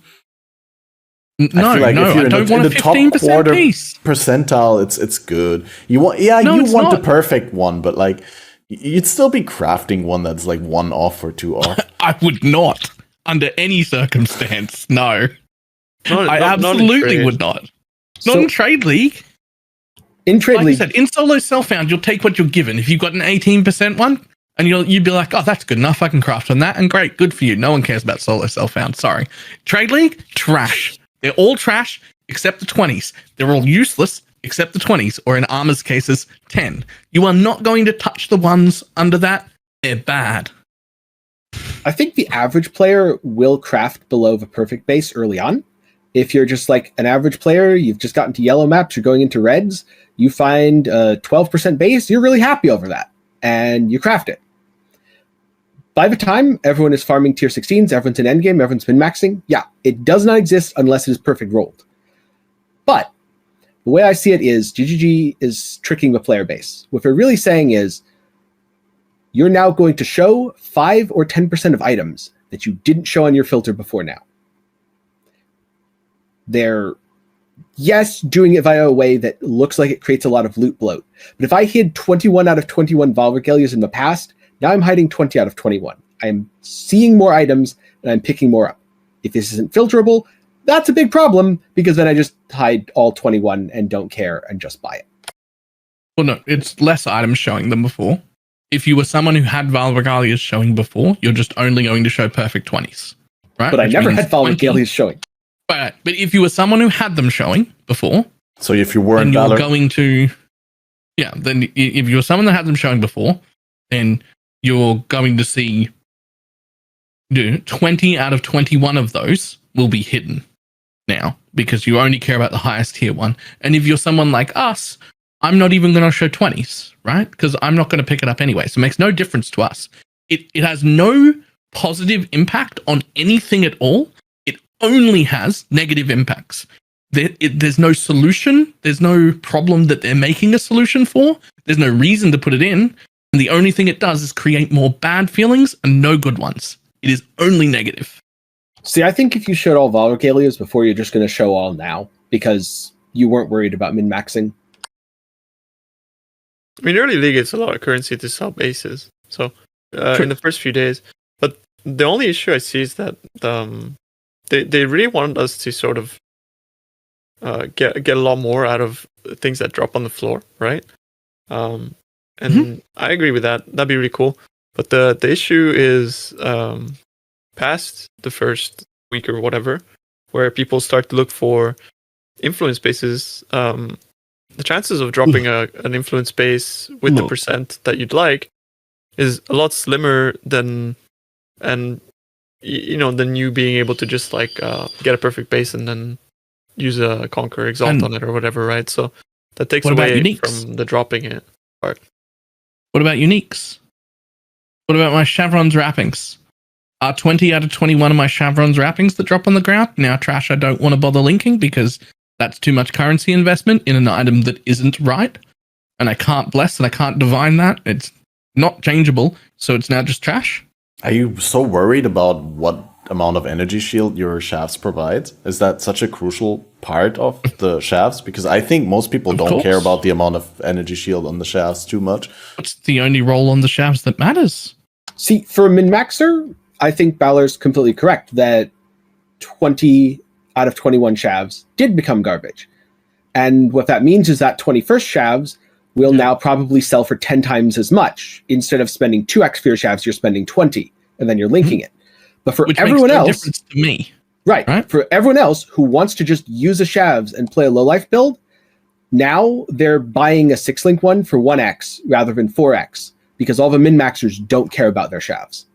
No, I don't want a 15% piece. Percentile, it's good. You want the perfect one, but like you'd still be crafting one that's like 1 off or 2 off. I would not, under any circumstance. No, I absolutely would not. Not in trade league. In trade league, I said, in solo self-found, you'll take what you're given. If you've got an 18% one, and you'd be like, oh, that's good enough. I can craft on that, and great, good for you. No one cares about solo self-found. Sorry, trade league, trash. They're all trash except the 20s. They're all useless except the 20s, or in Armor's cases, 10. You are not going to touch the ones under that. They're bad. I think the average player will craft below the perfect base early on. If you're just like an average player, you've just gotten to yellow maps, you're going into reds, you find a 12% base, you're really happy over that, and you craft it. By the time everyone is farming tier 16s, everyone's in endgame, everyone's been maxing, yeah, it does not exist unless it is perfect rolled. But the way I see it is GGG is tricking the player base. What they're really saying is you're now going to show 5 or 10% of items that you didn't show on your filter before now. They're, yes, doing it via a way that looks like it creates a lot of loot bloat. But if I hid 21 out of 21 Val Regalias in the past, now I'm hiding 20 out of 21. I'm seeing more items and I'm picking more up. If this isn't filterable, that's a big problem, because then I just hide all 21 and don't care and just buy it. Well, no, it's less items showing than before. If you were someone who had Val Regalias showing before, you're just only going to show perfect 20s, right? But I Which never means had Val 20. Regalias showing. But if you were someone who had them showing before, So if you then weren't you're Valor, going to, then if you're someone that had them showing before, then you're going to see 20 out of 21 of those will be hidden now because you only care about the highest tier one. And if you're someone like us, I'm not even going to show 20s, right? Because I'm not going to pick it up anyway. So it makes no difference to us. It has no positive impact on anything at all. It only has negative impacts. There's no solution. There's no problem that they're making a solution for. There's no reason to put it in. And the only thing it does is create more bad feelings and no good ones. It is only negative. See, I think if you showed all Val Regalias before, you're just going to show all now because you weren't worried about min-maxing. I mean, early league, it's a lot of currency to sell bases. So in the first few days, but the only issue I see is that they really wanted us to sort of get a lot more out of things that drop on the floor, right? And I agree with that. That'd be really cool. But the issue is past the first week or whatever, where people start to look for influence bases. The chances of dropping an influence base with the percent that you'd like is a lot slimmer than you being able to just like get a perfect base and then use a Conquer Exalt on it or whatever, right? So that takes away from the dropping it part. What about uniques? What about my Chevron's wrappings? Are 20 out of 21 of my Chevron's wrappings that drop on the ground now trash? I don't want to bother linking because that's too much currency investment in an item that isn't right. And I can't bless and I can't divine that. It's not changeable. So it's now just trash. Are you so worried about what amount of energy shield your shafts provide? Is that such a crucial part of the shafts? Because I think most people don't care about the amount of energy shield on the shafts too much. It's the only role on the shafts that matters. See, for a min-maxer, I think Balor's completely correct that 20 out of 21 shavs did become garbage. And what that means is that 21st shavs will now probably sell for 10 times as much. Instead of spending 2x for your shavs, you're spending 20, and then you're linking it. But for everyone else, difference to me. Right. For everyone else who wants to just use the shavs and play a low life build, now they're buying a 6-link one for 1x rather than 4x because all the min-maxers don't care about their shavs.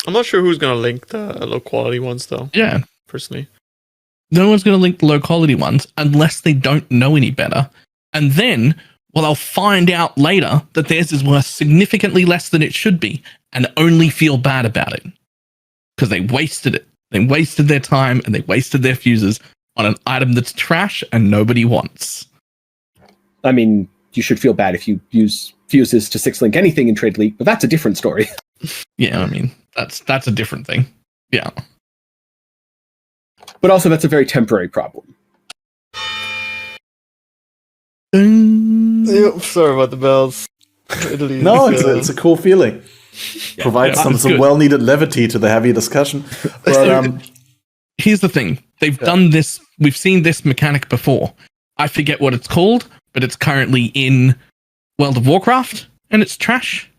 I'm not sure who's going to link the low quality ones though. Yeah. Personally. No one's going to link the low quality ones unless they don't know any better. And then, they'll find out later that theirs is worth significantly less than it should be and only feel bad about it. Because they wasted it. They wasted their time and they wasted their fuses on an item that's trash and nobody wants. I mean, you should feel bad if you use fuses to 6-link anything in Trade League, but that's a different story. Yeah, I mean, that's a different thing. Yeah. But also, that's a very temporary problem. Sorry about the bells. Italy No, it's a cool feeling. Provides some well-needed levity to the heavy discussion. But, here's the thing. They've done this. We've seen this mechanic before. I forget what it's called, but it's currently in World of Warcraft, and it's trash.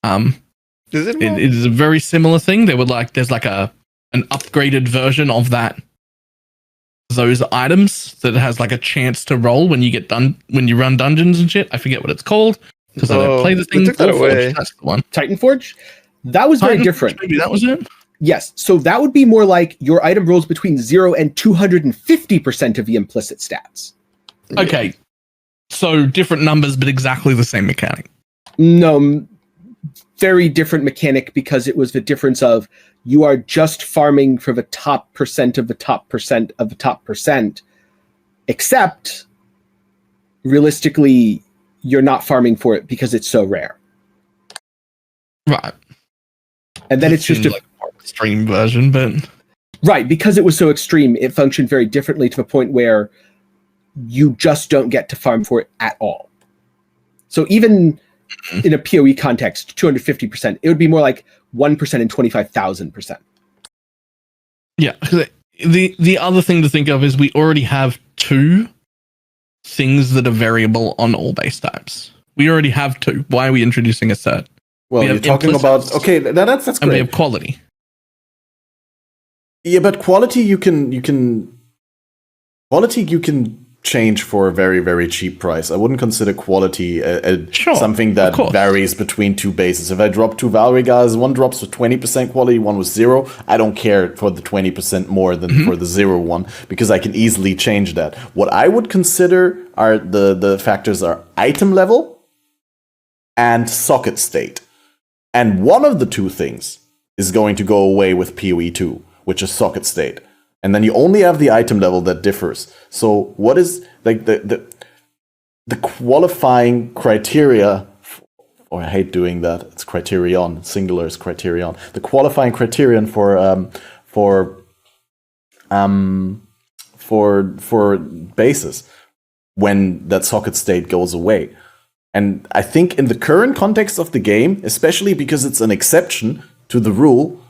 Is it? It is a very similar thing. There's like an upgraded version of those items that has like a chance to roll when you get done when you run dungeons and shit. I forget what it's called because I don't play the thing. Took that away. That's the one. Titanforge? That was very different. Maybe that was it. Yes. So that would be more like your item rolls between 0 and 250% of the implicit stats. Okay. So different numbers, but exactly the same mechanic. No, very different mechanic because it was the difference of you are just farming for the top percent of the top percent of the top percent, except realistically, you're not farming for it because it's so rare. Right. And then it's just a like more extreme version, but right, because it was so extreme, it functioned very differently to the point where you just don't get to farm for it at all. So even in a PoE context, 250%, it would be more like 1% and 25,000%. Yeah. The other thing to think of is we already have 2 things that are variable on all base types. We already have 2. Why are we introducing a third? Well, We you're have talking about implicits. okay. That's And great. we have quality. Yeah, but quality you can change for a very, very cheap price. I wouldn't consider quality Sure, something of that course. varies between 2 bases. If I drop 2 Valkyrie guys, one drops with 20% quality, one with 0, I don't care for the 20% more than for the 0 one, because I can easily change that. What I would consider are the factors are item level and socket state. And one of the 2 things is going to go away with PoE 2, which is socket state. And then you only have the item level that differs. So what is like the qualifying criteria? Or I hate doing that. It's criterion. Singular is criterion. The qualifying criterion for bases when that socket state goes away. And I think in the current context of the game, especially because it's an exception to the rule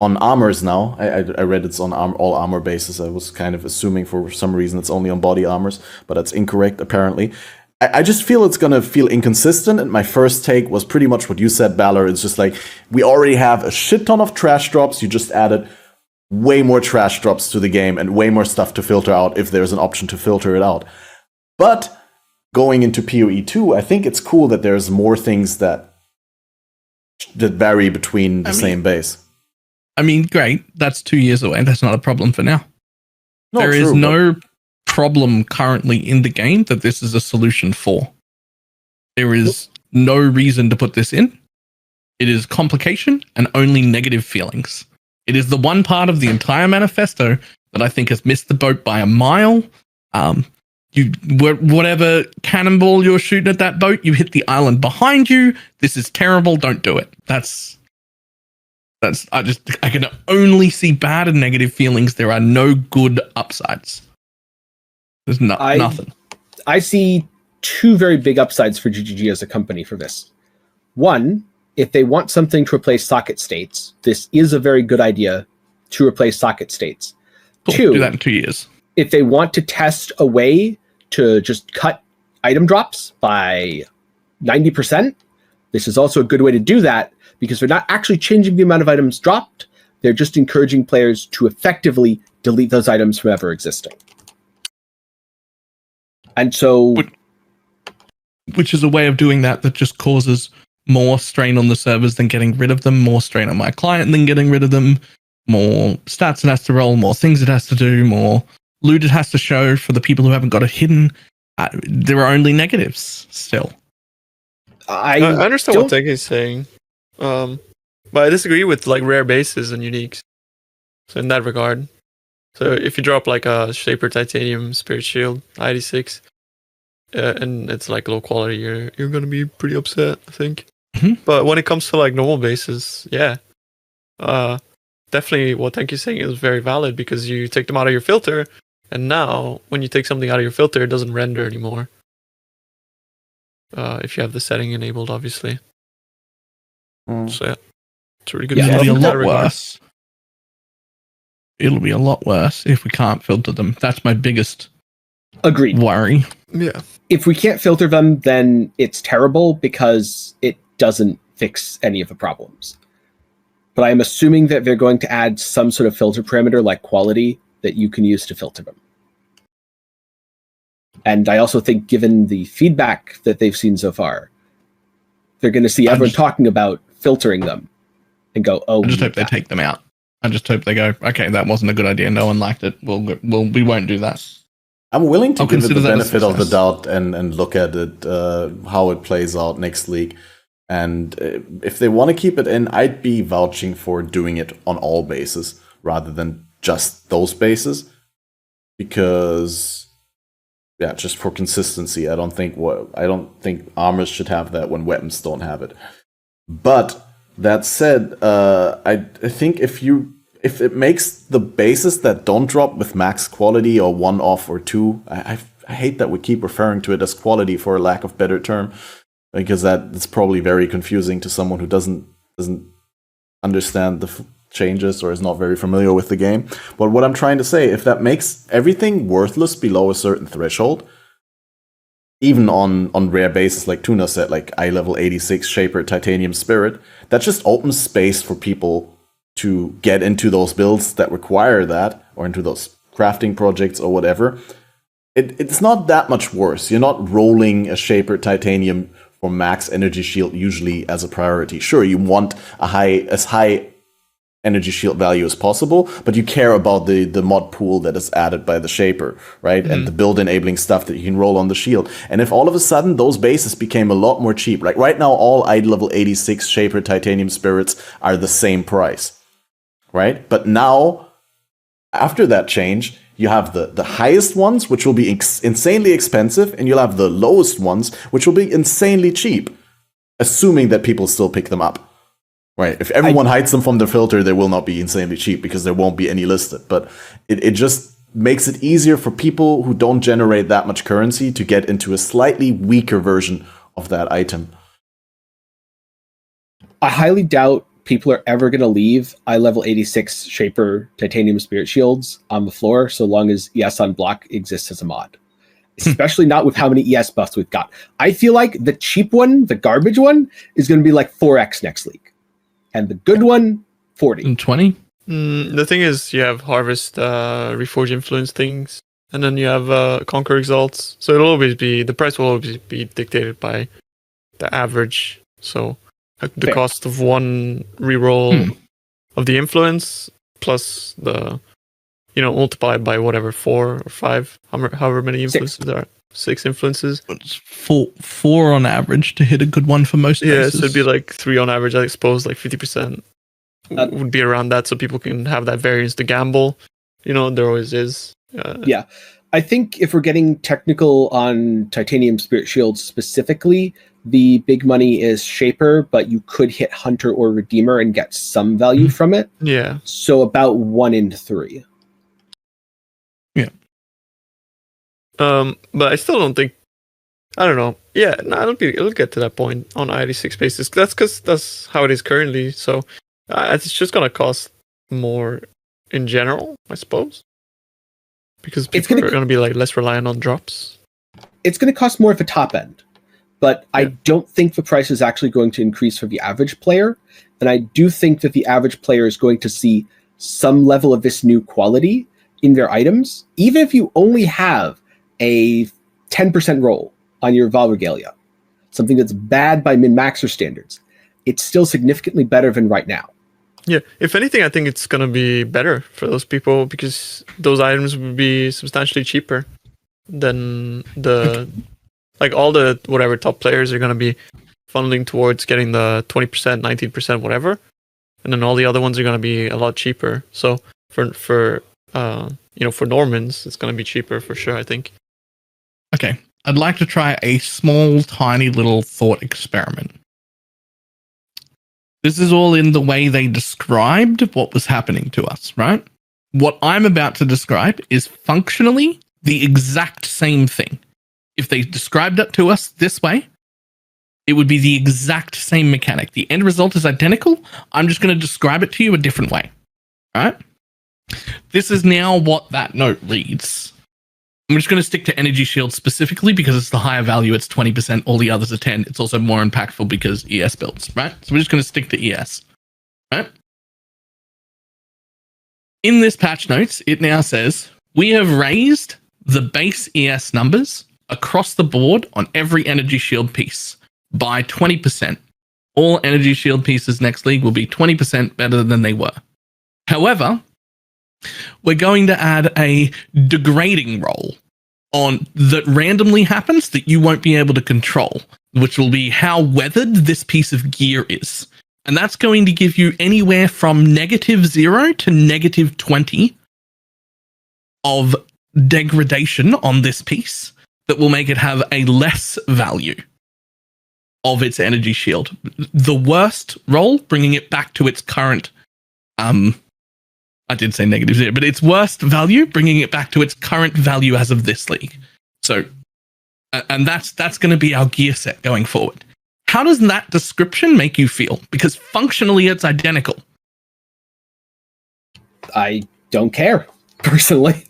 on armors now, I read it's on all armor bases. I was kind of assuming for some reason it's only on body armors, but that's incorrect apparently. I just feel it's gonna feel inconsistent, and my first take was pretty much what you said, Balor. It's just like, we already have a shit ton of trash drops, you just added way more trash drops to the game and way more stuff to filter out if there's an option to filter it out. But going into PoE 2, I think it's cool that there's more things that vary between the same base. I mean, great. That's 2 years away. That's not a problem for now. No, There is true, no problem currently in the game that this is a solution for. There is no reason to put this in. It is complication and only negative feelings. It is the one part of the entire manifesto that I think has missed the boat by a mile. Whatever cannonball you're shooting at that boat, you hit the island behind you. This is terrible. Don't do it. I can only see bad and negative feelings. There are no good upsides. There's nothing. I see 2 very big upsides for GGG as a company for this. One, if they want something to replace socket states, this is a very good idea to replace socket states. Cool. 2, Do that in 2 years. if they want to test a way to just cut item drops by 90%, this is also a good way to do that, because they're not actually changing the amount of items dropped. They're just encouraging players to effectively delete those items from ever existing. And so... Which is a way of doing that just causes more strain on the servers than getting rid of them, more strain on my client than getting rid of them, more stats it has to roll, more things it has to do, more loot it has to show for the people who haven't got it hidden. There are only negatives still. I understand what Tenkiei is saying. But I disagree with like rare bases and uniques. So in that regard. So if you drop like a Shaper Titanium Spirit Shield ID6 and it's like low quality, you're gonna be pretty upset, I think. Mm-hmm. But when it comes to like normal bases, yeah. Definitely what Tenkiei is saying is very valid, because you take them out of your filter, and now when you take something out of your filter, it doesn't render anymore. If you have the setting enabled, obviously. So yeah, it's really good. It'll be a lot regard. worse. It'll be a lot worse if we can't filter them. That's my biggest worry. Yeah. If we can't filter them, then it's terrible, because it doesn't fix any of the problems. But I'm assuming that they're going to add some sort of filter parameter like quality that you can use to filter them. And I also think, given the feedback that they've seen so far, they're going to see everyone talking about filtering them and go, oh, I just hope they take them out. I just hope they go, okay, that wasn't a good idea. No one liked it. We won't do that. I'm willing to give it the consider that a benefit of the success. doubt and look at it, how it plays out next league. And if they want to keep it in, I'd be vouching for doing it on all bases rather than just those bases. Because, yeah, just for consistency, I don't think armors should have that when weapons don't have it. But that said, I think if it makes the bases that don't drop with max quality or 1 off or 2, I hate that we keep referring to it as quality for a lack of better term, because that's probably very confusing to someone who doesn't understand the changes or is not very familiar with the game. But what I'm trying to say, if that makes everything worthless below a certain threshold, even on rare bases like Tuna said, like eye level 86 Shaper Titanium Spirit, that just opens space for people to get into those builds that require that, or into those crafting projects or whatever. It's not that much worse. You're not rolling a Shaper Titanium for max energy shield usually as a priority. Sure, you want as high energy shield value as possible, but you care about the mod pool that is added by the Shaper, right? And the build enabling stuff that you can roll on the shield. And if all of a sudden those bases became a lot more cheap, like right now all eye level 86 Shaper Titanium Spirits are the same price, right? But now, after that change, you have the highest ones, which will be insanely expensive, and you'll have the lowest ones, which will be insanely cheap, assuming that people still pick them up. Right. If everyone hides them from the filter, they will not be insanely cheap because there won't be any listed. But it just makes it easier for people who don't generate that much currency to get into a slightly weaker version of that item. I highly doubt people are ever going to leave eye level 86 Shaper Titanium Spirit Shields on the floor so long as ES on block exists as a mod. Especially not with how many ES buffs we've got. I feel like the cheap one, the garbage one, is going to be like 4x next league. And the good one, 40. And 20? The thing is, you have Harvest, Reforge Influence things, and then you have Conquer Exalts. So the price will always be dictated by the average. So the Fair. cost of one reroll of the influence plus the, multiplied by whatever, 4 or 5, however many influences there are. 6 influences. It's four on average to hit a good one for most Yeah, bases. so it'd be like 3 on average, I suppose, like 50% would be around that, so people can have that variance to gamble. There always is. Yeah. I think if we're getting technical on Titanium Spirit Shields specifically, the big money is Shaper, but you could hit Hunter or Redeemer and get some value from it. Yeah. So about 1 in 3. Yeah. But I still don't think. I don't know. Yeah, no, it'll get to that point on 86 basis. That's because that's how it is currently. So it's just gonna cost more in general, I suppose, because people are gonna be like less reliant on drops. It's going to cost more at the top end, but I don't think the price is actually going to increase for the average player. And I do think that the average player is going to see some level of this new quality in their items, even if you only have a 10% roll on your Val Regalia, something that's bad by min-maxer standards. It's still significantly better than right now. Yeah, if anything, I think it's going to be better for those people because those items would be substantially cheaper than all the whatever top players are going to be funneling towards getting the 20%, 19%, whatever. And then all the other ones are going to be a lot cheaper. So for Normans, it's going to be cheaper for sure, I think. Okay, I'd like to try a small, tiny little thought experiment. This is all in the way they described what was happening to us, right? What I'm about to describe is functionally the exact same thing. If they described it to us this way, it would be the exact same mechanic. The end result is identical. I'm just going to describe it to you a different way, all right? This is now what that note reads. I'm just going to stick to energy shield specifically because it's the higher value. It's 20%. All the others are 10. It's also more impactful because ES builds, right? So we're just going to stick to ES, right? In this patch notes, it now says, we have raised the base ES numbers across the board on every energy shield piece by 20%. All energy shield pieces next league will be 20% better than they were. However, we're going to add a degrading roll on that randomly happens that you won't be able to control, which will be how weathered this piece of gear is. And that's going to give you anywhere from -0 to -20 of degradation on this piece that will make it have a less value of its energy shield. The worst roll, bringing it back to its current I did say -0, but its worst value, bringing it back to its current value as of this league. So, and that's going to be our gear set going forward. How does that description make you feel? Because functionally, it's identical. I don't care, personally.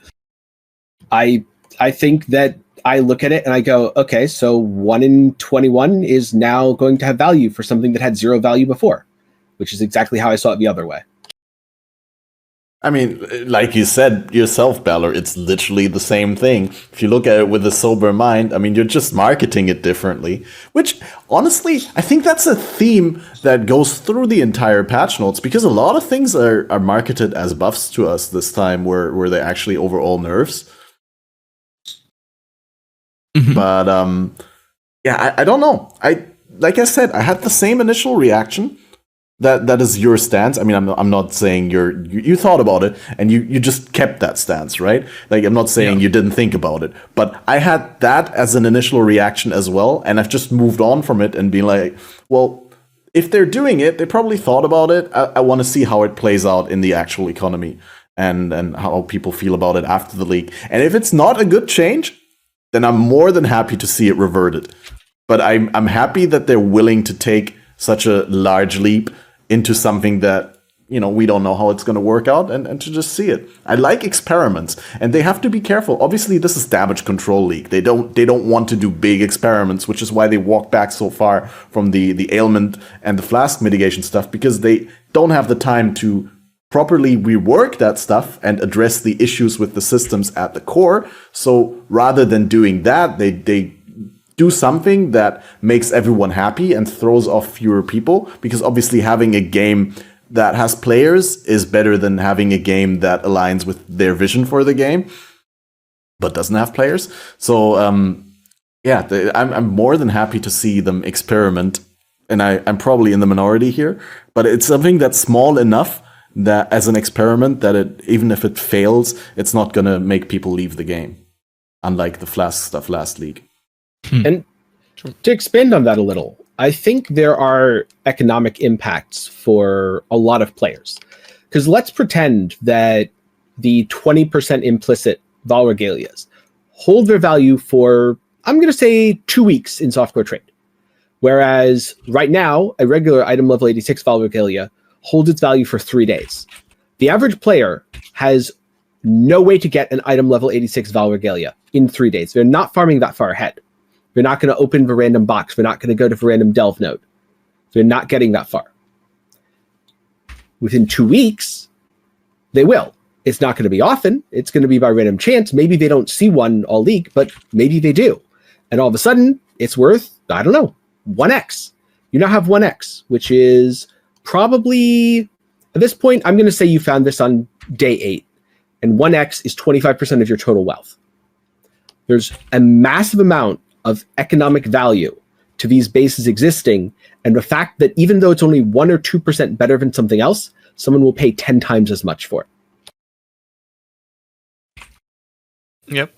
I think that I look at it and I go, okay, so 1 in 21 is now going to have value for something that had 0 value before, which is exactly how I saw it the other way. I mean, like you said yourself, Balor, it's literally the same thing. If you look at it with a sober mind, I mean, you're just marketing it differently. Which, honestly, I think that's a theme that goes through the entire patch notes, because a lot of things are marketed as buffs to us this time, where they actually overall nerfs. But yeah, I don't know. Like I said, I had the same initial reaction. That is your stance. I mean, I'm not saying you thought about it and you just kept that stance, right? Like, I'm not saying you didn't think about it, but I had that as an initial reaction as well, and I've just moved on from it and been like, well, if they're doing it, they probably thought about it. I want to see how it plays out in the actual economy and how people feel about it after the leak. And if it's not a good change, then I'm more than happy to see it reverted. But I'm happy that they're willing to take such a large leap into something that, you know, we don't know how it's going to work out, and to just see it. I like experiments, and they have to be careful. Obviously, this is damage control league. They don't want to do big experiments, which is why they walk back so far from the ailment and the Flask mitigation stuff, because they don't have the time to properly rework that stuff and address the issues with the systems at the core. So rather than doing that, they do something that makes everyone happy and throws off fewer people, because obviously having a game that has players is better than having a game that aligns with their vision for the game but doesn't have players. So I'm more than happy to see them experiment, and I'm probably in the minority here, but it's something that's small enough that as an experiment that even if it fails, it's not gonna make people leave the game, unlike the Flask stuff last league. And to expand on that a little, I think there are economic impacts for a lot of players. Because let's pretend that the 20% implicit Val Regalias hold their value for, I'm going to say, 2 weeks in softcore trade. Whereas right now, a regular item level 86 Val Regalia holds its value for 3 days. The average player has no way to get an item level 86 Val Regalia in 3 days. They're not farming that far ahead. They're not going to open the random box. They're not going to go to the random delve node. They're not getting that far. Within 2 weeks, they will. It's not going to be often. It's going to be by random chance. Maybe they don't see one all league, but maybe they do. And all of a sudden, it's worth, I don't know, 1x. You now have 1x, which is probably, at this point, I'm going to say you found this on day 8. And 1x is 25% of your total wealth. There's a massive amount of economic value to these bases existing, and the fact that even though it's only 1 or 2% better than something else, someone will pay 10 times as much for it. Yep.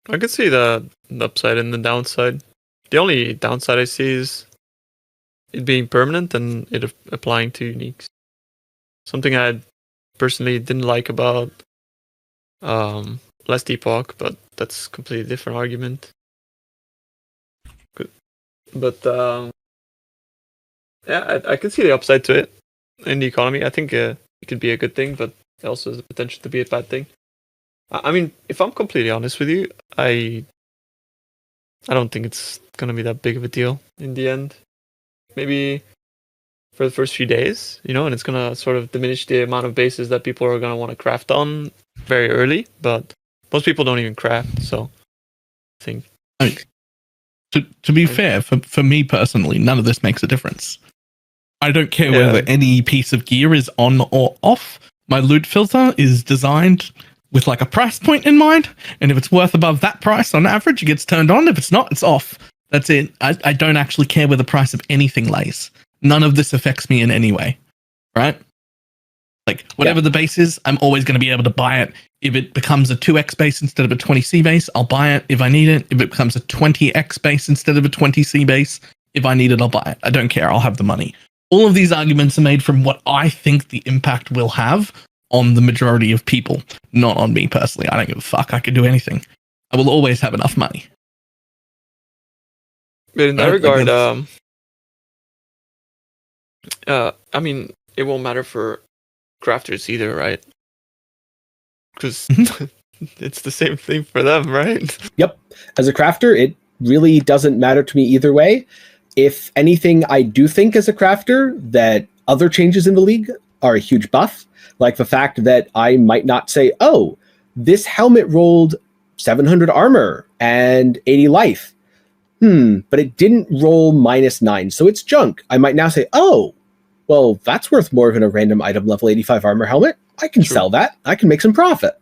I can see the upside and the downside. The only downside I see is it being permanent and it applying to uniques. Something I personally didn't like about last epoch, but that's a completely different argument. Good. But yeah, I can see the upside to it in the economy. I think it could be a good thing, but it also has the potential to be a bad thing. I mean, if I'm completely honest with you, I don't think it's gonna be that big of a deal in the end. Maybe for the first few days, you know, and it's gonna sort of diminish the amount of bases that people are gonna want to craft on very early. But most people don't even craft, so I think. To be fair, for me personally, none of this makes a difference. I don't care whether any piece of gear is on or off. My loot filter is designed with like a price point in mind, and if it's worth above that price on average, it gets turned on. If it's not, it's off. That's it. I don't actually care where the price of anything lays. None of this affects me in any way, right? Like, whatever the base is, I'm always going to be able to buy it. If it becomes a 2x base instead of a 20c base, I'll buy it if I need it. If it becomes a 20x base instead of a 20c base, if I need it, I'll buy it. I don't care. I'll have the money. All of these arguments are made from what I think the impact will have on the majority of people, not on me personally. I don't give a fuck. I could do anything. I will always have enough money. But in that regard, I mean, it won't matter for crafters either, right? Because it's the same thing for them, right? Yep. As a crafter, it really doesn't matter to me either way. If anything, I do think as a crafter that other changes in the league are a huge buff. Like the fact that I might not say, oh, this helmet rolled 700 armor and 80 life. But it didn't roll -9, so it's junk. I might now say, oh, well, that's worth more than a random item level 85 armor helmet. I can sell that. I can make some profit.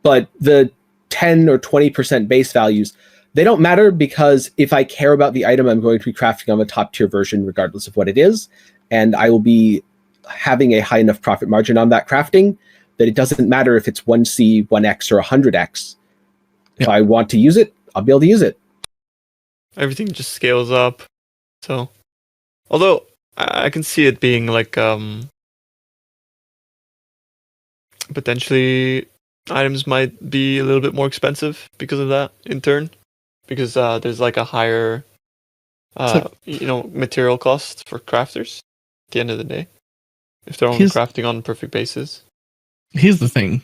But the 10 or 20% base values, they don't matter, because if I care about the item, I'm going to be crafting on a top tier version regardless of what it is. And I will be having a high enough profit margin on that crafting that it doesn't matter if it's 1C, 1X, or 100X. If I want to use it, I'll be able to use it. Everything just scales up. So, although I can see it being like potentially items might be a little bit more expensive because of that in turn, because there's like a higher material cost for crafters at the end of the day if they're only crafting on perfect bases. Here's the thing.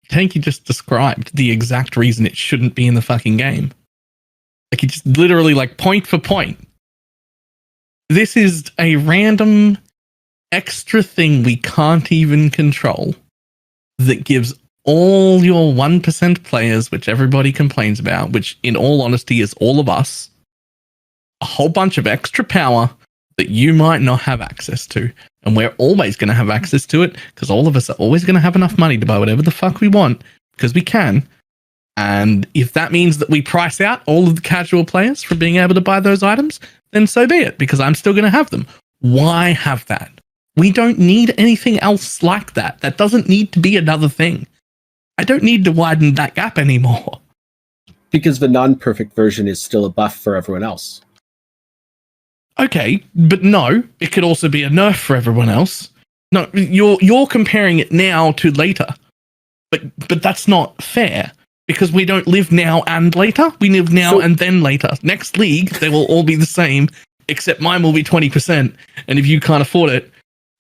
Tenkiei just described the exact reason it shouldn't be in the fucking game. Like, he just literally, like, point for point. This is a random extra thing we can't even control that gives all your 1% players, which everybody complains about, which in all honesty is all of us, a whole bunch of extra power that you might not have access to. And we're always going to have access to it, because all of us are always going to have enough money to buy whatever the fuck we want, because we can. And if that means that we price out all of the casual players from being able to buy those items, then so be it, because I'm still going to have them. Why have that? We don't need anything else like that. That doesn't need to be another thing. I don't need to widen that gap anymore. Because the non-perfect version is still a buff for everyone else. Okay, but no, it could also be a nerf for everyone else. No, you're comparing it now to later. But that's not fair. Because we don't live now and later. We live now and then later. Next league, they will all be the same, except mine will be 20%. And if you can't afford it,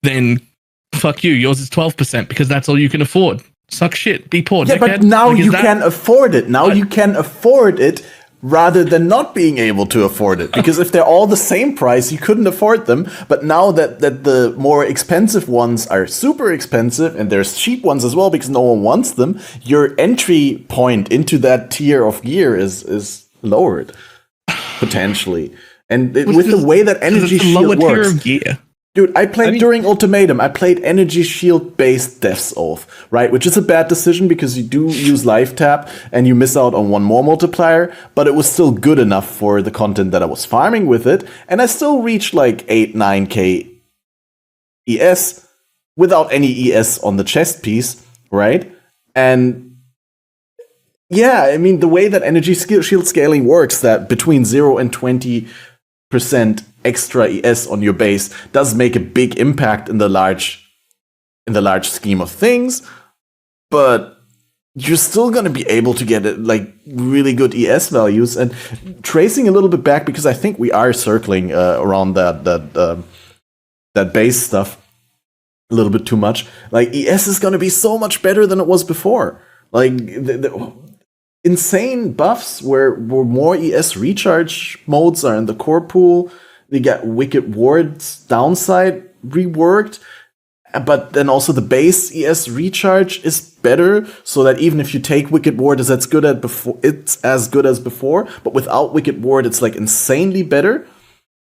then fuck you. Yours is 12% because that's all you can afford. Suck shit. Be poor. Yeah, dickhead. but now you can afford it. Now you can afford it rather than not being able to afford it. Because if they're all the same price, you couldn't afford them. But now that the more expensive ones are super expensive, and there's cheap ones as well because no one wants them, your entry point into that tier of gear is lowered, potentially. And with the way that energy shield works, gear. Dude, I played during Ultimatum, I played Energy Shield-based Death's Oath, right? Which is a bad decision because you do use life tap and you miss out on one more multiplier, but it was still good enough for the content that I was farming with it, and I still reached like 8-9k ES without any ES on the chest piece, right? And yeah, I mean, the way that Energy Shield scaling works, that between 0 and 20% extra ES on your base does make a big impact in the large scheme of things, but you're still going to be able to get it like really good ES values. And tracing a little bit back, because I think we are circling around that base stuff a little bit too much. Like, ES is going to be so much better than it was before. Like the insane buffs where more ES recharge modes are in the core pool. They got Wicked Ward's downside reworked, but then also the base ES recharge is better, so that even if you take Wicked Ward, it's as good as before, but without Wicked Ward, it's like insanely better,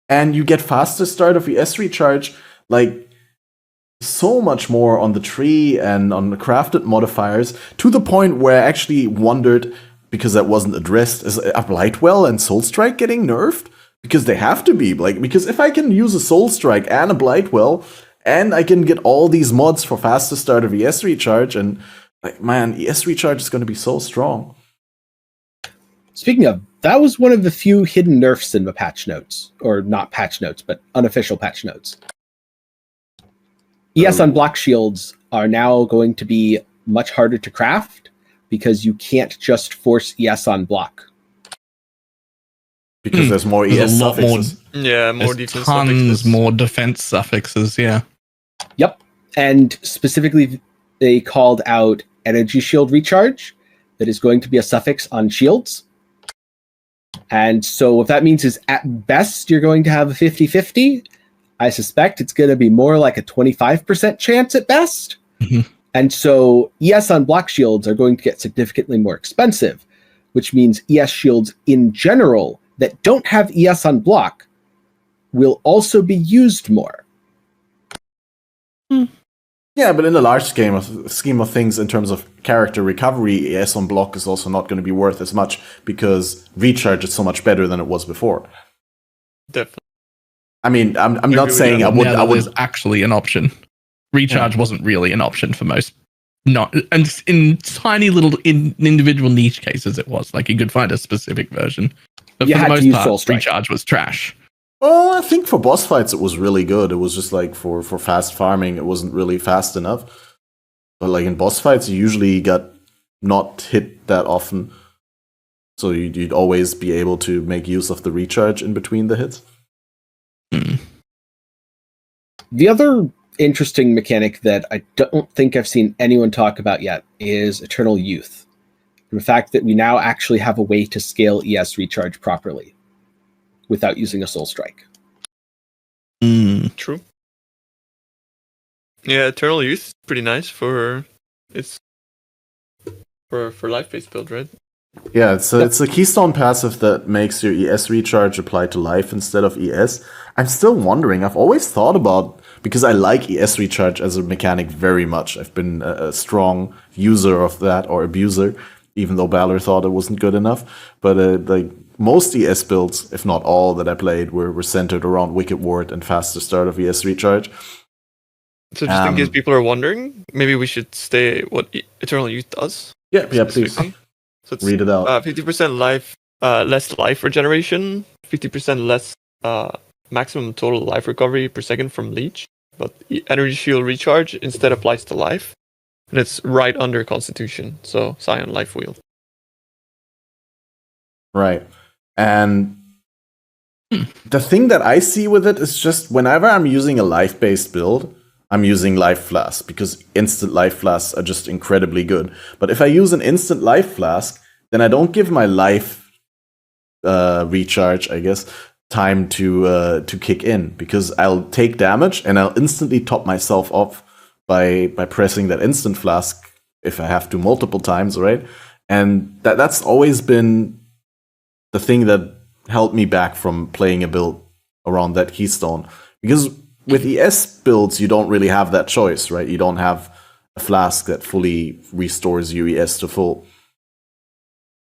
and you get faster start of ES recharge, like so much more on the tree and on the crafted modifiers, to the point where I actually wondered, because that wasn't addressed, is Blightwell and Soulstrike getting nerfed? Because they have to be, like, because if I can use a Soulstrike and a Blightwell, and I can get all these mods for faster start of ES recharge, and like, man, ES recharge is going to be so strong. Speaking of, that was one of the few hidden nerfs in the patch notes, or not patch notes, but unofficial patch notes. ES on block shields are now going to be much harder to craft because you can't just force ES on block. Because there's more ES suffixes. More defense suffixes. More defense suffixes, yeah. Yep. And specifically, they called out energy shield recharge that is going to be a suffix on shields. And so what that means is at best, you're going to have a 50-50. I suspect it's going to be more like a 25% chance at best. Mm-hmm. And so ES on block shields are going to get significantly more expensive, which means ES shields in general that don't have ES on block will also be used more. Yeah, but in the large scheme of things, in terms of character recovery, ES on block is also not going to be worth as much because recharge is so much better than it was before. Definitely. I mean, I'm not saying I would. Now that is actually an option. Recharge wasn't really an option for most. Not and in tiny little individual niche cases, it was like you could find a specific version, but You for had the to most use part, Soul Strike. recharge was trash. Well, I think for boss fights it was really good. It was just like for fast farming, it wasn't really fast enough. But like in boss fights, you usually got not hit that often, so you'd always be able to make use of the recharge in between the hits. The other interesting mechanic that I don't think I've seen anyone talk about yet is Eternal Youth. And the fact that we now actually have a way to scale ES recharge properly without using a Soul Strike. True. Yeah, Eternal Youth is pretty nice for life-based build, right? Yeah, it's a keystone passive that makes your ES recharge apply to life instead of ES. I'm still wondering. I've always thought about, because I like ES recharge as a mechanic very much. I've been a strong user of that, or abuser, even though Balor thought it wasn't good enough. But like most ES builds, if not all that I played, were centered around Wicked Ward and faster start of ES recharge. So just in case people are wondering, maybe we should stay what Eternal Youth does. Yeah, please. So it's, Read it out. 50% life, less life regeneration, 50% less maximum total life recovery per second from leech, but energy shield recharge instead applies to life, and it's right under Constitution, so Scion Life Wheel. Right. And the thing that I see with it is just whenever I'm using a life-based build, I'm using Life Flask because instant Life Flasks are just incredibly good. But if I use an instant Life Flask, then I don't give my life recharge, I guess, time to kick in, because I'll take damage and I'll instantly top myself off by pressing that instant flask if I have to multiple times, right? And that's always been the thing that held me back from playing a build around that keystone, because with ES builds, you don't really have that choice, right? You don't have a flask that fully restores you ES to full.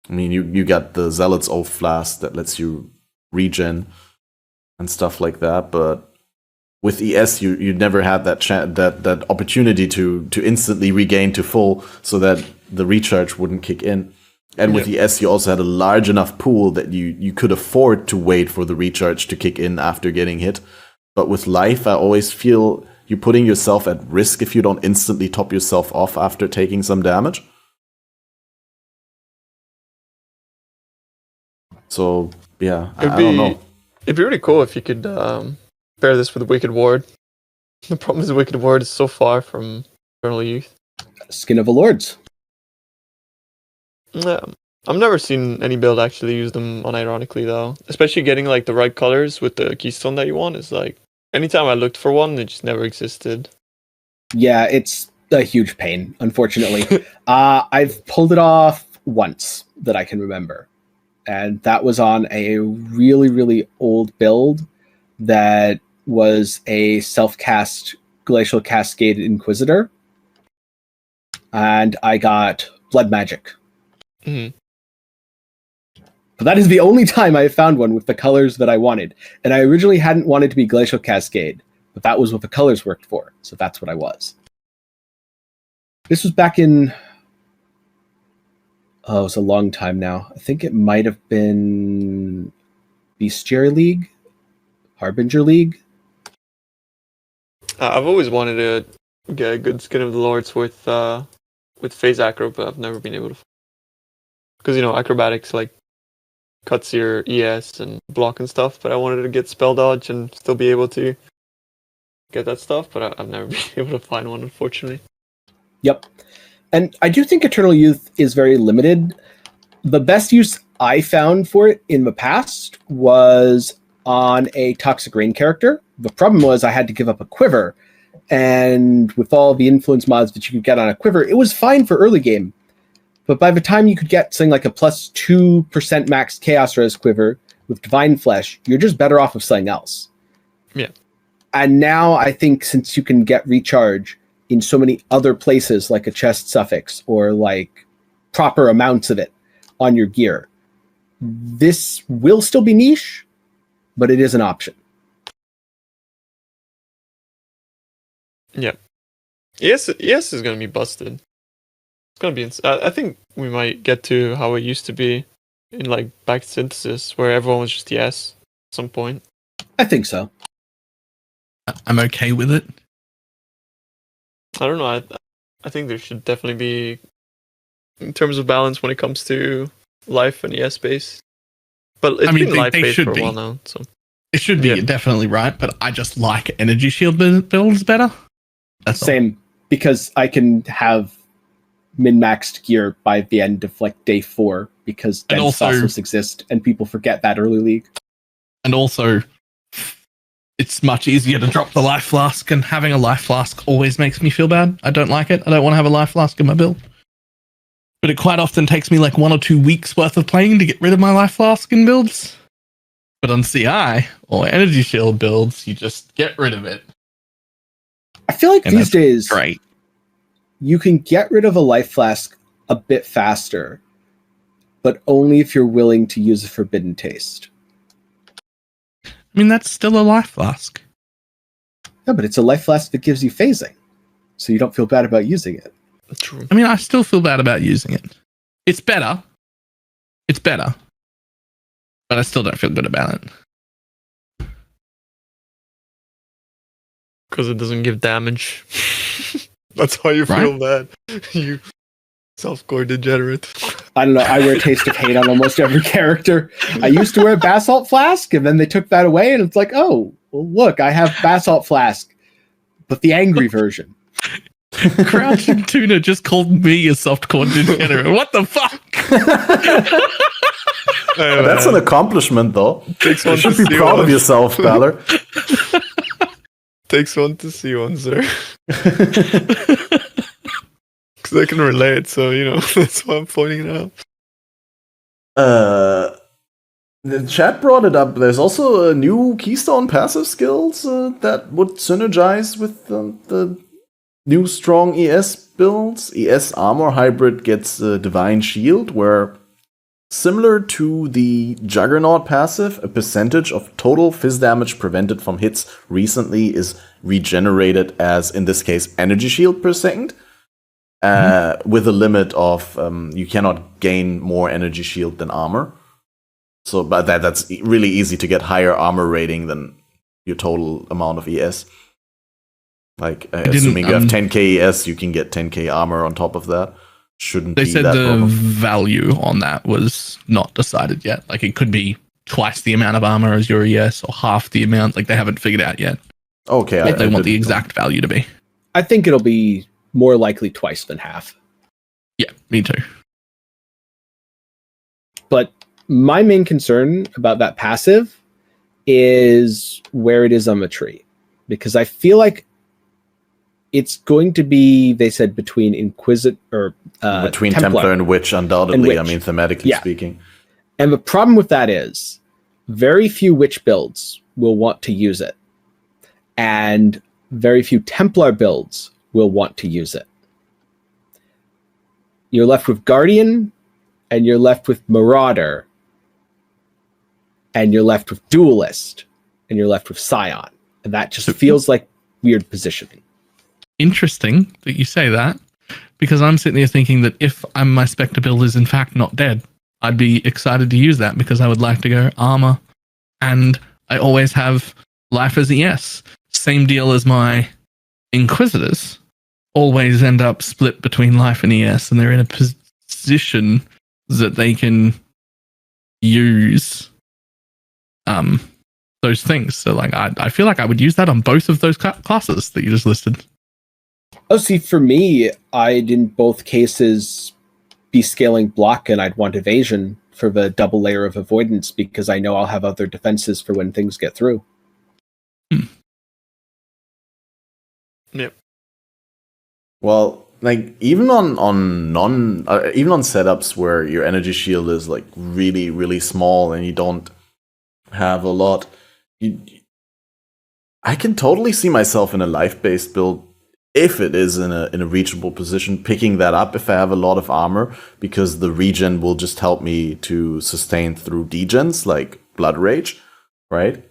I mean, you got the Zealot's Oath flask that lets you regen and stuff like that, but with ES, you never had that that opportunity to instantly regain to full, so that the recharge wouldn't kick in. And with ES, you also had a large enough pool that you could afford to wait for the recharge to kick in after getting hit. But with life, I always feel you're putting yourself at risk if you don't instantly top yourself off after taking some damage. So, yeah, I don't know. It'd be really cool if you could pair this with Wicked Ward. The problem is Wicked Ward is so far from Eternal Youth. Skin of the Lords. Yeah. I've never seen any build actually use them unironically though. Especially getting like the right colors with the keystone that you want is like, anytime I looked for one, it just never existed. Yeah, it's a huge pain, unfortunately. I've pulled it off once that I can remember. And that was on a really, really old build that was a self-cast Glacial Cascade Inquisitor. And I got Blood Magic. Mm-hmm. But that is the only time I found one with the colors that I wanted. And I originally hadn't wanted to be Glacial Cascade, but that was what the colors worked for. So that's what I was. This was back in... Oh, it was a long time now. I think it might have been Bestiary League? Harbinger League? I've always wanted to get a good Skin of the Lords with phase acro, but I've never been able to. Because, you know, acrobatics like cuts your ES and block and stuff, but I wanted to get spell dodge and still be able to get that stuff, but I've never been able to find one, unfortunately. Yep. And I do think Eternal Youth is very limited. The best use I found for it in the past was on a Toxic Rain character. The problem was I had to give up a quiver. And with all the influence mods that you could get on a quiver, it was fine for early game. But by the time you could get something like a plus 2% max Chaos Res quiver with Divine Flesh, you're just better off with something else. Yeah. And now I think since you can get recharge in so many other places, like a chest suffix or like proper amounts of it on your gear, this will still be niche, but it is an option. Yeah. ES is going to be busted. It's going to be... I think we might get to how it used to be in like back synthesis, where everyone was just ES at some point. I think so. I'm okay with it. I don't know. I think there should definitely be, in terms of balance, when it comes to life and ES base. But it's been life based for a while now, so it should be definitely right. But I just like energy shield builds better. That's same all. Because I can have min-maxed gear by the end of like day 4 because dense fossils exist and people forget that early league. And also, it's much easier to drop the life flask, and having a life flask always makes me feel bad. I don't like it. I don't want to have a life flask in my build. But it quite often takes me like 1 or 2 weeks worth of playing to get rid of my life flask in builds. But on CI or energy shield builds, you just get rid of it. I feel like these days, great. You can get rid of a life flask a bit faster, but only if you're willing to use a forbidden taste. I mean, that's still a life flask. Yeah, but it's a life flask that gives you phasing, so you don't feel bad about using it. True. I mean, I still feel bad about using it. It's better. It's better. But I still don't feel good about it. Because it doesn't give damage. That's how you feel bad. You self-core degenerate. I don't know. I wear Taste of Hate on almost every character. I used to wear Basalt Flask, and then they took that away, and it's like, oh, well, look, I have Basalt Flask, but the angry version. Crouching Tuna just called me a softcore degenerate. What the fuck? That's an accomplishment, though. You should be proud of yourself, Balor. Takes one to see one, sir. Because I can relate, so, you know, that's why I'm pointing it out. The chat brought it up. There's also a new Keystone passive skills that would synergize with the new strong ES builds. ES Armor Hybrid gets Divine Shield, where, similar to the Juggernaut passive, a percentage of total fizz damage prevented from hits recently is regenerated as, in this case, energy shield per second, with a limit of you cannot gain more energy shield than armor. So, but that's really easy to get higher armor rating than your total amount of ES. Like, assuming you have 10k ES, you can get 10k armor on top of that. Shouldn't they be said that the problem. value on that was not decided yet. Like, it could be twice the amount of armor as your ES or half the amount. Like, they haven't figured out yet. Okay, what they want the exact value to be. I think it'll be more likely twice than half. Yeah, me too. But my main concern about that passive is where it is on the tree, because I feel like it's going to be, they said, between Inquisitor or between Templar and Witch, undoubtedly. And Witch. I mean, thematically speaking. And the problem with that is very few Witch builds will want to use it, and very few Templar builds will want to use it. You're left with Guardian, and you're left with Marauder, and you're left with Duelist, and you're left with Scion. And that just feels like weird positioning. Interesting that you say that, because I'm sitting here thinking that if my Spectre build is in fact not dead, I'd be excited to use that because I would like to go armor, and I always have life as ES. Same deal as my Inquisitors always end up split between life and ES, and they're in a position that they can use those things. So like I feel like I would use that on both of those classes that you just listed. Oh, see, for me, I'd in both cases be scaling block, and I'd want evasion for the double layer of avoidance because I know I'll have other defenses for when things get through. Yep. Well, like even on even on setups where your energy shield is like really really small and you don't have a lot, I can totally see myself in a life-based build if it is in a reachable position, picking that up if I have a lot of armor, because the regen will just help me to sustain through degens like Blood Rage, right?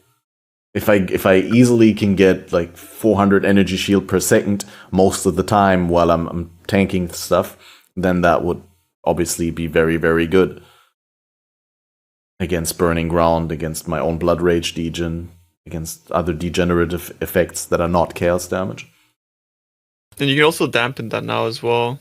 If I easily can get like 400 energy shield per second most of the time while I'm tanking stuff, then that would obviously be very, very good against Burning Ground, against my own Blood Rage degen, against other degenerative effects that are not chaos damage. And you can also dampen that now as well.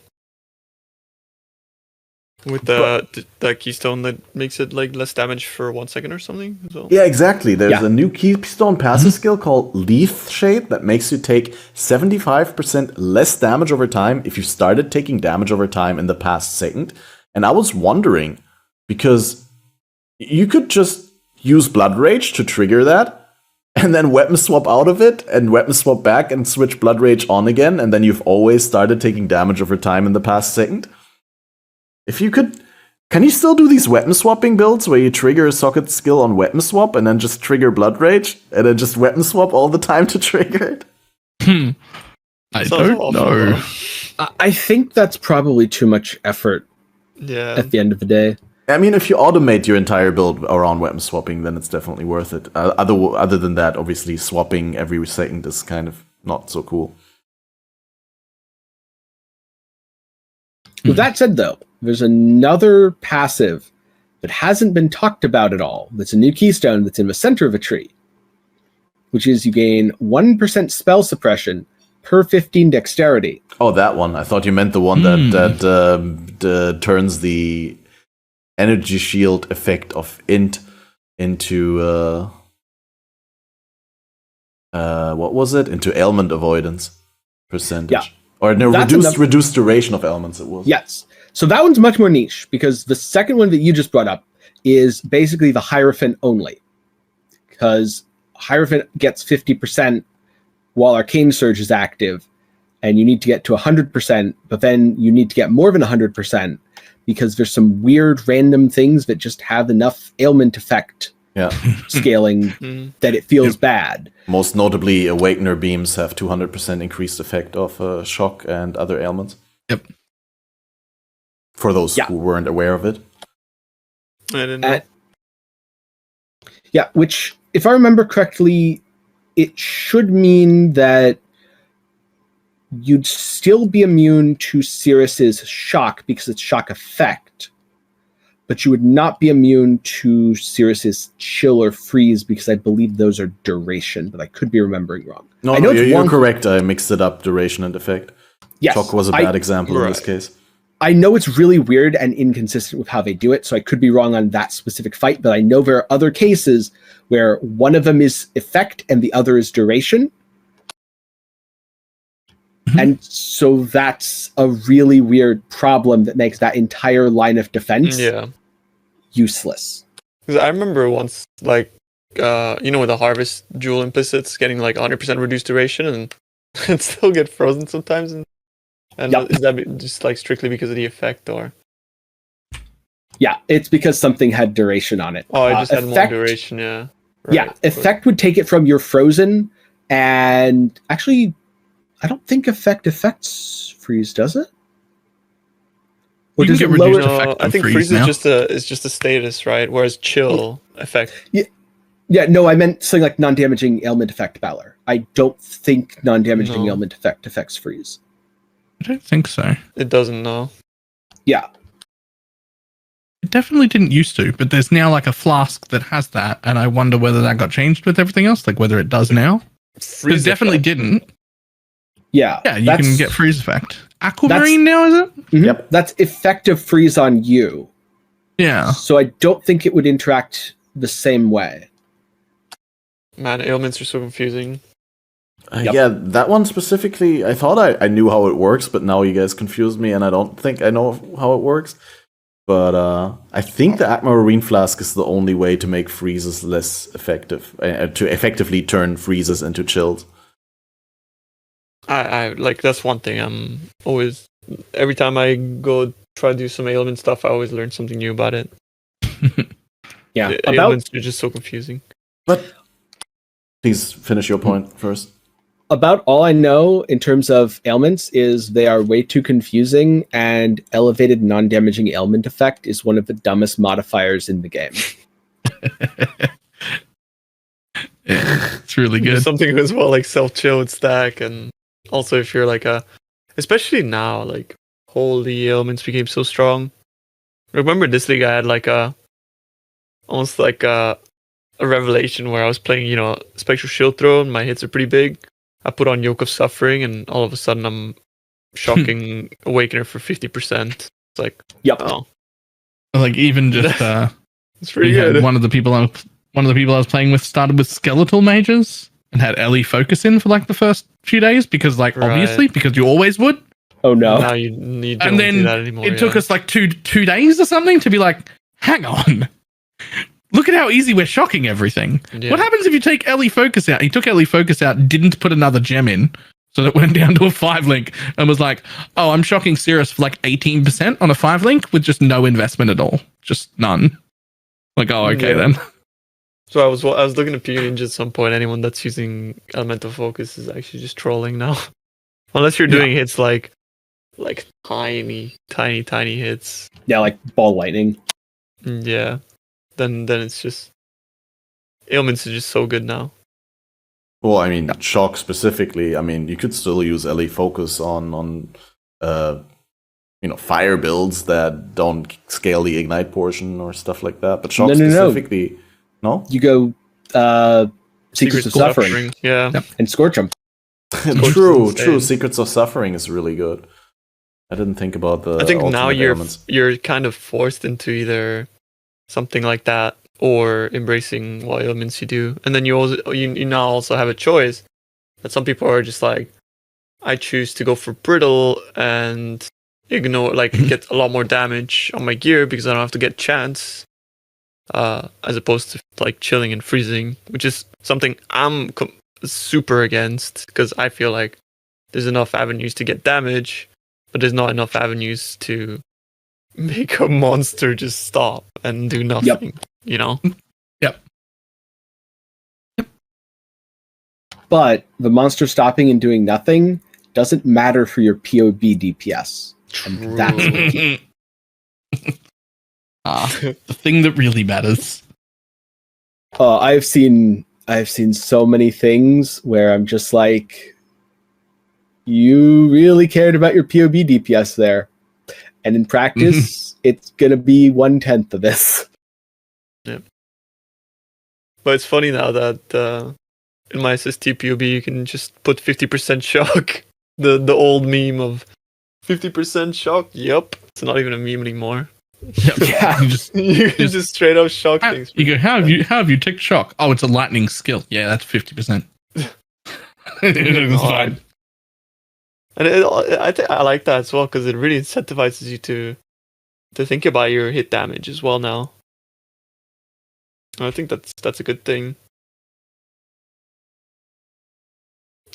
With the keystone that makes it like less damage for 1 second or something as well. Yeah, exactly. There's a new keystone passive skill called Leaf Shade that makes you take 75% less damage over time if you started taking damage over time in the past second. And I was wondering, because you could just use Blood Rage to trigger that, and then weapon swap out of it, and weapon swap back and switch Blood Rage on again, and then you've always started taking damage over time in the past second. If you could, can you still do these weapon swapping builds where you trigger a socket skill on weapon swap and then just trigger Blood Rage and then just weapon swap all the time to trigger it? I don't know. I think that's probably too much effort. Yeah. At the end of the day. I mean, if you automate your entire build around weapon swapping, then it's definitely worth it. Other than that, obviously, swapping every second is kind of not so cool. With that said, though, there's another passive that hasn't been talked about at all. That's a new keystone that's in the center of a tree, which is you gain 1% spell suppression per 15 dexterity. Oh, that one. I thought you meant the one that turns the energy shield effect of int into what was it? Into ailment avoidance percentage. Yeah. Or no, reduced duration of ailments it was. Yes. So that one's much more niche because the second one that you just brought up is basically the Hierophant only. Because Hierophant gets 50% while Arcane Surge is active, and you need to get to 100%, but then you need to get more than 100% because there's some weird random things that just have enough ailment effect scaling that it feels bad. Most notably, Awakener beams have 200% increased effect of shock and other ailments. Yep. For those who weren't aware of it. I didn't know. Yeah, which, if I remember correctly, it should mean that you'd still be immune to Sirius's shock because it's shock effect, but you would not be immune to Sirius's chill or freeze because I believe those are duration, but I could be remembering wrong. No, you're correct. I mixed it up, duration and effect. Yes, shock was a bad example in this case. I know it's really weird and inconsistent with how they do it, so I could be wrong on that specific fight, but I know there are other cases where one of them is effect and the other is duration. And so that's a really weird problem that makes that entire line of defense useless. Because I remember once, like, with the Harvest Jewel implicits getting like 100% reduced duration and it still get frozen sometimes. And is that just like strictly because of the effect, or? Yeah, it's because something had duration on it. Oh, it just had more duration, yeah. Right. Yeah, effect would take it from your frozen, and actually, I don't think effect affects freeze, does it? Or does it lower effect? I think freeze is just a status, right? Whereas chill effect. Yeah, no, I meant something like non-damaging ailment effect, Balor. I don't think non-damaging ailment effect affects freeze. I don't think so. It doesn't, no. Yeah. It definitely didn't used to, but there's now like a Flask that has that, and I wonder whether that got changed with everything else, like whether it does now. It definitely didn't. Yeah. Yeah, you can get freeze effect. Aquamarine now, is it? Mm-hmm. Yep. That's effective freeze on you. Yeah. So I don't think it would interact the same way. Man, ailments are so confusing. Yep. Yeah, that one specifically, I thought I knew how it works, but now you guys confused me, and I don't think I know how it works. But I think the Aquamarine Flask is the only way to make freezes less effective, to effectively turn freezes into chills. I like that's one thing. I'm always every time I go try to do some ailment stuff, I always learn something new about it. Yeah, The ailments are just so confusing. But please finish your point first. about all I know in terms of ailments is they are way too confusing, and elevated non-damaging ailment effect is one of the dumbest modifiers in the game. Yeah, it's really There's good. something as well like self-chill with stack, and also if you're like especially now, like holy ailments became so strong. Remember this league I had like almost like a revelation where I was playing, Spectral Shield Throw and my hits are pretty big. I put on Yoke of Suffering and all of a sudden I'm shocking Awakener for 50%. It's like, Yep. oh, Like even just it's pretty we had good. one of the people I was playing with started with skeletal mages and had Ellie focus in for like the first few days because obviously because you always would. Oh no. Now you don't And then do that anymore. it took us like two days or something to be like, hang on. Look at how easy we're shocking everything. Yeah. What happens if you take Ellie Focus out? He took Ellie Focus out, didn't put another gem in, so that went down to a 5-link and was like, oh, I'm shocking Cirrus for like 18% on a 5-link with just no investment at all. Just none. Like, oh, okay then. So I was looking at Pew Ninja at some point. Anyone that's using Elemental Focus is actually just trolling now. Unless you're doing hits like tiny hits. Yeah, like ball lightning. Yeah. Then it's just ailments are just so good now. Well, I mean, shock specifically. I mean, you could still use LE focus on fire builds that don't scale the ignite portion or stuff like that. But shock No. specifically, no. You go Secrets of Suffering. Yeah. Yep. And Scorch 'em. True. insane. Secrets of Suffering is really good. I didn't think about the. I think now alternate elements. you're kind of forced into either something like that or embracing what ailments you do, and then you now also have a choice that some people are just like, I choose to go for brittle and ignore get a lot more damage on my gear because I don't have to get chance, as opposed to like chilling and freezing, which is something I'm super against because I feel like there's enough avenues to get damage, but there's not enough avenues to make a monster just stop and do nothing. Yep. But the monster stopping and doing nothing doesn't matter for your POB DPS. And that's what True. The thing that really matters. I've seen so many things where I'm just like, you really cared about your POB DPS there. And in practice, it's going to be 1/10 of this. Yeah. But it's funny now that in my SST POB you can just put 50% shock. The old meme of 50% shock. Yep. It's not even a meme anymore. Yeah. You just straight up shock things. You go, how have you ticked shock? Oh, it's a lightning skill. Yeah, that's 50%. It's fine. And I think I like that as well because it really incentivizes you to think about your hit damage as well now. And I think that's a good thing.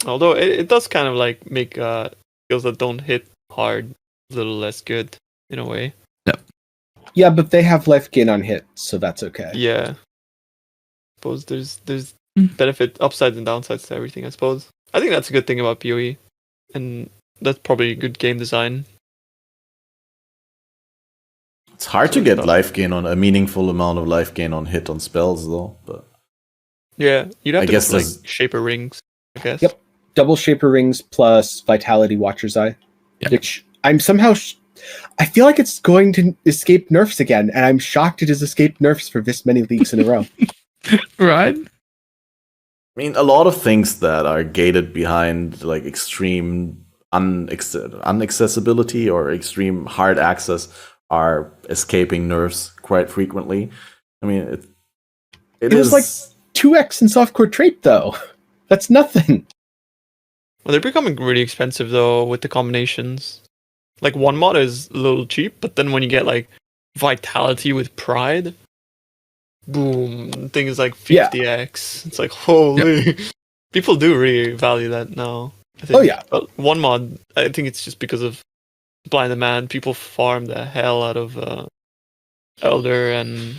Although it does kind of like make skills that don't hit hard a little less good in a way. Yeah, but they have life gain on hit, so that's okay. Yeah. I suppose there's benefit, upsides and downsides to everything, I suppose. I think that's a good thing about PoE. And that's probably good game design. It's hard to get life gain on a meaningful amount of life gain on hit on spells, though. But Yeah, you'd have I to guess go for, there's- like Shaper Rings, I guess. Yep. Double Shaper Rings plus Vitality Watcher's Eye, Yeah. which I'm somehow... I feel like it's going to escape nerfs again, and I'm shocked it has escaped nerfs for this many leagues in a row. Right? I mean, a lot of things that are gated behind like extreme unaccessibility or extreme hard access are escaping nerfs quite frequently. I mean, it was is like 2x in softcore trait, though. That's nothing. Well, they're becoming really expensive though with the combinations. Like one mod is a little cheap, but then when you get like Vitality with Pride, boom, thing is like 50x. It's like holy. People do really value that now. I think. Oh yeah. But one mod, I think it's just because of supply and demand. People farm the hell out of Elder and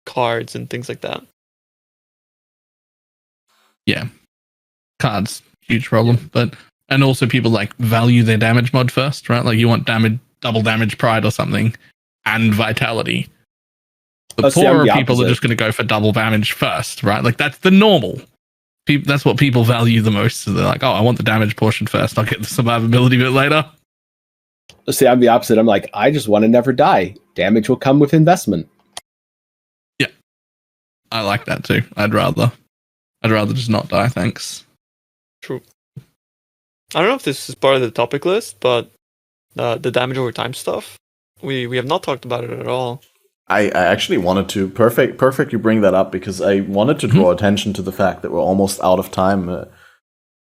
cards and things like that. Yeah, cards, huge problem. But and also people like value their damage mod first, right? Like you want double damage pride or something, and vitality. The poorer people are just going to go for double damage first, right? Like that's the normal. That's what people value the most. So they're like, oh, I want the damage portion first. I'll get the survivability bit later. See, I'm the opposite. I'm like, I just want to never die. Damage will come with investment. Yeah, I like that too. I'd rather just not die. Thanks. True. I don't know if this is part of the topic list, but the damage over time stuff, we have not talked about it at all. I actually wanted to perfect you bring that up, because I wanted to draw attention to the fact that we're almost out of time,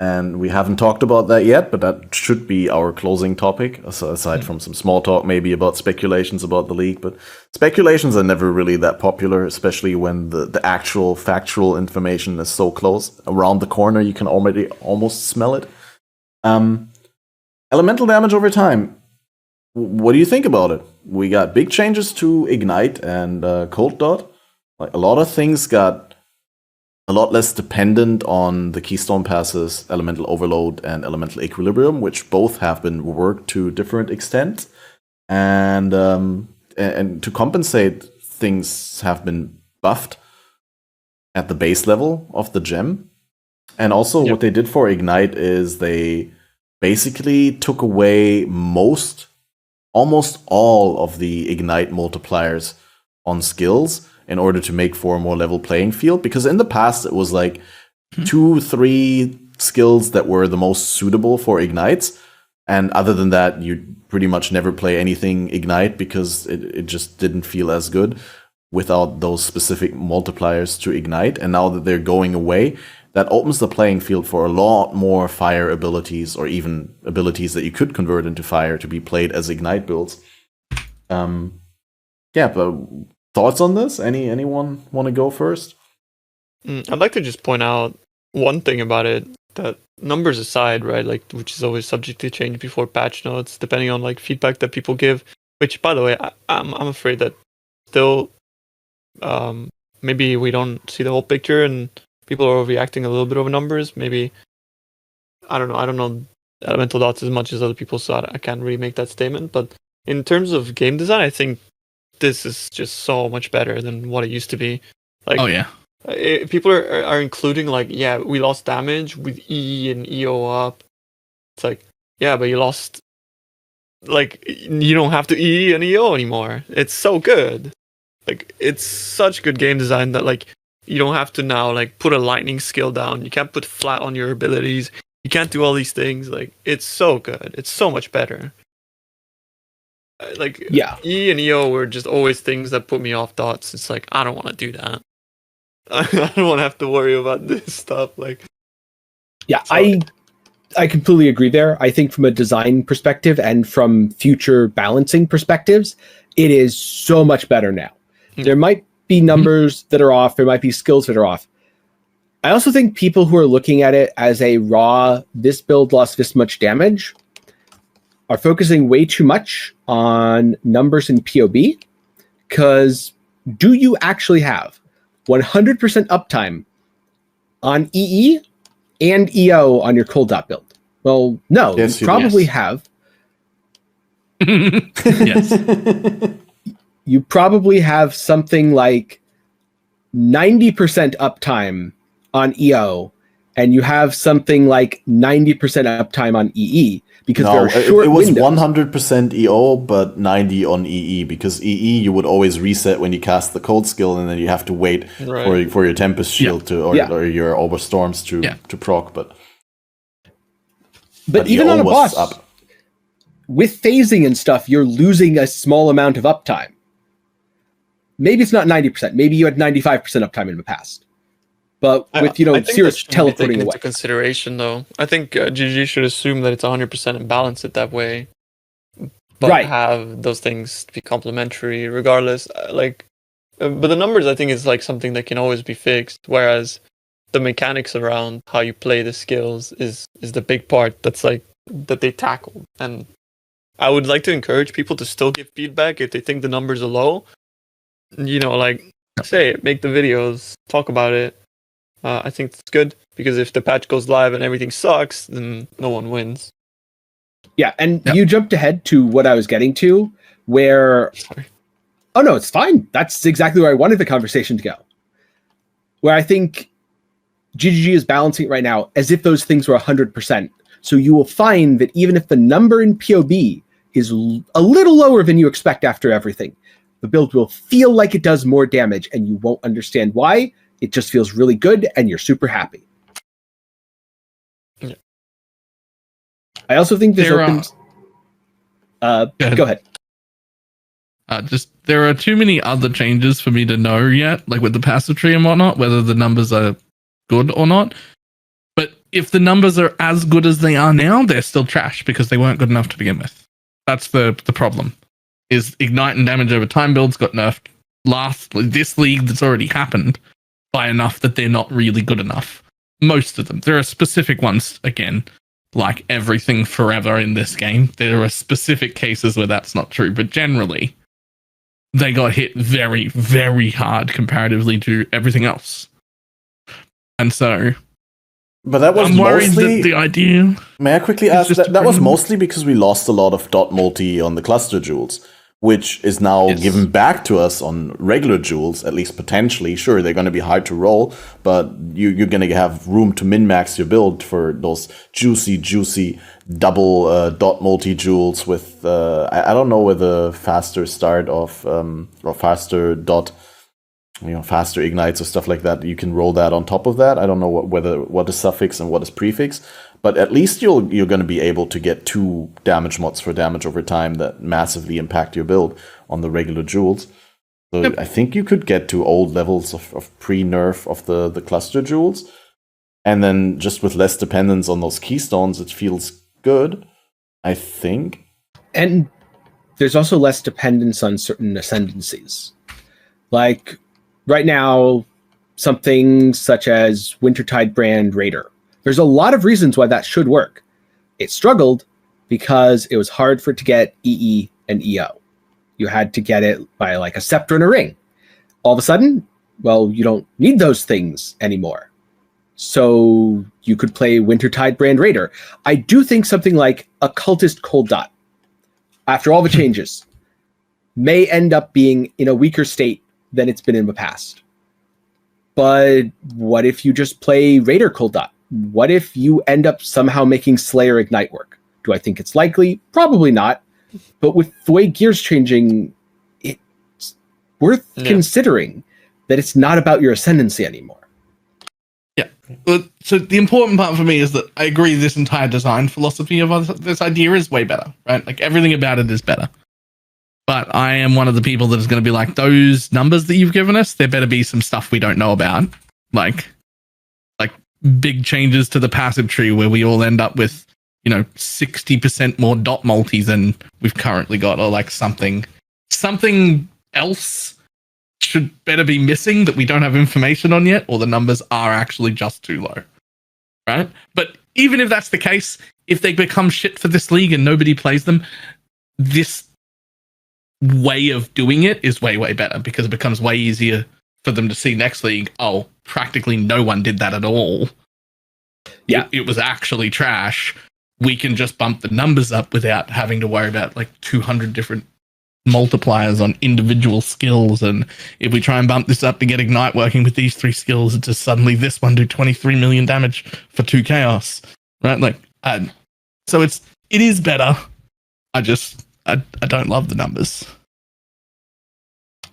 and we haven't talked about that yet, but that should be our closing topic, aside from some small talk maybe about speculations about the league. But speculations are never really that popular, especially when the actual factual information is so close. Around the corner, you can already almost smell it. Elemental damage over time. What do you think about it? We got big changes to Ignite and Cold Dot. Like a lot of things got a lot less dependent on the Keystone passes, Elemental Overload and Elemental Equilibrium, which both have been worked to different extents. And to compensate, things have been buffed at the base level of the gem. And also what they did for Ignite is they basically took away almost all of the Ignite multipliers on skills in order to make for a more level playing field. Because in the past, it was like 2-3 skills that were the most suitable for Ignites. And other than that, you pretty much never play anything Ignite because it just didn't feel as good without those specific multipliers to Ignite. And now that they're going away, that opens the playing field for a lot more fire abilities, or even abilities that you could convert into fire to be played as Ignite builds. But thoughts on this? Anyone want to go first? I'd like to just point out one thing about it, that numbers aside, right, like, which is always subject to change before patch notes, depending on like feedback that people give, which, by the way, I'm afraid that still maybe we don't see the whole picture and people are overreacting a little bit over numbers. Maybe, I don't know elemental dots as much as other people, so I can't really make that statement. But in terms of game design, I think this is just so much better than what it used to be. Like, people are including like, we lost damage with E and EO up. It's like, but you lost, like, you don't have to E and EO anymore. It's so good. Like, it's such good game design that, like, you don't have to now like put a lightning skill down. You can't put flat on your abilities. You can't do all these things. Like, it's so good. It's so much better. Like, E and EO were just always things that put me off dots. It's like, I don't want to do that. I don't want to have to worry about this stuff. Like, I completely agree there. I think from a design perspective and from future balancing perspectives, it is so much better now. There might be numbers that are off. There might be skills that are off. I also think people who are looking at it as a raw, this build lost this much damage, are focusing way too much on numbers in POB. Because do you actually have 100% uptime on EE and EO on your cold dot build? Well, no. Yes, you probably have. Yes. You probably have something like 90% uptime on EO, and you have something like 90% uptime on EE, because there are short it was windows. 100% EO, but 90 on EE, because EE you would always reset when you cast the cold skill, and then you have to wait for your Tempest Shield or your Overstorms to proc. But even on a boss, with phasing and stuff, you're losing a small amount of uptime. Maybe it's not 90%. Maybe you had 95% uptime in the past. But with, I think that Sirius should be teleporting taken away. into consideration, though. I think GG should assume that it's 100% and balance it that way, but Right. have those things be complementary regardless. But the numbers, I think, is like something that can always be fixed, whereas the mechanics around how you play the skills is the big part that they tackle. And I would like to encourage people to still give feedback if they think the numbers are low. Say it, make the videos, talk about it. I think it's good, because if the patch goes live and everything sucks, then no one wins. Yeah, and you jumped ahead to what I was getting to, where... Sorry. Oh, no, it's fine. That's exactly where I wanted the conversation to go. Where I think GGG is balancing it right now as if those things were 100%. So you will find that even if the number in POB is a little lower than you expect after everything, the build will feel like it does more damage, and you won't understand why. It just feels really good, and you're super happy. Yeah. I also think this opens... go ahead. There are too many other changes for me to know yet, like with the passive tree and whatnot, whether the numbers are good or not. But if the numbers are as good as they are now, they're still trash because they weren't good enough to begin with. That's the problem. Is Ignite and damage over time builds got nerfed this league that's already happened by enough that they're not really good enough. Most of them. There are specific ones, again, like everything forever in this game. There are specific cases where that's not true, but generally, they got hit very, very hard comparatively to everything else. And so... But that was I'm worried mostly... that the idea... May I quickly ask, that was mostly because we lost a lot of dot multi on the cluster jewels, which is now given back to us on regular jewels, at least potentially. Sure, they're going to be hard to roll, but you're going to have room to min-max your build for those juicy double dot multi jewels with, I don't know whether faster start of, or faster dot, faster ignites or stuff like that. You can roll that on top of that. I don't know what is suffix and what is prefix. But at least you're going to be able to get 2 damage mods for damage over time that massively impact your build on the regular jewels. So I think you could get to old levels of pre-nerf of the cluster jewels. And then just with less dependence on those keystones, it feels good, I think. And there's also less dependence on certain ascendancies. Like, right now, something such as Wintertide Brand Raider. There's a lot of reasons why that should work. It struggled because it was hard for it to get EE and EO. You had to get it by like a scepter and a ring. All of a sudden, well, you don't need those things anymore. So you could play Wintertide Brand Raider. I do think something like Occultist Cold Dot, after all the changes, may end up being in a weaker state than it's been in the past. But what if you just play Raider Cold Dot? What if you end up somehow making Slayer Ignite work? Do I think it's likely? Probably not. But with the way gear's changing, it's worth considering that it's not about your ascendancy anymore. Yeah. So the important part for me is that I agree this entire design philosophy of this idea is way better, right? Like everything about it is better. But I am one of the people that is going to be like, those numbers that you've given us, there better be some stuff we don't know about. Like big changes to the passive tree where we all end up with, 60% more dot multi than we've currently got, or like something else should better be missing that we don't have information on yet, or the numbers are actually just too low. Right? But even if that's the case, if they become shit for this league and nobody plays them, this way of doing it is way, way better because it becomes way easier for them to see next league. Oh, practically no one did that at all. Yeah, it was actually trash. We can just bump the numbers up without having to worry about like 200 different multipliers on individual skills. And if we try and bump this up to get Ignite working with these 3 skills, it's just suddenly this one do 23 million damage for 2 chaos, right? Like, so it is better. I don't love the numbers.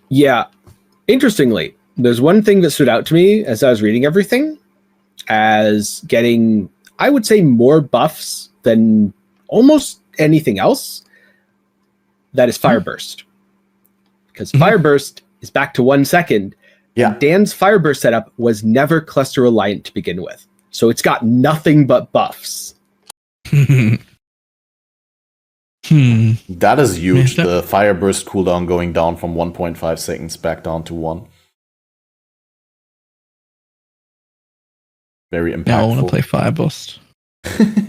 Yeah. Interestingly, there's one thing that stood out to me as I was reading everything as getting, I would say, more buffs than almost anything else. That is Fire Burst. Because Fire Burst is back to 1 second, Yeah. And Dan's Fireburst setup was never cluster reliant to begin with. So it's got nothing but buffs. That is huge. Yeah. The Fireburst cooldown going down from 1.5 seconds back down to 1. Very impactful. Now I want to play Fireburst.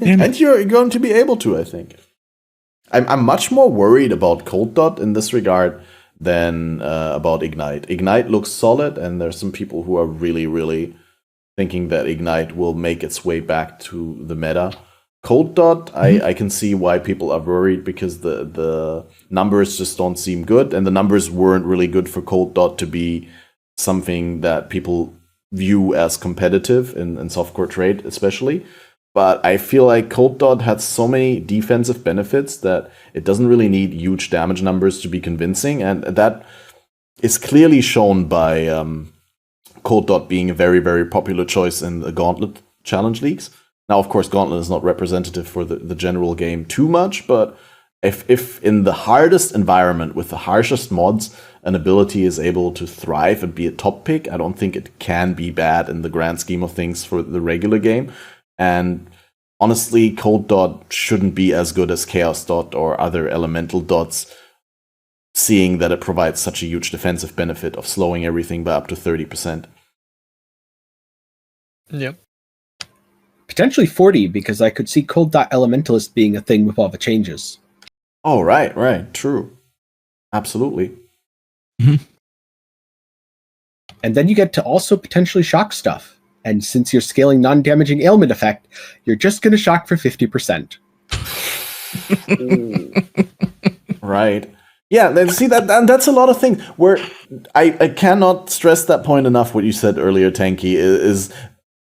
And you're going to be able to, I think. I'm much more worried about Cold Dot in this regard than about Ignite. Ignite looks solid, and there's some people who are really, really thinking that Ignite will make its way back to the meta. Cold Dot, I can see why people are worried, because the numbers just don't seem good, and the numbers weren't really good for Cold Dot to be something that people view as competitive in softcore trade, especially. But I feel like Cold Dot had so many defensive benefits that it doesn't really need huge damage numbers to be convincing, and that is clearly shown by Cold Dot being a very, very popular choice in the Gauntlet challenge leagues. Now, of course, Gauntlet is not representative for the general game too much, but if in the hardest environment with the harshest mods, an ability is able to thrive and be a top pick, I don't think it can be bad in the grand scheme of things for the regular game. And honestly, Cold Dot shouldn't be as good as Chaos Dot or other elemental dots, seeing that it provides such a huge defensive benefit of slowing everything by up to 30%. Yep. Potentially 40, because I could see Cold Dot Elementalist being a thing with all the changes. Oh, right, true. Absolutely. Mm-hmm. And then you get to also potentially shock stuff. And since you're scaling non-damaging ailment effect, you're just going to shock for 50%. Right. Yeah, see, that's a lot of things where I cannot stress that point enough. What you said earlier, Tenkiei, is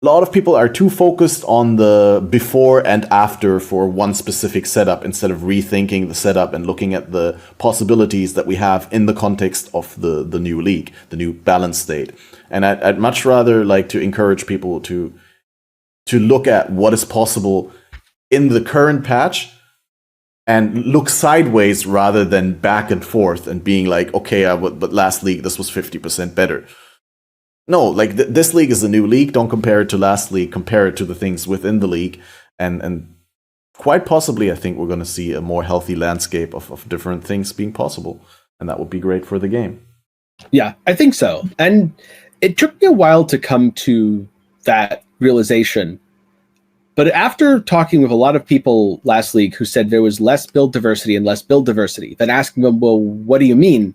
a lot of people are too focused on the before and after for one specific setup instead of rethinking the setup and looking at the possibilities that we have in the context of the new league, the new balance state. And I'd much rather like to encourage people to look at what is possible in the current patch and look sideways rather than back and forth and being like, okay, but last league this was 50% better. No, like this league is a new league. Don't compare it to last league. Compare it to the things within the league, and quite possibly, I think we're going to see a more healthy landscape of different things being possible, and that would be great for the game. Yeah, I think so. And it took me a while to come to that realization. But after talking with a lot of people last league who said there was less build diversity and less build diversity, then asking them, well, what do you mean?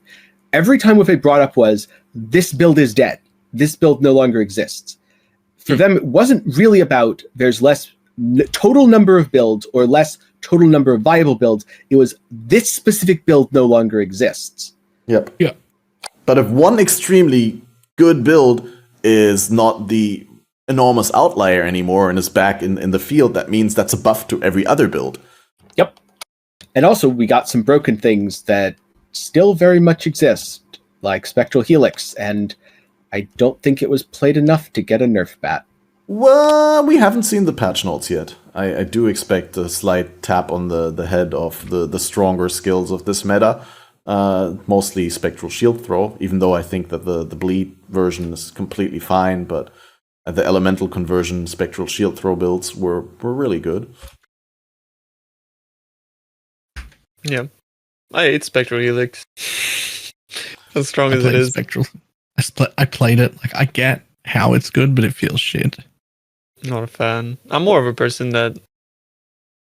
Every time what they brought up was, this build is dead. This build no longer exists. For them, it wasn't really about there's less total number of builds or less total number of viable builds. It was this specific build no longer exists. Yep. Yeah. But if one extremely good build is not the enormous outlier anymore and is back in the field, that means that's a buff to every other build. Yep. And also, we got some broken things that still very much exist, like Spectral Helix, and I don't think it was played enough to get a nerf bat. Well, we haven't seen the patch notes yet. I do expect a slight tap on the head of the stronger skills of this meta. Mostly Spectral Shield Throw, even though I think that the Bleed version is completely fine, but the Elemental Conversion Spectral Shield Throw builds were really good. Yeah. I hate Spectral Helix. As strong as it is. Spectral. I played it. Like, I get how it's good, but it feels shit. Not a fan. I'm more of a person that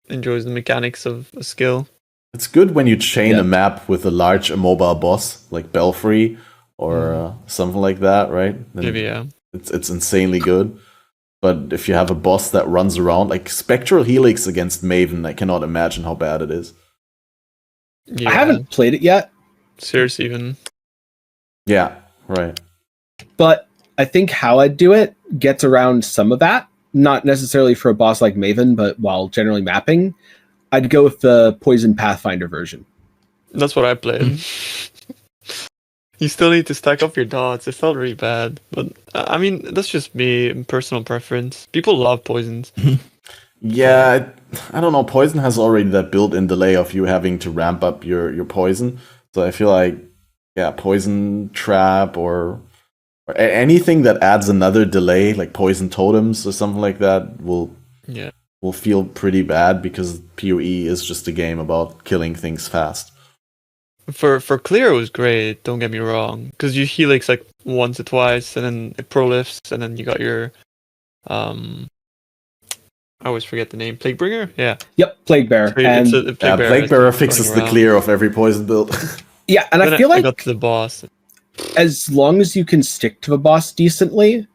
enjoys the mechanics of a skill. It's good when you chain a map with a large immobile boss, like Belfry or something like that, right? Then Maybe, yeah. It's insanely good. But if you have a boss that runs around, like Spectral Helix against Maven, I cannot imagine how bad it is. Yeah. I haven't played it yet. Circe even. Yeah, right. But I think how I'd do it gets around some of that. Not necessarily for a boss like Maven, but while generally mapping, I'd go with the Poison Pathfinder version. That's what I played. You still need to stack up your dots. It felt really bad. But, I mean, that's just me, personal preference. People love poisons. Yeah, I don't know. Poison has already that built-in delay of you having to ramp up your poison. So I feel like, yeah, Poison Trap or Anything that adds another delay, like poison totems or something like that, will feel pretty bad because PoE is just a game about killing things fast. For clear, it was great. Don't get me wrong, because you helix like once or twice, and then it prolifts, and then you got your I always forget the name. Plaguebringer? Yeah. Yep, Plaguebearer. And Plaguebearer fixes the clear of every poison build. Yeah, and I feel like I got to the boss. As long as you can stick to the boss decently,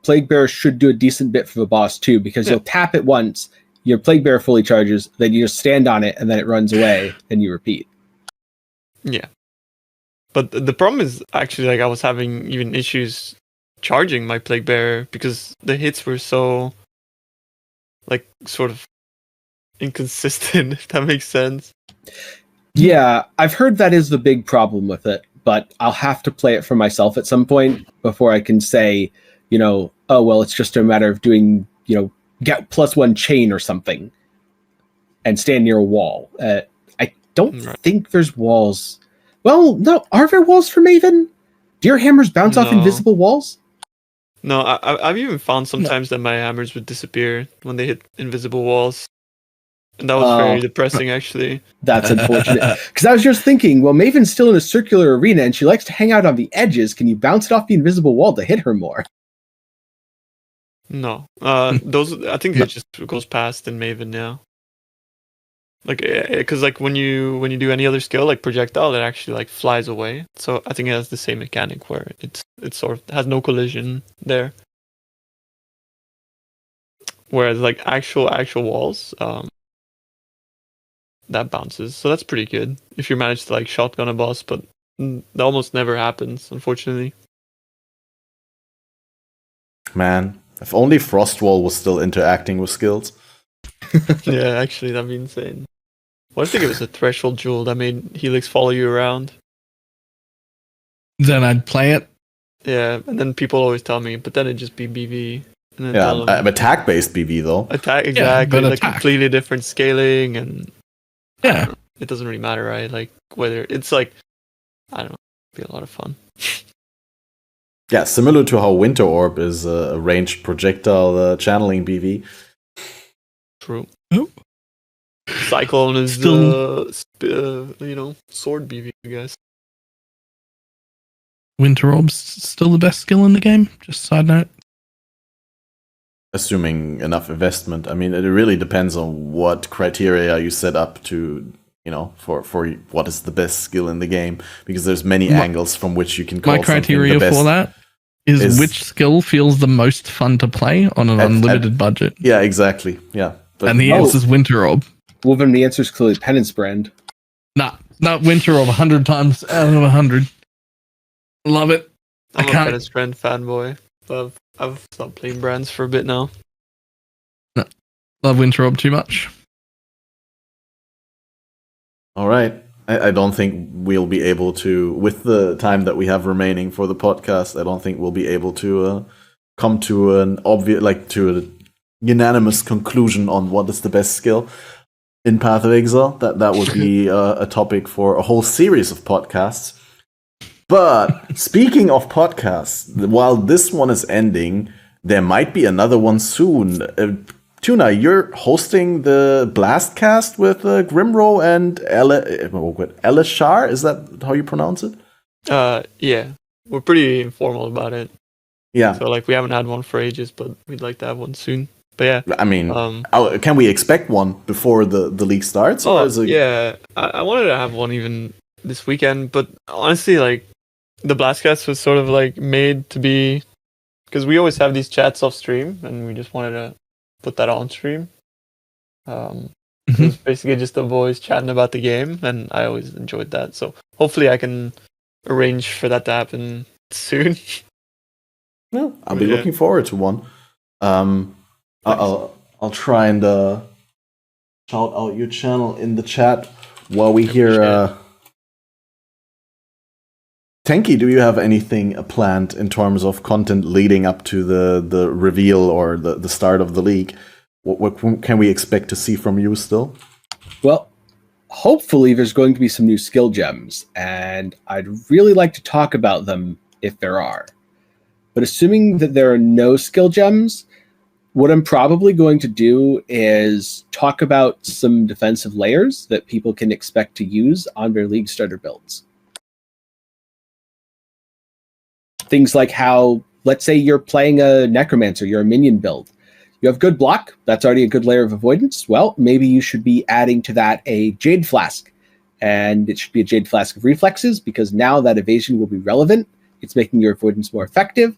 Plaguebearer should do a decent bit for the boss too, because you'll tap it once, your Plaguebearer fully charges, then you just stand on it, and then it runs away, and you repeat. Yeah. But the problem is actually, like, I was having even issues charging my Plaguebearer because the hits were so, like, sort of inconsistent, if that makes sense. Yeah, I've heard that is the big problem with it, but I'll have to play it for myself at some point before I can say, oh, well, it's just a matter of doing, get +1 chain or something and stand near a wall. I don't think there's walls. Well, no, are there walls for Maven? Do your hammers bounce off invisible walls? No, I've even found sometimes that my hammers would disappear when they hit invisible walls. And that was very depressing, actually. That's unfortunate. Because I was just thinking, well, Maven's still in a circular arena and she likes to hang out on the edges. Can you bounce it off the invisible wall to hit her more? No. Those, I think it just goes past in Maven now. Like, because like when you do any other skill, like projectile, it actually like flies away. So I think it has the same mechanic where it sort of has no collision there. Whereas like actual walls, that bounces. So that's pretty good if you manage to like shotgun a boss, but that almost never happens, unfortunately. Man, if only Frostwall was still interacting with skills. Yeah, actually, that'd be insane. What if it was a threshold jewel that made Helix follow you around? Then I'd play it. Yeah, and then people always tell me, but then it'd just be BV. And then attack-based BV though. Attack, exactly. Yeah, like completely different scaling, and yeah, it doesn't really matter, right? Like whether it's like, I don't know, it'd be a lot of fun. Yeah, similar to how Winter Orb is a ranged projectile channeling BV. True. Oh. Cyclone is sword BV, I guess. Winter Orb's still the best skill in the game. Just side note. Assuming enough investment. I mean, it really depends on what criteria you set up to, for what is the best skill in the game. Because there's many angles from which you can call my criteria the best for that is which skill feels the most fun to play on an unlimited budget. Yeah, exactly. Yeah. But, and the answer is Winter Orb. Well, then the answer is clearly Penance Brand. Nah, not Winter Orb 100 times out of 100. Love it. I'm a Penance Brand fanboy. I've stopped playing brands for a bit now. No, love Winter Orb too much. All right. I don't think we'll be able to, with the time that we have remaining for the podcast, I don't think we'll be able to come to an obvious, to a unanimous conclusion on what is the best skill in Path of Exile. That would be a topic for a whole series of podcasts. But speaking of podcasts, while this one is ending, there might be another one soon. Tuna, you're hosting the Blastcast with Grimro and Elishar. Is that how you pronounce it? Yeah. We're pretty informal about it. Yeah. So we haven't had one for ages, but we'd like to have one soon. But yeah. I mean, can we expect one before the league starts? Yeah. I wanted to have one even this weekend, but honestly, the Blastcast was sort of made to be, because we always have these chats off stream, and we just wanted to put that on stream. It was basically just the boys chatting about the game, and I always enjoyed that. So hopefully I can arrange for that to happen soon. Yeah, I'll be looking forward to one. I'll try and shout out your channel in the chat while we hear. Tenkiei, do you have anything planned in terms of content leading up to the reveal or the start of the league? What can we expect to see from you still? Well, hopefully there's going to be some new skill gems, and I'd really like to talk about them if there are. But assuming that there are no skill gems, what I'm probably going to do is talk about some defensive layers that people can expect to use on their League starter builds. Things like how, let's say you're playing a Necromancer, you're a minion build. You have good block, that's already a good layer of avoidance. Well, maybe you should be adding to that a Jade Flask. And it should be a Jade Flask of reflexes, because now that evasion will be relevant. It's making your avoidance more effective,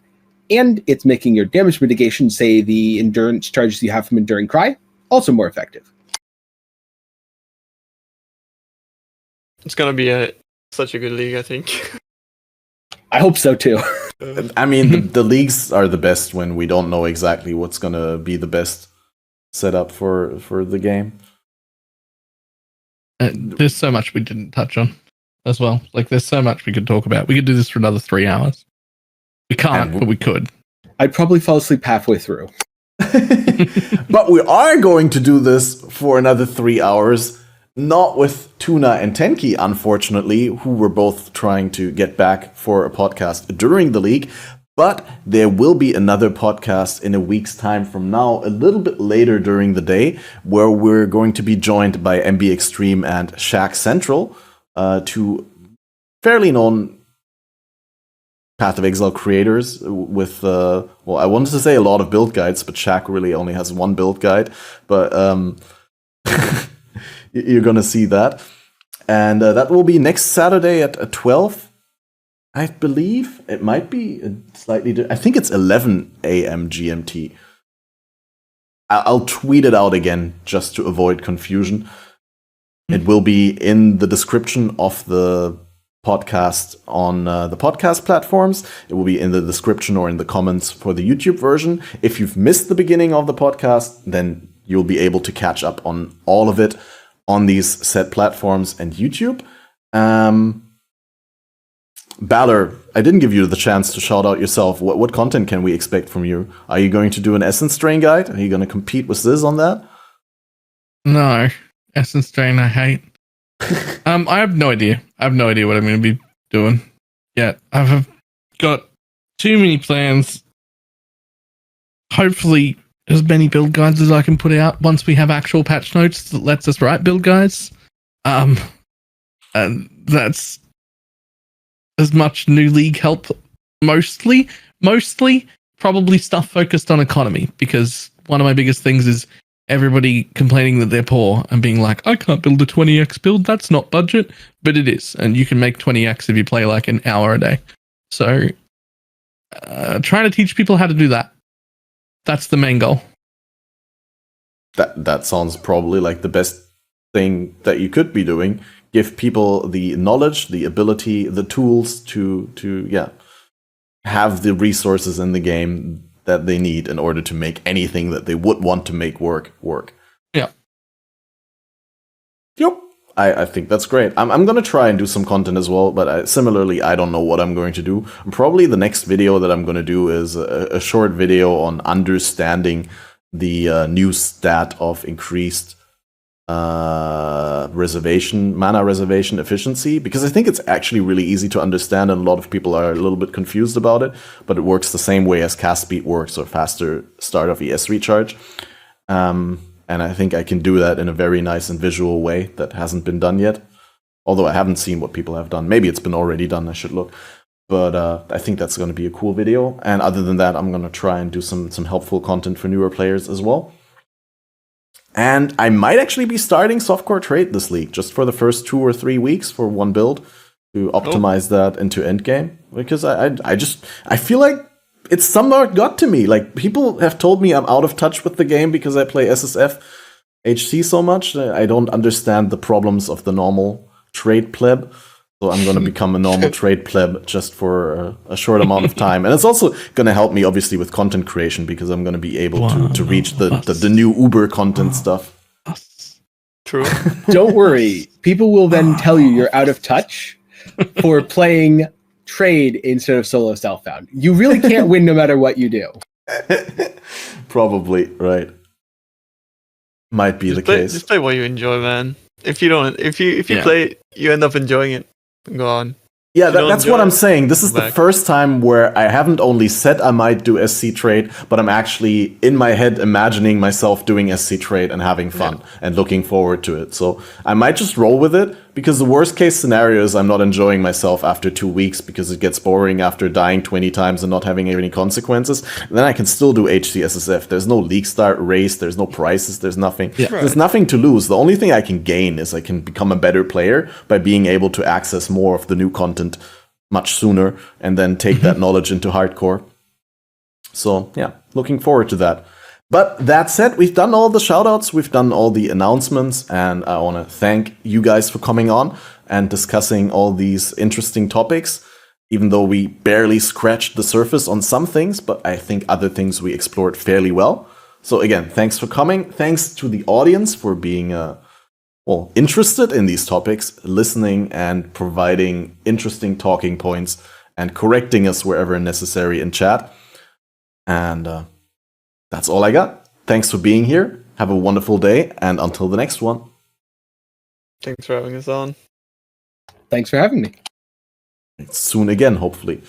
and it's making your damage mitigation, say the endurance charges you have from Enduring Cry, also more effective. It's gonna be such a good league, I think. I hope so too. I mean, the leagues are the best when we don't know exactly what's gonna be the best setup for the game. There's so much we didn't touch on as well. Like, there's so much we could talk about. We could do this for another 3 hours. We can't, but we could. I'd probably fall asleep halfway through. But we are going to do this for another 3 hours, not with Tuna and Tenkiei, unfortunately, who were both trying to get back for a podcast during the league. But there will be another podcast in a week's time from now, a little bit later during the day, where we're going to be joined by MB Extreme and Shack Central, two fairly known Path of Exile creators with, well, I wanted to say a lot of build guides, but Shack really only has one build guide. But you're going to see that. And that will be next Saturday at 12. I believe it might be slightly. I think it's 11 a.m. GMT. I'll tweet it out again just to avoid confusion. It will be in the description of the podcast on the podcast platforms. It will be in the description or in the comments for the YouTube version. If you've missed the beginning of the podcast, then you'll be able to catch up on all of it on these said platforms and YouTube. Balor, I didn't give you the chance to shout out yourself. What content can we expect from you? Are you going to do an Essence Drain guide? Are you going to compete with Ziz on that? No. Essence Drain, I hate. I have no idea. I have no idea what I'm going to be doing yet. I've got too many plans. Hopefully, as many build guides as I can put out once we have actual patch notes that lets us write build guides. And that's as much new league help. Mostly probably stuff focused on economy, because one of my biggest things is everybody complaining that they're poor and being like, I can't build a 20x build, that's not budget. But it is, and you can make 20x if you play like an hour a day. So trying to teach people how to do that. That's the main goal. That sounds probably like the best thing that you could be doing. Give people the knowledge, the ability, the tools to have the resources in the game that they need in order to make anything that they would want to make work. Yeah. Yep. I think that's great. I'm going to try and do some content as well, but similarly, I don't know what I'm going to do. Probably the next video that I'm going to do is a short video on understanding the new stat of increased mana reservation efficiency, because I think it's actually really easy to understand and a lot of people are a little bit confused about it, but it works the same way as cast speed works or faster start of ES recharge. And I think I can do that in a very nice and visual way that hasn't been done yet. Although I haven't seen what people have done. Maybe it's been already done, I should look. But I think that's going to be a cool video. And other than that, I'm going to try and do some helpful content for newer players as well. And I might actually be starting softcore trade this league, just for the first 2 or 3 weeks for one build to optimize that into endgame. Because I feel like it's somehow got to me. Like, people have told me I'm out of touch with the game because I play SSF HC so much. I don't understand the problems of the normal trade pleb. So I'm going to become a normal trade pleb just for a short amount of time. And it's also going to help me, obviously, with content creation, because I'm going to be able to reach the new Uber content stuff. True. Don't worry. People will then tell you you're out of touch for playing trade instead of solo self-found. You really can't win no matter what you do. Probably, right. Might be the case. Just play what you enjoy, man. If you don't, if you play, you end up enjoying it. Go on. Yeah, If you don't that's what enjoy I'm it, saying. This is go the back. first time where I haven't only said I might do SC trade, but I'm actually in my head imagining myself doing SC trade and having fun and looking forward to it. So I might just roll with it, because the worst case scenario is I'm not enjoying myself after 2 weeks because it gets boring after dying 20 times and not having any consequences. And then I can still do HCSSF. There's no league start race, there's no prizes, there's nothing. Yeah. There's nothing to lose. The only thing I can gain is I can become a better player by being able to access more of the new content much sooner and then take that knowledge into hardcore. So yeah, looking forward to that. But that said, we've done all the shoutouts, we've done all the announcements, and I want to thank you guys for coming on and discussing all these interesting topics, even though we barely scratched the surface on some things, but I think other things we explored fairly well. So again, thanks for coming. Thanks to the audience for being interested in these topics, listening and providing interesting talking points and correcting us wherever necessary in chat. And that's all I got. Thanks for being here. Have a wonderful day, and until the next one. Thanks for having us on. Thanks for having me. Soon again, hopefully.